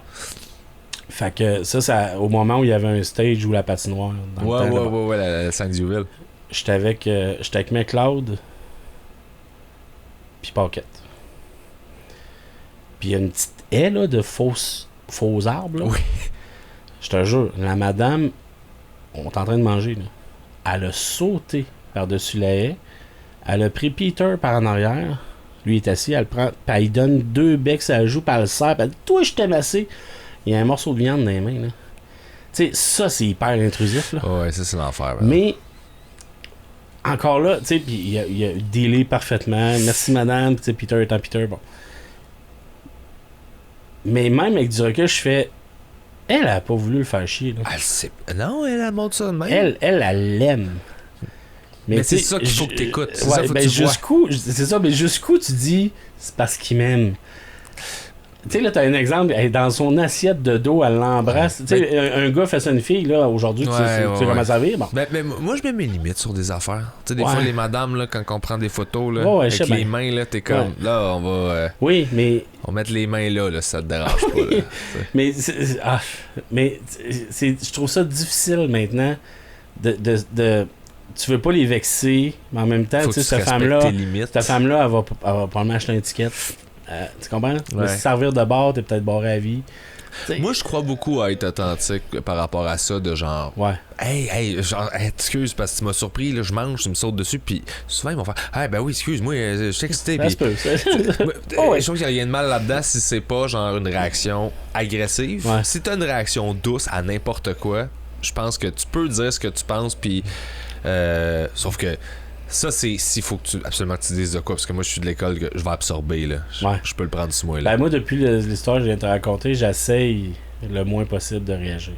B: Fait que ça, au moment où il y avait un stage ou la patinoire.
A: Ouais, la Saint-Diouville.
B: J'étais avec McLeod puis Paquette. Puis il y a une petite haie, là, de faux arbres, là.
A: Oui.
B: Je te jure, la madame, on est en train de manger, là. Elle a sauté par-dessus la haie. Elle a pris Peter par en arrière. Lui est assis, elle prend, puis elle donne 2 becs à la joue, puis elle le serre, puis elle dit « Toi, je t'aime assez. » Il y a un morceau de viande dans les mains, là. Tu sais, ça, c'est hyper intrusif, là.
A: Ouais, ça, c'est l'enfer.
B: Mais, encore là, tu sais, puis il a dealé parfaitement. Merci, madame. Tu sais, Peter étant Peter, bon. Mais même avec du recul, je fais. Elle a pas voulu le faire chier. Là.
A: Elle sait. Non, elle montre ça de même.
B: Elle l'aime.
A: Mais c'est ça qu'il faut que t'écoutes. C'est
B: ouais,
A: ça, faut que tu
B: jusqu'où, c'est ça, mais jusqu'où tu dis c'est parce qu'il m'aime. Tu sais, là, t'as un exemple, elle est dans son assiette de dos, elle l'embrasse. Tu sais, un gars fait ça à une fille, là, aujourd'hui, tu sais comment ça vire. Bon.
A: Mais moi, je mets mes limites sur des affaires. Tu sais, des fois, les madames, là, quand on prend des photos, là, avec les mains, là, t'es comme, là, on va...
B: oui, mais...
A: On va mettre les mains là, ça te dérange pas, là.
B: mais je trouve ça difficile, maintenant de tu veux pas les vexer, mais en même temps, tu sais, cette femme-là, elle va probablement acheter une étiquette. Tu comprends? Mais si servir de bord, t'es peut-être barré à vie. T'sais.
A: Moi, je crois beaucoup à être authentique par rapport à ça, de genre...
B: Ouais.
A: Hey, excuse, parce que tu m'as surpris, là, je mange, tu me sautes dessus, puis souvent, ils vont faire « Ah, ben oui, excuse-moi, je suis excité. »
B: Ça se peut.
A: Je trouve qu'il y a rien de mal là-dedans si c'est pas, genre, une réaction agressive.
B: Ouais.
A: Si t'as une réaction douce à n'importe quoi, je pense que tu peux dire ce que tu penses, puis... sauf que... Ça, c'est s'il faut que absolument que tu dises de quoi, parce que moi, je suis de l'école que je vais absorber, là. Je peux le prendre sur moi, là.
B: Ben, moi, depuis l'histoire que je viens de te raconter, j'essaye le moins possible de réagir.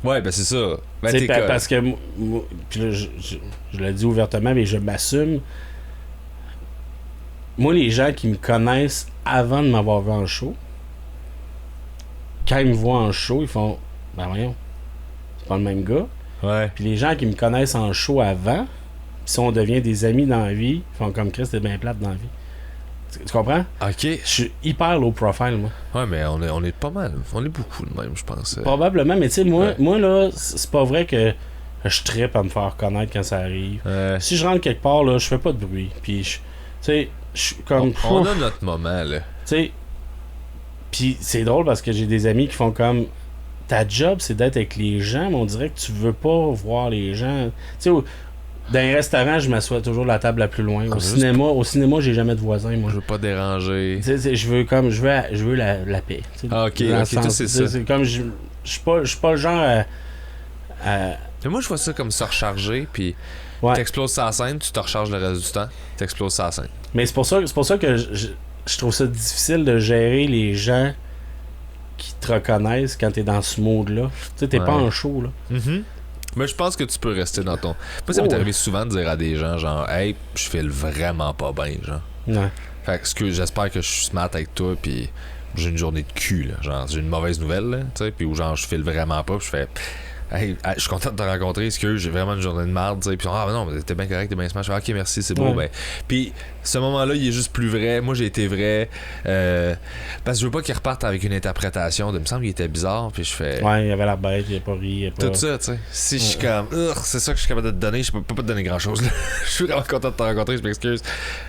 A: Ouais, ben c'est ça.
B: Ben, parce que, puis là, je le dis ouvertement, mais je m'assume. Moi, les gens qui me connaissent avant de m'avoir vu en show, quand ils me voient en show, ils font « Ben voyons, c'est pas le même gars. »
A: Ouais.
B: Puis les gens qui me connaissent en show avant, si on devient des amis dans la vie, ils font comme Chris, t'es bien plate dans la vie. Tu comprends?
A: Ok.
B: Je suis hyper low profile, moi.
A: Ouais, mais on est pas mal. On est beaucoup de même, je pense.
B: Probablement, mais tu sais, moi là, c'est pas vrai que je trippe à me faire reconnaître quand ça arrive. Si je rentre quelque part, là, je fais pas de bruit. Puis, tu sais, je suis comme...
A: On a notre moment, là.
B: Tu sais, puis c'est drôle parce que j'ai des amis qui font comme... Ta job, c'est d'être avec les gens, mais on dirait que tu veux pas voir les gens. Tu sais, dans un restaurant, je m'assois toujours à la table la plus loin. Au cinéma, j'ai jamais de voisins, moi.
A: Je veux pas déranger.
B: Je veux la paix.
A: Ah, ok, c'est ça.
B: C'est comme je suis pas le genre à...
A: Mais moi, je vois ça comme se recharger, puis t'exploses sa scène, tu te recharges le reste du temps, t'exploses sa scène.
B: Mais c'est pour ça que je trouve ça difficile de gérer les gens qui te reconnaissent quand t'es dans ce mode-là. Tu sais, t'es pas en show, là.
A: Mm-hmm. Mais je pense que tu peux rester dans ton... Moi, ça m'est arrivé souvent de dire à des gens, genre, hey, je file vraiment pas bien, genre.
B: Ouais.
A: Fait que j'espère que je suis smart avec toi, puis j'ai une journée de cul, là. Genre, j'ai une mauvaise nouvelle, là, tu sais, puis où, genre, je file vraiment pas, puis je fais... Hey, je suis content de te rencontrer, excuse, j'ai vraiment une journée de merde, tu sais. Puis, non, mais t'es bien correct, t'es bien smart. Je fais, ok, merci, c'est beau, ben. Puis, ce moment-là, il est juste plus vrai. Moi, j'ai été vrai. Parce que je veux pas qu'il reparte avec une interprétation de. Il me semble qu'il était bizarre, puis je fais.
B: Ouais, il avait l'air bête, il a pas ri. Il a pas...
A: Tout ça, tu sais. Si je suis comme. C'est ça que je suis capable de te donner, je peux pas te donner grand-chose, là. Je suis vraiment content de te rencontrer, je m'excuse.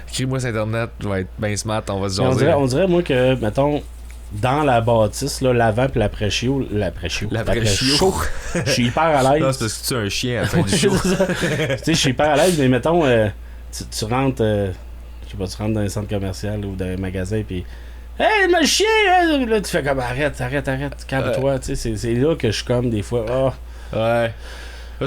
A: Écris-moi sur Internet, je vais être bien smart, on va se jaser.
B: On dirait, moi, que, mettons. Dans la bâtisse, là, l'avant puis l'après-show. L'après-show. Je suis hyper à l'aise.
A: Non, c'est parce que tu es un chien à la fin du show.
B: Tu sais, je suis hyper à l'aise, mais mettons, tu rentres, je sais pas, tu rentres dans un centre commercial ou dans un magasin, puis hey, le chien! Hein? Là, tu fais comme arrête, calme-toi. Tu sais, c'est là que je suis comme des fois. Oh.
A: Ouais.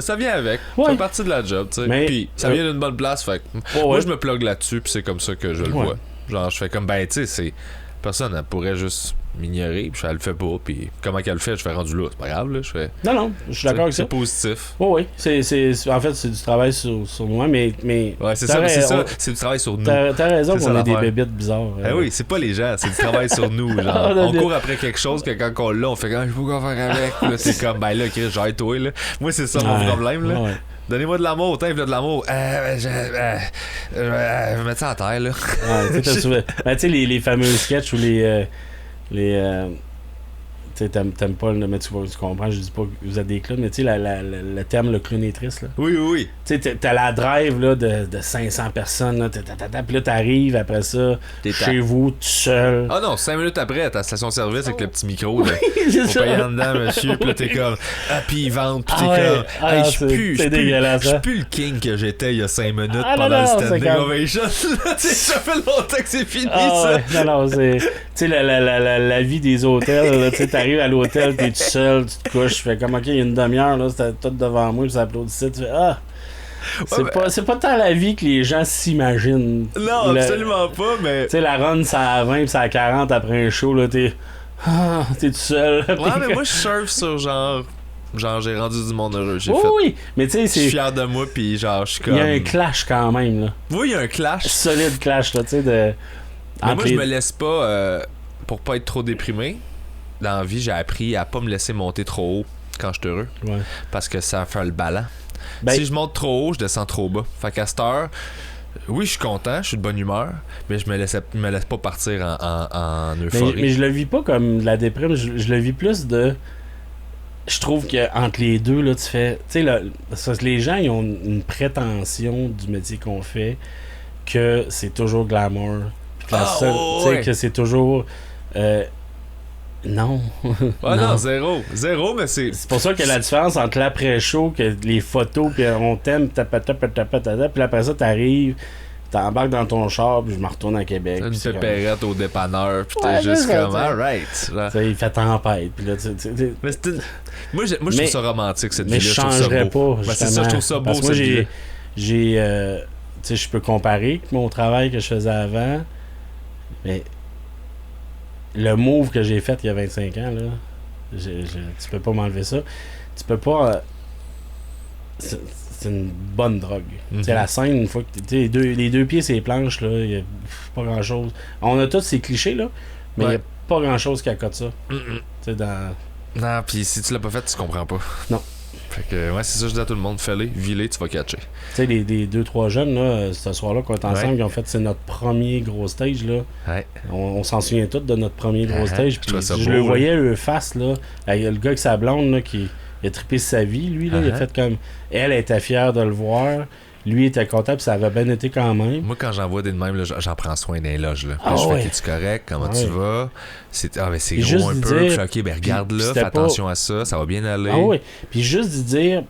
A: Ça vient avec. Ça fait partie de la job, tu sais. Puis ça vient d'une bonne place, fait que moi, je me plug là-dessus, puis c'est comme ça que je le vois. Genre, je fais comme, ben, tu sais, c'est. Personne elle pourrait juste m'ignorer, puis elle le fait pas, puis comment qu'elle le fait, je fais rendu là, c'est pas grave, là, je fais...
B: Non, je suis d'accord avec ça.
A: C'est positif.
B: Oui, en fait, c'est du travail sur moi, mais...
A: Ouais, c'est ça, c'est du travail sur nous.
B: T'as raison qu'on est des bébites bizarres.
A: Oui, c'est pas les gens, c'est du travail sur nous, genre. On court après quelque chose que quand on l'a, on fait comme, je sais pas quoi faire avec, là, c'est comme, ben là, Chris, j'ai toi, là. Moi, c'est ça mon problème, là. Ouais. Donnez-moi de l'amour, t'as de l'amour. Je vais mettre ça à terre, là.
B: Ouais, tu sais, les fameux sketchs où les tu sais, t'aimes pas mais tu comprends, je dis pas que vous êtes des clowns, mais tu sais, le terme le clown est triste, là.
A: Oui.
B: Tu sais, t'as la drive, là, de 500 personnes, là, puis là, t'arrives après ça, chez vous, tout seul.
A: Ah non, 5 minutes après, t'as la station-service avec le petit micro, là. Faut payer en dedans, monsieur, puis là, t'es comme, puis ils vendent, puis t'es comme, hey, je suis plus le king que j'étais il y a 5 minutes pendant le standing ovation. Ça fait longtemps que c'est fini, ça.
B: Non, c'est, tu sais, la vie des hôtels, là, tu sais, t'arrives à l'hôtel, t'es tout seul, tu te couches, tu fais comme, ok, il y a une demi-heure, là, c'était tout devant moi, puis ça applaudissait, tu fais, C'est pas tant la vie que les gens s'imaginent.
A: Non, absolument pas, mais...
B: Tu sais, la run, c'est à 20 puis c'est à 40 après un show, là, t'es tout seul.
A: Ouais, mais moi, je surfe sur genre, j'ai rendu du monde heureux.
B: Oui, mais tu sais, c'est...
A: Je suis fier de moi, puis genre, je suis comme...
B: Il y a un clash quand même, là.
A: Oui, il y a un clash.
B: Solide clash, là, tu sais, de...
A: Mais moi, je me laisse pas... pour pas être trop déprimé, dans la vie, j'ai appris à pas me laisser monter trop haut quand je suis heureux.
B: Ouais.
A: Parce que ça fait le ballon.
B: Ben,
A: si je monte trop haut, je descends trop bas. Fait qu'à cette heure, oui, je suis content, je suis de bonne humeur, mais je me laisse pas partir en euphorie.
B: Mais je le vis pas comme de la déprime, je le vis plus de... Je trouve qu'entre les deux, là, tu fais... Tu sais, les gens, ils ont une prétention du métier qu'on fait que c'est toujours glamour. Puis que c'est toujours... non.
A: Ah non, zéro, mais c'est
B: pour ça que la différence entre l'après-show, que les photos, puis on t'aime, puis après ça, t'arrives, t'embarques dans ton char, puis je me retourne à Québec.
A: Une pépérette au dépanneur, puis t'es juste comme, alright.
B: Il fait tempête, puis là,
A: mais moi, je trouve ça romantique, cette vie-là.
B: Mais je changerais pas,
A: justement. C'est ça, je trouve ça beau,
B: cette vie-là. Tu sais, je peux comparer mon travail que je faisais avant, mais... Le move que j'ai fait il y a 25 ans, là, tu peux pas m'enlever ça. Tu peux pas... c'est une bonne drogue. Tu sais, la scène, une fois que les deux pieds sur les planches, là, il y a pas grand-chose. On a tous ces clichés, là, mais il y a pas grand-chose qui accote ça. Tu sais, dans...
A: Non, puis si tu l'as pas fait, tu comprends pas.
B: Non.
A: Fait que, ouais, c'est ça, je dis à tout le monde, fais-les, vis-les, tu vas catcher.
B: Tu sais, les 2-3 jeunes, là, ce soir-là, qu'on est ensemble, ils ont fait, c'est notre premier gros stage, là.
A: Ouais.
B: On s'en souvient tous de notre premier gros stage. Puis
A: je
B: le voyais, eux, face, là. Le gars avec sa blonde, là, qui a trippé sa vie, lui, là. Il a fait comme. Elle était fière de le voir. Lui était content, puis ça avait bien été quand même.
A: Moi, quand j'en vois des de même, là, j'en prends soin d'un loge. Là.
B: Ah,
A: je
B: ouais.
A: fais, es-tu correct? Comment tu vas? C'est
B: puis
A: gros un peu.
B: Dire,
A: OK, ben regarde là, fais attention à ça, ça va bien aller.
B: Ah oui. Puis juste de dire,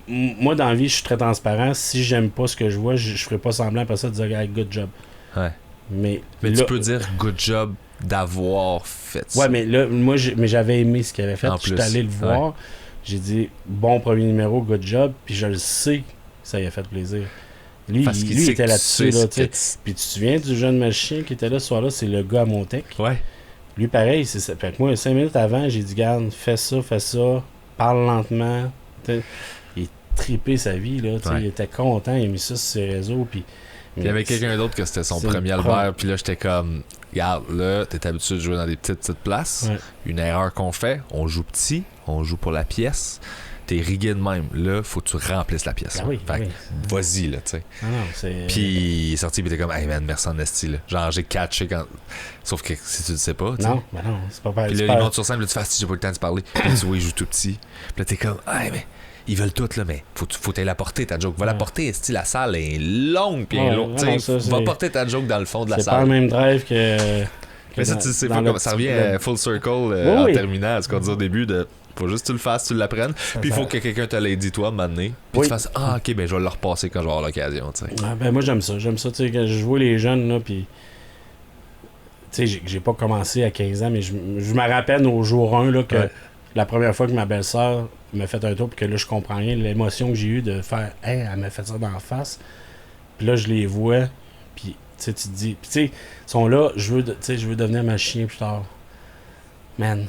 B: moi, dans la vie, je suis très transparent. Si j'aime pas ce que je vois, je ferai pas semblant après ça de dire good job.
A: Ouais.
B: Mais
A: là, tu peux dire good job d'avoir fait ça.
B: Ouais, mais là, moi, j'avais aimé ce qu'il avait fait. Je suis allé le voir. Ouais. J'ai dit, bon premier numéro, good job. Puis je le sais que ça lui a fait plaisir. Lui, il était là-dessus. Là, puis tu te souviens du jeune magicien qui était là ce soir-là, c'est le gars à Montec.
A: Ouais.
B: Lui, pareil, c'est ça. Fait que moi, 5 minutes avant, j'ai dit, garde, fais ça, parle lentement. T'sais, il trippé sa vie, là. Il était content, il a mis ça sur ses réseaux. Puis
A: il y avait quelqu'un d'autre que c'était son premier Albert. Puis là, j'étais comme, regarde, là, t'es habitué de jouer dans des petites places. Ouais. Une erreur qu'on fait, on joue petit, on joue pour la pièce. T'es rigué de même. Là, faut que tu remplisses la pièce.
B: Ah oui,
A: fait vas-y, là, tu sais. Puis il est sorti, puis il était comme, hey man, merci en esti, là. Genre, j'ai catché quand. Sauf que si tu le sais pas, tu sais.
B: Non, c'est pas pareil.
A: Puis là, il monte sur scène, là, tu fais, si j'ai pas eu le temps de se parler. Puis tu vois, il joue tout petit. Puis là, t'es comme, hey, mais. Ils veulent tout, là, mais faut t'aller la porter, ta joke. Va la porter, esti, la salle est longue, puis lourde. Va porter ta joke dans le fond de la salle.
B: C'est pas le même drive que
A: mais ça, tu sais pas comment ça revient full circle en terminant à ce qu'on disait au début de. Faut juste que tu le fasses, tu l'apprennes. Puis il faut que quelqu'un te l'ait dit, toi, m'amener. Puis tu fasses, ok, ben je vais le repasser quand je vais avoir l'occasion, tu sais.
B: Ah, ben moi, j'aime ça, tu sais, quand je vois les jeunes, là, puis. Tu sais, j'ai pas commencé à 15 ans, mais je me rappelle au jour 1, là, que la première fois que ma belle-sœur m'a fait un tour, puis que là, je comprends rien, l'émotion que j'ai eue de faire, hey, elle m'a fait ça dans la face. Puis là, je les vois, puis tu te dis, puis tu sais, ils sont là, je veux devenir magicien plus tard. Man.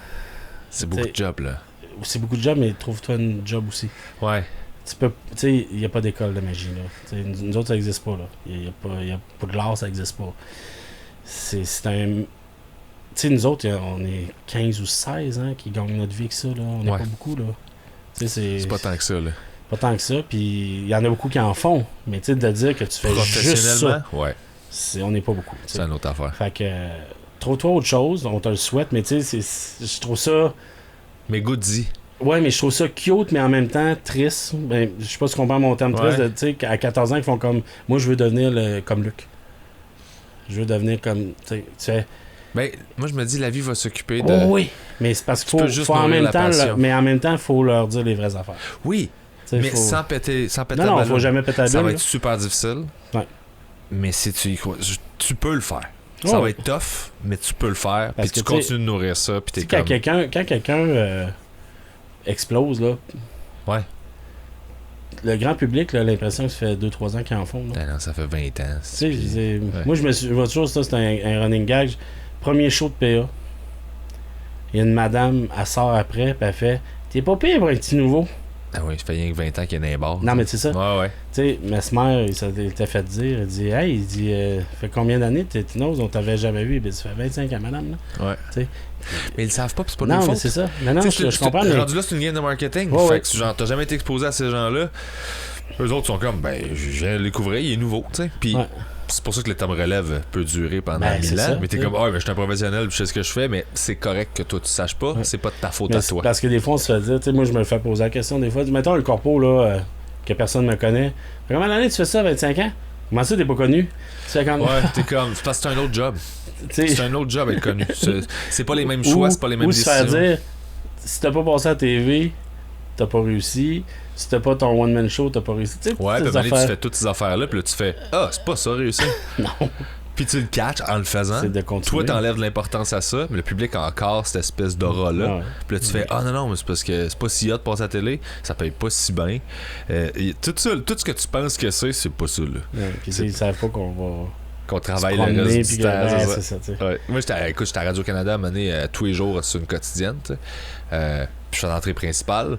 A: C'est beaucoup de job, là.
B: C'est beaucoup de job, mais trouve-toi une job aussi.
A: Ouais.
B: Tu sais, il n'y a pas d'école de magie, là. T'sais, nous autres, ça n'existe pas, là. Il n'y a pas de l'art, ça n'existe pas. C'est un... Tu sais, nous autres, on est 15 ou 16 ans qui gagnent notre vie avec ça, là. On n'est pas beaucoup, là. C'est
A: pas tant que ça, là.
B: Pas tant que ça, puis il y en a beaucoup qui en font. Mais tu sais, de dire que tu fais juste ça, on n'est pas beaucoup. T'sais.
A: C'est une autre affaire.
B: Fait que, trouve-toi autre chose, on te le souhaite, mais tu sais, je trouve ça...
A: Mais goody.
B: Ouais, mais je trouve ça cute, mais en même temps triste. Ben, je sais pas si tu comprends mon terme triste. Tu sais, à 14 ans, ils font comme... Moi, je veux devenir comme Luc. Je veux devenir comme... Tu sais...
A: Ben, moi, je me dis, la vie va s'occuper de...
B: Oh, oui, mais c'est parce qu'il faut en même temps... mais en même temps, il faut leur dire les vraies affaires.
A: Oui, t'sais, mais sans péter
B: non, il faut jamais péter la
A: ça va être super difficile.
B: Ouais.
A: Mais si tu peux le faire. Ça va être tough, mais tu peux le faire. Puis tu continues de nourrir ça. Puis t'es comme...
B: Quand quelqu'un explose, là...
A: Ouais.
B: le grand public, là, l'impression que ça fait 2-3 ans qu'ils en font.
A: Non, ça fait 20 ans.
B: Moi, je vois toujours ça, c'est un running gag. Premier show de PA. Il y a une madame, elle sort après, puis elle fait « T'es pas pire pour un petit nouveau. »
A: Ah oui, ça fait rien que 20 ans qu'il y a un bar.
B: Non, mais c'est ça.
A: Ouais.
B: Tu sais, Mesmer, il t'a fait dire, il dit « Hey, il dit, fait combien d'années t'es tinose, on t'avait jamais vu? » Ben, ça fait 25 ans, madame, là.
A: Ouais.
B: T'sais.
A: Mais ils le savent pas, puis c'est pas de
B: leur
A: faute.
B: Non, mais c'est ça. Non, je comprends. Mais...
A: Rendu là, c'est une game de marketing. Fait que genre, t'as jamais été exposé à ces gens-là. Eux autres sont comme, ben, je viens de le découvrir, il est nouveau, tu sais. Puis c'est pour ça que le temps relève peut durer pendant 1000 ans. Ça, mais t'es comme, ben, je suis un professionnel, je sais ce que je fais, mais c'est correct que toi, tu saches pas. C'est pas de ta faute à toi.
B: Parce que des fois, on se fait dire, tu sais, moi, je me fais poser la question des fois. Mettons un corpo, là, que personne ne connaît. Combien d'années tu fais ça, 25 ans? Comment ça, t'es pas connu? Comme...
A: Ouais, t'es comme, c'est parce que c'est un autre job. C'est un autre job être connu. C'est pas les mêmes choix, c'est pas les mêmes décisions.
B: Ou se faire dire, si t'as pas passé à la TV, t'as pas réussi. Si t'as pas ton one-man show, t'as pas réussi.
A: Ouais, puis tu fais toutes ces affaires-là, puis là, tu fais c'est pas ça, réussir.
B: Non.
A: Puis tu le catches en le faisant.
B: C'est de continuer.
A: Toi, t'enlèves de l'importance à ça, mais le public a encore cette espèce d'aura-là. Ouais. Puis là, tu fais non, mais c'est parce que c'est pas si hot de passer à la télé, ça paye pas si bien. Tout ce que tu penses que c'est pas ça, là.
B: Ouais, puis ils savent pas qu'on
A: travaille le reste du temps.
B: C'est ça, tu sais.
A: Ouais. Moi, j'étais à Radio-Canada à mener tous les jours sur une quotidienne, tu sais. Puis je suis à l'entrée principale.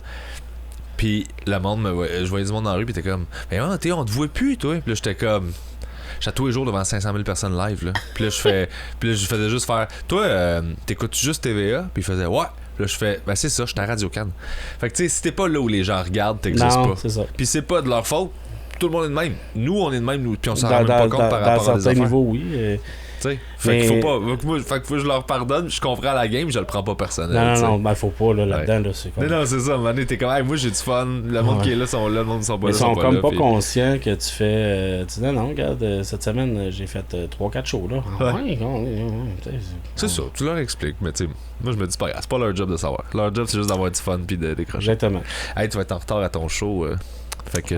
A: Puis le monde, je voyais du monde dans la rue, puis t'es comme, mais on te voit plus, toi. Puis là, j'étais comme, j'étais tous les jours devant 500 000 personnes live, là. Puis là, je faisais juste faire, toi, t'écoutes juste TVA? Puis il faisait, ouais. Puis là, je fais, ben c'est ça, je suis à Radio-Can. Fait que tu sais, si t'es pas là où les gens regardent, t'existes pas.
B: C'est ça.
A: Puis c'est pas de leur faute. Tout le monde est de même. Nous, on est de même, puis on s'en rend même pas compte par rapport à des affaires.
B: Dans niveau, oui.
A: Fait qu'il faut pas. Fait que faut que je leur pardonne, je comprends la game, je le prends pas personnel.
B: Non, ben faut pas là-dedans, là, c'est comme.
A: Non, c'est ça, à un moment donné, t'es comme, moi j'ai du fun, le monde qui est là sont là, le monde qui sont pas là.
B: Ils sont comme pas conscients que tu fais. Tu dis, non, regarde, cette semaine, j'ai fait 3-4 shows, là.
A: C'est ça, tu leur expliques, mais tu sais, moi je me dis, c'est pas leur job de savoir. Leur job, c'est juste d'avoir du fun puis de décrocher.
B: Exactement.
A: Hey, tu vas être en retard à ton show. Fait que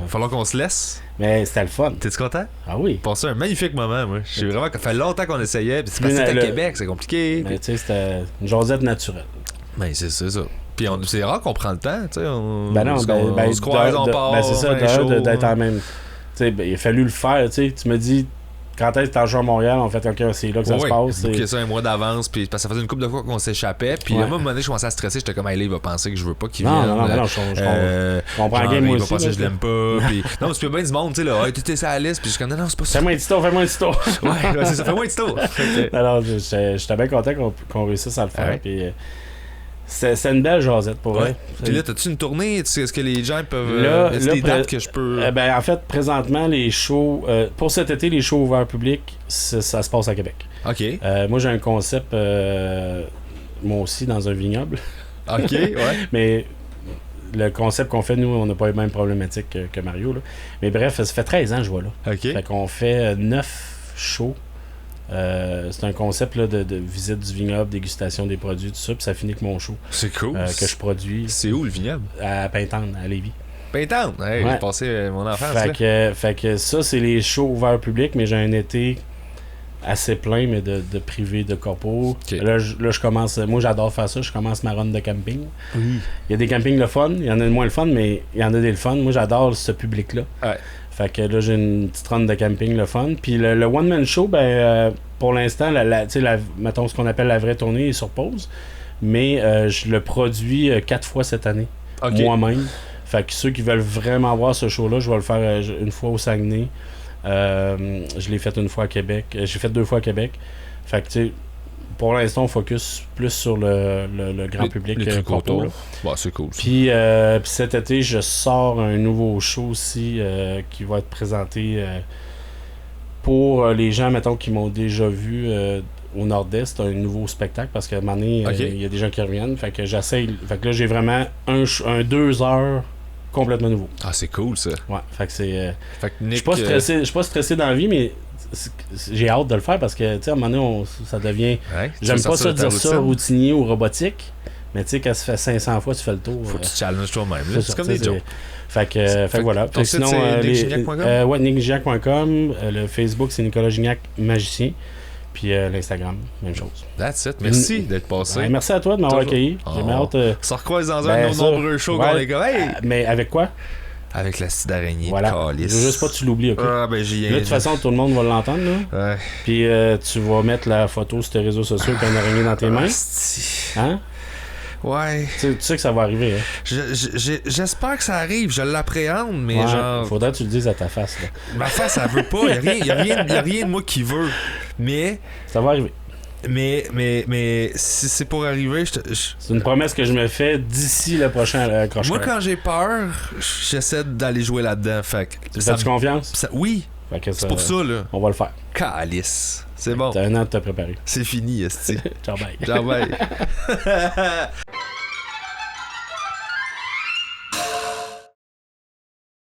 A: falloir qu'on se laisse.
B: Mais c'était le fun.
A: T'es-tu content?
B: Ah oui.
A: Passé un magnifique moment, moi. Ça fait longtemps qu'on essayait. Puis c'est parce que c'était à Québec, c'est compliqué.
B: Mais tu sais, c'était une jasette naturelle.
A: Ben, c'est ça. Puis c'est rare qu'on prend le temps, tu sais. On
B: se
A: croise, on part.
B: Ben, c'est ça, d'être en même. Tu sais, il a fallu le faire, tu sais. Tu me dis. Quand est-ce que t'es en joué à Montréal, on fait OK, c'est là que ça se passe.
A: Booker ça un mois d'avance, puis parce que ça faisait une couple de fois qu'on s'échappait, puis à un moment donné, je commençais à stresser, j'étais comme, là, il va penser que je veux pas qu'il vienne.
B: Non, je comprends la game, moi
A: aussi. Il va penser que je l'aime pas, puis non, mais tu peux bien du monde, tu sais, là, tu étais sur la liste, puis je suis comme, non, c'est pas ça.
B: Fais-moi un petit tour.
A: Ouais, c'est ça, fais-moi un petit tour.
B: Alors, j'étais bien content qu'on réussisse à le faire, puis. C'est une belle jasette pour vrai.
A: Puis là, t'as-tu une tournée? Est-ce que les gens peuvent. Est-ce des dates que je peux.
B: En fait, présentement, les shows. Pour cet été, les shows ouverts public, ça se passe à Québec.
A: OK.
B: Moi, j'ai un concept, moi aussi, dans un vignoble.
A: OK, ouais.
B: Mais le concept qu'on fait, nous, on n'a pas les mêmes problématiques que Mario. Là. Mais bref, ça fait 13 ans que je vois là.
A: OK.
B: Fait qu'on fait 9 shows. C'est un concept là, de visite du vignoble, dégustation des produits, tout ça, puis ça finit avec mon show.
A: C'est cool.
B: Que je produis.
A: C'est où le vignoble?
B: À Pintante, à Lévis.
A: Pintante? Hey, j'ai passé mon enfance.
B: Fait que ça, c'est les shows ouverts public, mais j'ai un été assez plein, mais de privé, de corpo.
A: Okay.
B: Là, je commence. Moi, j'adore faire ça. Je commence ma run de camping.
A: Oui.
B: Il y a des campings le fun, il y en a de moins le fun, mais il y en a des le fun. Moi, j'adore ce public-là.
A: Ouais.
B: Fait que là, j'ai une petite run de camping, le fun. Puis le one-man show, pour l'instant, mettons ce qu'on appelle la vraie tournée est sur pause. Mais je le produis 4 fois cette année, moi-même. Fait que ceux qui veulent vraiment voir ce show-là, je vais le faire une fois au Saguenay. Je l'ai fait une fois à Québec. J'ai fait 2 fois à Québec. Fait que, tu sais, pour l'instant, on focus plus sur le grand public.
A: Les trucs autour. C'est cool.
B: Puis cet été, je sors un nouveau show aussi qui va être présenté pour les gens, mettons, qui m'ont déjà vu au Nord-Est. Un nouveau spectacle parce qu'à un moment donné, il y a des gens qui reviennent. Fait que j'essaye. Fait que là, j'ai vraiment un 2 heures complètement nouveau.
A: Ah, c'est cool, ça.
B: Ouais, fait que c'est...
A: Fait que Nick,
B: je suis pas stressé dans la vie, mais j'ai hâte de le faire parce que, tu sais, à un moment donné, ça devient...
A: Ouais,
B: j'aime pas ça dire ça routinier ou robotique, mais tu sais, quand ça fait 500 fois, tu fais le tour.
A: Faut que tu challenges toi-même. C'est comme des jokes.
B: Fait que voilà.
A: Ton site, c'est nickgignac.com?
B: Ouais, nickgignac.com. Le Facebook, c'est Nicolas Gignac Magicien. Puis l'Instagram, même chose.
A: That's it. Merci d'être passé.
B: Ouais, merci à toi de m'avoir accueilli. J'ai hâte.
A: Ça recroise dans un de nos nombreux shows qu'on est comme, hey!
B: Mais avec quoi?
A: Avec la cide d'araignée.
B: Voilà. Je veux juste pas que tu l'oublies, ok?
A: Ah, ben j'y ai.
B: Là, de toute façon, tout le monde va l'entendre, là.
A: Ouais.
B: Puis tu vas mettre la photo sur tes réseaux sociaux avec une araignée dans tes mains. Hein?
A: Ouais.
B: Tu sais que ça va arriver, hein?
A: J'espère que ça arrive, je l'appréhende, mais genre.
B: Faudrait que tu le dises à ta face, là.
A: Ma face, elle veut pas, y a rien de moi qui veut. Mais.
B: Ça va arriver.
A: Mais si c'est pour arriver,
B: c'est une promesse que je me fais d'ici le prochain croche.
A: Moi, quand j'ai peur, j'essaie d'aller jouer là-dedans. Fait que.
B: Fais-tu confiance?
A: Oui.
B: C'est
A: pour ça, là.
B: On va le faire.
A: Calice. C'est bon.
B: T'as un an de te préparer.
A: C'est fini, esti.
B: Ciao, bye.
A: Ciao, bye.